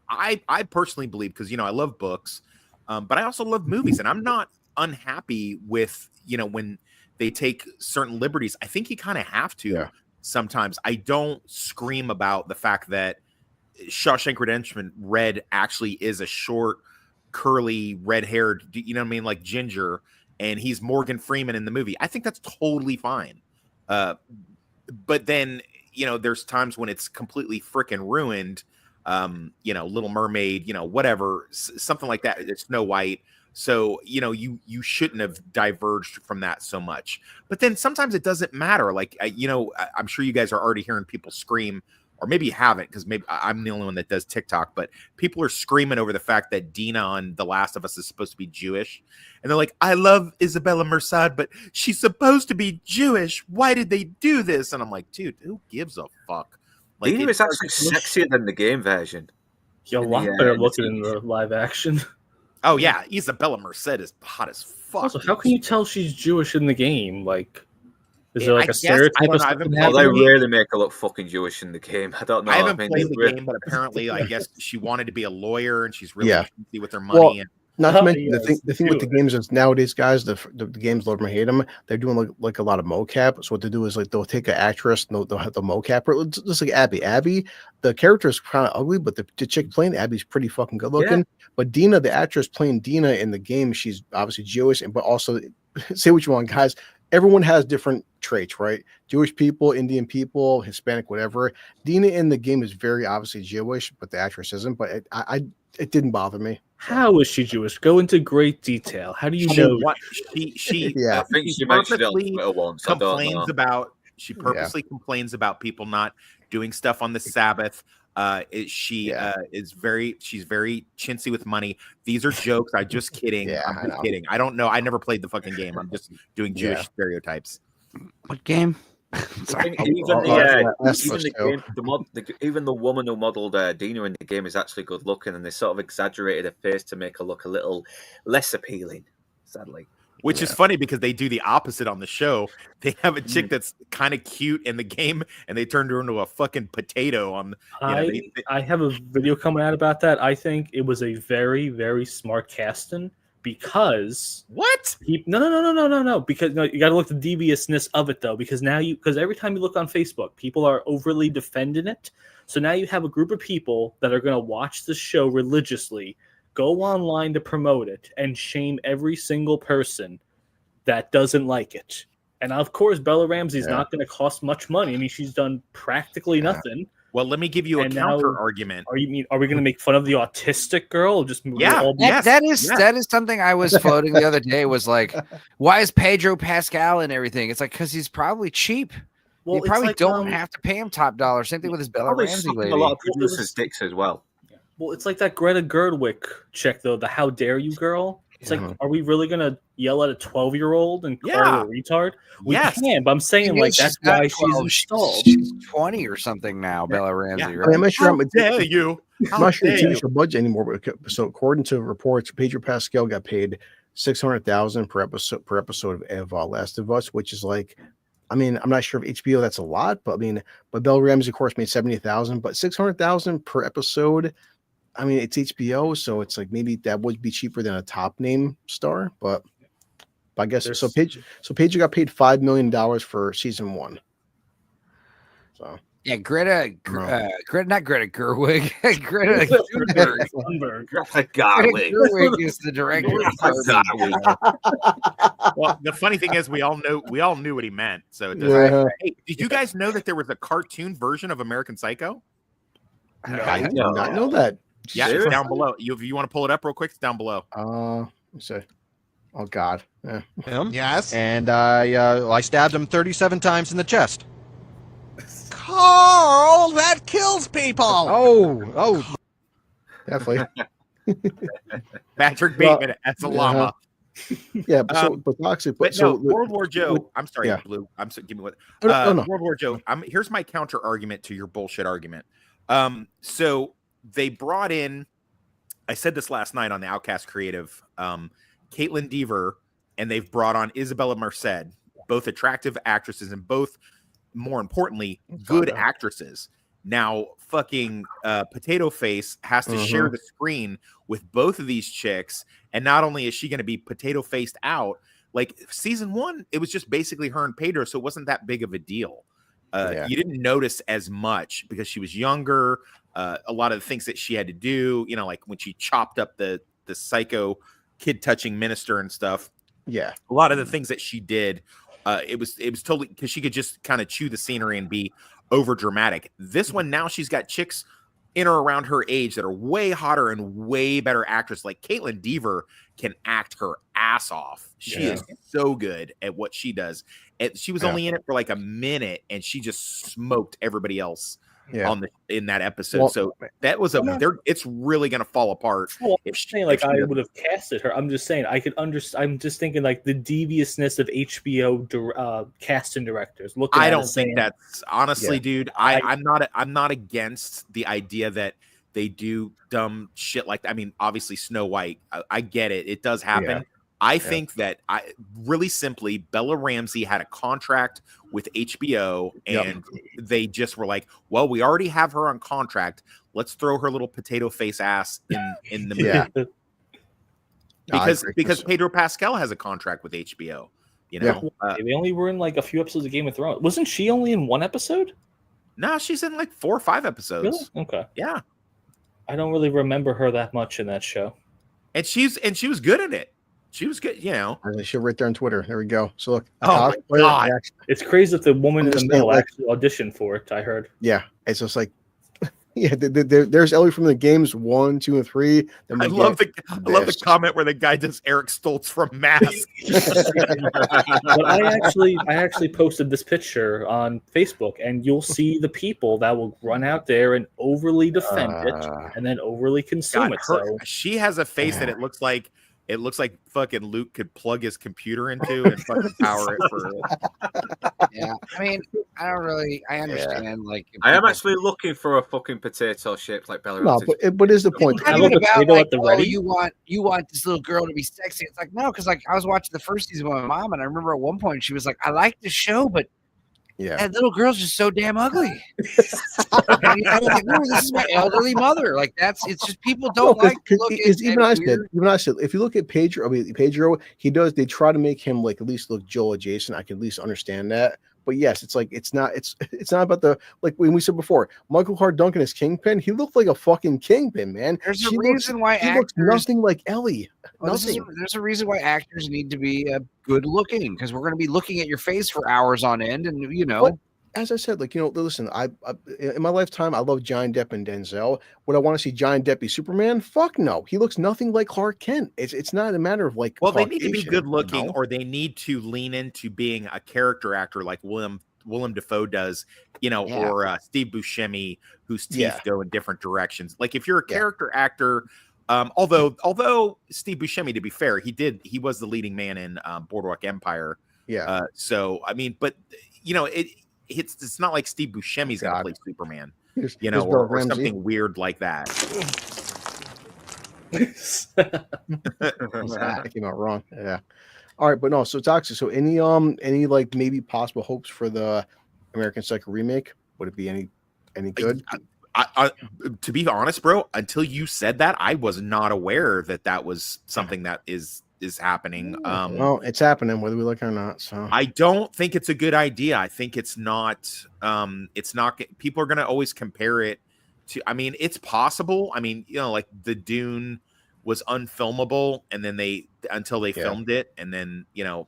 I personally believe, because you know I love books, but I also love movies, and I'm not unhappy with, you know, when they take certain liberties. I think you kind of have to sometimes. I don't scream about the fact that Shawshank Redemption Red actually is a short, curly, red-haired, you know what I mean, like ginger, and he's Morgan Freeman in the movie. I think that's totally fine. But then, you know, there's times when it's completely freaking ruined. You know, Little Mermaid, you know, whatever, something like that. It's Snow White. So, you know, you shouldn't have diverged from that so much. But then sometimes it doesn't matter. Like, you know, I'm sure you guys are already hearing people scream, or maybe you haven't, because maybe I'm the only one that does TikTok, but people are screaming over the fact that Dina on The Last of Us is supposed to be Jewish. And they're like, I love Isabella Merced, but she's supposed to be Jewish. Why did they do this? And I'm like, dude, who gives a fuck? Like, Dina is actually sexier than the game version. You're a lot better looking in the live action. Oh yeah, Isabella Merced is hot as fuck. Also, how can you tell she's Jewish in the game? Like, is there like a stereotype of something they really make her look fucking Jewish in the game. I don't know. I haven't played the game, but apparently, I guess she wanted to be a lawyer, and she's really fancy with her money. And not to mention the thing with the games is nowadays, guys, the games, love them or hate them, they're doing like a lot of mocap. So what they do is like they'll take an actress, and they'll have the mocap her, just like Abby. Abby, the character is kind of ugly, but the chick playing Abby's pretty fucking good looking. Yeah. But Dina, the actress playing Dina in the game, she's obviously Jewish, but also say what you want, guys. everyone has different traits, right? Jewish people, Indian people, Hispanic, whatever. Dina in the game is very obviously Jewish, but the actress isn't. But it didn't bother me. How is she Jewish? Go into great detail. How do you know? What she Yeah. I think she she mentioned it on purposely Twitter once. I don't complains know. about. She purposely complains about people not doing stuff on the Sabbath. She's very chintzy with money. These are jokes. I'm just kidding. Yeah, I'm just kidding. I don't know. I never played the fucking game. I'm just doing Jewish Yeah. stereotypes. What game? Sorry. Even the woman who modelled Dina in the game is actually good looking, and they sort of exaggerated her face to make her look a little less appealing, sadly. Which is funny because they do the opposite on the show. They have a chick that's kind of cute in the game, and they turned her into a fucking potato on. I have a video coming out about that. I think it was a very, very smart casting because what? No. Because you got to look at the deviousness of it though, because because every time you look on Facebook, people are overly defending it. So now you have a group of people that are going to watch the show religiously, go online to promote it, and shame every single person that doesn't like it. And of course, Bella Ramsey's not going to cost much money. I mean, she's done practically nothing. Well, let me give you a counter argument. Are we going to make fun of the autistic girl? That is something I was floating the other day. Was like, why is Pedro Pascal and everything? It's like because he's probably cheap. Well, you probably like, don't have to pay him top dollar. Same thing with his Bella Ramsey lady. A lot of producers' dicks as well. Well, it's like that Greta Gerwig chick though. The "How dare you" girl. It's like, are we really gonna yell at a 12-year-old and call her a retard? We can, but I'm saying like that's why she's installed. She's 20 or something now, Bella Ramsey. Yeah. Right? I'm not sure. How dare you? I'm not sure the TV budget anymore. But so according to reports, Pedro Pascal got paid $600,000 per episode of Last of Us, which is like, I mean, I'm not sure if HBO that's a lot, but I mean, but Bella Ramsey of course made $70,000, but $600,000 per episode. I mean, it's HBO, so it's like maybe that would be cheaper than a top name star, but I guess so. Pedro got paid $5 million for season 1. So yeah, not Greta Gerwig. Greta Thunberg. Gerwig is the director. Well, the funny thing is, we all knew what he meant. So it doesn't. Hey, did you guys know that there was a cartoon version of American Psycho? I did not know that. Yeah, it's down below. If you want to pull it up real quick, it's down below. Let's see. Oh God. Yeah. Him? Yes. And I stabbed him 37 times in the chest. Carl, that kills people. Oh. Definitely. Patrick Bateman as a llama. Yeah, but World War Joe. I'm sorry, Blue. I'm sorry. Give me what. No. World War Joe. Here's my counter argument to your bullshit argument. So they brought in. I said this last night on the Outcast Creative. Caitlin Dever, and they've brought on Isabella Merced, both attractive actresses and both, more importantly, good actresses. Now, fucking Potato Face has to share the screen with both of these chicks, and not only is she going to be potato faced out, like season 1, it was just basically her and Pedro, so it wasn't that big of a deal. You didn't notice as much because she was younger. A lot of the things that she had to do, like when she chopped up the psycho kid touching minister and stuff. Yeah, a lot of the things that she did, it was totally because she could just kind of chew the scenery and be over dramatic. This one, now she's got chicks in or around her age that are way hotter and way better actors. Like Caitlin Dever can act her ass off. She is so good at what she does. And she was only in it for like a minute, and she just smoked everybody else in that episode. Well, so that was it's really going to fall apart. Well, I would have casted her. I'm just saying I could understand. I'm just thinking like the deviousness of HBO casting directors. I don't think that's honestly, dude. I'm not against the idea that they do dumb shit like that. I mean, obviously Snow White. I get it. It does happen. Yeah. I think that really simply, Bella Ramsey had a contract with HBO, and they just were like, "Well, we already have her on contract. Let's throw her little potato face ass in the movie." Because Pedro Pascal has a contract with HBO. They only were in like a few episodes of Game of Thrones. Wasn't she only in one episode? No, she's in like 4 or 5 episodes. Really? Okay. Yeah. I don't really remember her that much in that show. And she was good at it. She was good, you know. There's a shit right there on Twitter. There we go. So look, Oh my God. It's crazy that the woman in the Understand, middle like- actually auditioned for it. I heard. Yeah, it's just like, yeah, there's Ellie from the games 1, 2, and 3. Then I we love get the this. comment where the guy does Eric Stoltz from Mask. But I actually posted this picture on Facebook, and you'll see the people that will run out there and overly defend it, and then overly consume God, it. So she has a face that it looks like fucking Luke could plug his computer into and fucking power it for. Yeah, I mean, I understand. Like, if I am people- actually looking for a fucking potato shaped like Bella No, Ramsey. but is the point? It's not even about like, oh, you want this little girl to be sexy. It's like, no, because like I was watching the first season with my mom, and I remember at one point she was like, I like the show, but Yeah, that little girl's just so damn ugly. And I was like, no, this is my elderly mother. Like it's just people don't like to look at even I said, if you look at Pedro, he does. They try to make him like at least look Joel adjacent. I can at least understand that. But yes, it's like it's not about the, like when we said before, Michael Hart Duncan as Kingpin. He looked like a fucking Kingpin, man. There's a reason why he looks actors nothing like Ellie. Nothing. There's a reason why actors need to be good looking, because we're going to be looking at your face for hours on end, and you know. But as I said, like, you know, listen, I in my lifetime, I love Johnny Depp and Denzel. Would I want to see Johnny Depp be Superman? Fuck no. He looks nothing like Clark Kent. It's not a matter of like. Well, they need to be Caucasian, good looking, you know? or they need to lean into being a character actor like Willem Dafoe does, you know, Yeah. or Steve Buscemi, whose teeth Yeah. go in different directions. Like if you're a character actor, although Steve Buscemi, to be fair, he was the leading man in Boardwalk Empire. Yeah. So I mean, but you know, it's not like Steve Buscemi's gonna play Superman, Here's you know, Bill or Ramsey. something weird like that. That came out wrong. Yeah. All right, but no. So Toxic. So any like maybe possible hopes for the American Psycho remake? Would it be any good? I, to be honest, bro, until you said that, I was not aware that was something that is happening. Well, it's happening whether we like it or not. So I don't think it's a good idea. I think it's not. People are going to always compare it to. I mean, it's possible. I mean, you know, like the Dune was unfilmable, and then until they filmed it, and then you know,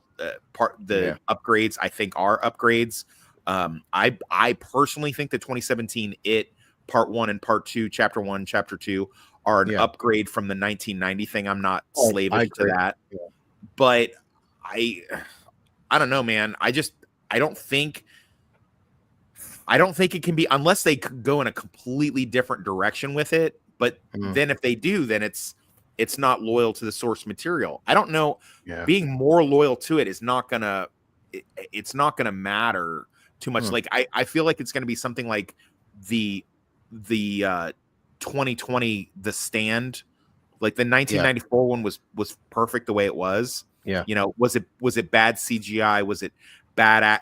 upgrades I think are upgrades. I personally think the 2017 Part 1 and Part 2, Chapter 1, Chapter 2 are an upgrade from the 1990 thing. I'm not slavish to that, but I don't know, man. I don't think it can be, unless they go in a completely different direction with it. But then if they do, then it's not loyal to the source material. I don't know. Yeah. Being more loyal to it is not gonna. It's not gonna matter too much. Like I feel like it's gonna be something like the 2020 The Stand. Like the 1994 one was perfect the way it was. Yeah. You know, was it bad CGI? Was it bad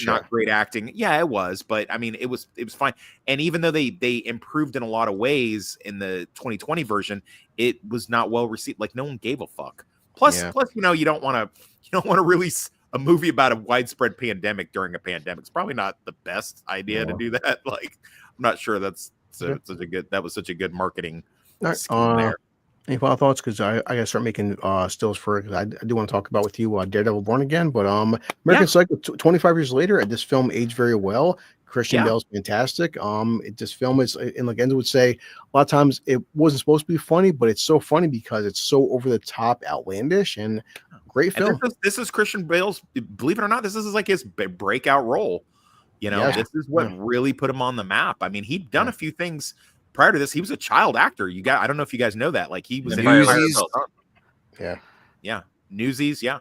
not great acting? Yeah, it was, but I mean it was fine. And even though they improved in a lot of ways in the 2020 version, it was not well received. Like no one gave a fuck. Plus, you know, you don't want to release a movie about a widespread pandemic during a pandemic. It's probably not the best idea to do that. Like, I'm not sure that was such a good marketing scheme there. Any final thoughts? Because I gotta start making stills for, because I do want to talk about with you Daredevil Born Again. But American Psycho 25 years later, this film aged very well. Christian Bale's fantastic. This film is, and like Enzo would say, a lot of times it wasn't supposed to be funny, but it's so funny because it's so over the top, outlandish, and great film. And this is Christian Bale's, believe it or not, this is like his breakout role. You know, this is what really put him on the map. I mean, he'd done a few things prior to this. He was a child actor. I don't know if you guys know that. Like he was in Newsies. Newsies. Yeah.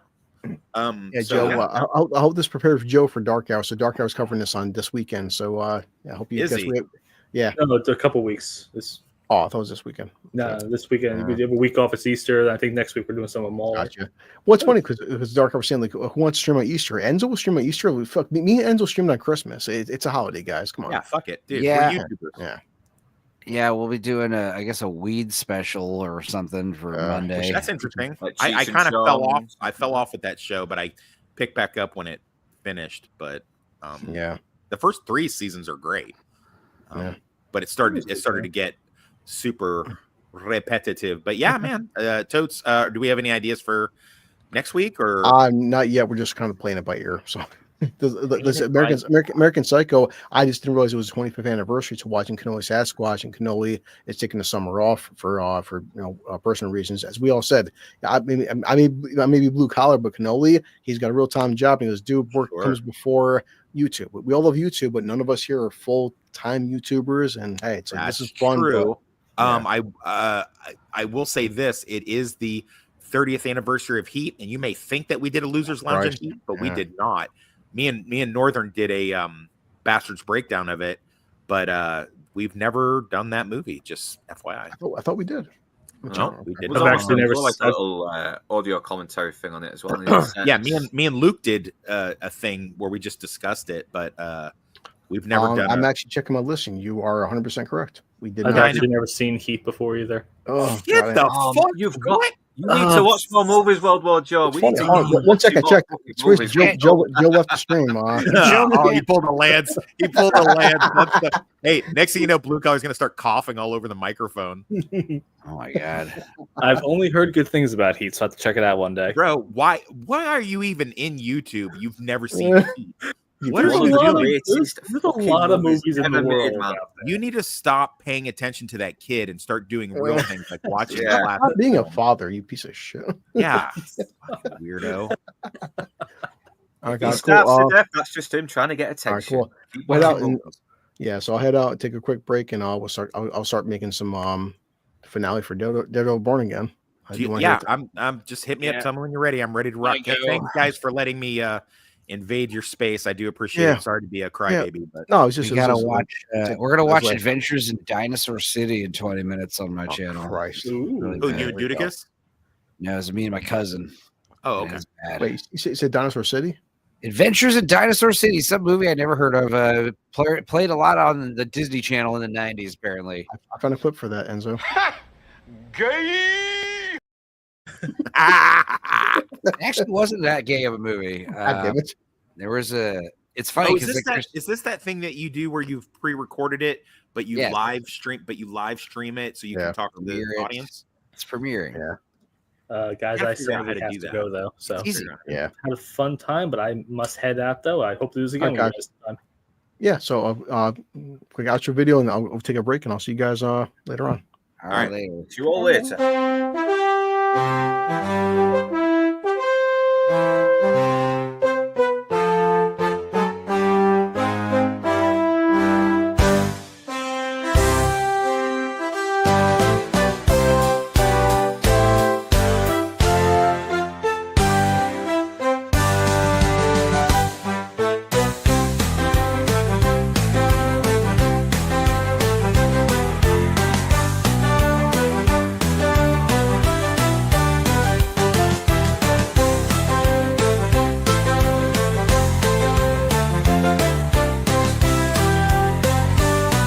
Joe. I hope this prepares Joe for Dark Hour. So Dark Hour is covering this on this weekend. So I hope you guys. No, it's a couple weeks. I thought it was this weekend. No, this weekend we have a week off. It's Easter. I think next week we're doing some of them all. Gotcha. What's funny because Dark Hour was saying like, who wants to stream on Easter? Enzo will stream on Easter. Fuck me and Enzo streamed on Christmas. It's a holiday, guys. Come on. Yeah, fuck it, dude. Yeah. We're YouTubers. Yeah, we'll be doing a weed special or something for Monday. That's interesting. Like I Cheech kind and of fell off. Chong. I fell off with that show, but I picked back up when it finished. But the first 3 seasons are great. But it started to get super repetitive. But yeah, man, Totes, do we have any ideas for next week or not yet. We're just kind of playing it by ear. So this American Psycho, I just didn't realize it was the 25th anniversary to watching Cannoli Sasquatch, and Cannoli is taking the summer off for personal reasons. As we all said, I may be blue collar, but Cannoli, he's got a real time job, and his dude work comes before YouTube. We all love YouTube, but none of us here are full time YouTubers. And hey, it's like, this is fun. True. But, I will say this: it is the 30th anniversary of Heat, and you may think that we did a Losers Lounge in Heat, but we did not. Me and Northern did a Bastards breakdown of it, but we've never done that movie. Just FYI. I thought we did. No, we did. I've actually never like a little audio commentary thing on it as well. Yeah, me and Luke did a thing where we just discussed it, but we've never done. I'm actually checking my listing. You are 100% correct. We did. I've actually never seen Heat before either. Oh, get the fuck! You've got. You need to watch more movies, World War Joe. We need to one second, check. Joe left the stream. He pulled the Lance. He pulled the Lance. Hey, next thing you know, Blue Collar's going to start coughing all over the microphone. Oh my god! I've only heard good things about Heat, so I have to check it out one day. Bro, why are you even in YouTube? You've never seen Heat. What are you doing? There's a lot of movies in the world. You need to stop paying attention to that kid and start doing real things like watching. Stop being a father, you piece of shit. Yeah, weirdo. All right, he starves to death. That's just him trying to get attention. All right, cool. So I'll head out, take a quick break, and I'll start making some finale for Daredevil Born Again. I'm just hit me up. Tell me when you're ready. I'm ready to rock. Thanks, guys, for letting me invade your space. I do appreciate it. Sorry to be a crybaby, but no, it's just we're gonna watch Adventures in Dinosaur City in 20 minutes on my channel. Christ. Really who you, Dudicus? No, it's me and my cousin. Oh, okay. Wait, you said Dinosaur City? Adventures in Dinosaur City, some movie I never heard of. Played a lot on the Disney Channel in the 90s, apparently. I found a clip for that, Enzo. Gay! Actually wasn't that gay of a movie. There was it's funny because is this that thing that you do where you've pre-recorded it but you live stream it so you can talk to the audience? It's premiering. Guys, I sadly have to go though. So had a fun time, but I must head out though. I hope to do this again this time. Yeah, so quick outro video, and I'll take a break, and I'll see you guys later on. All right. See you all later.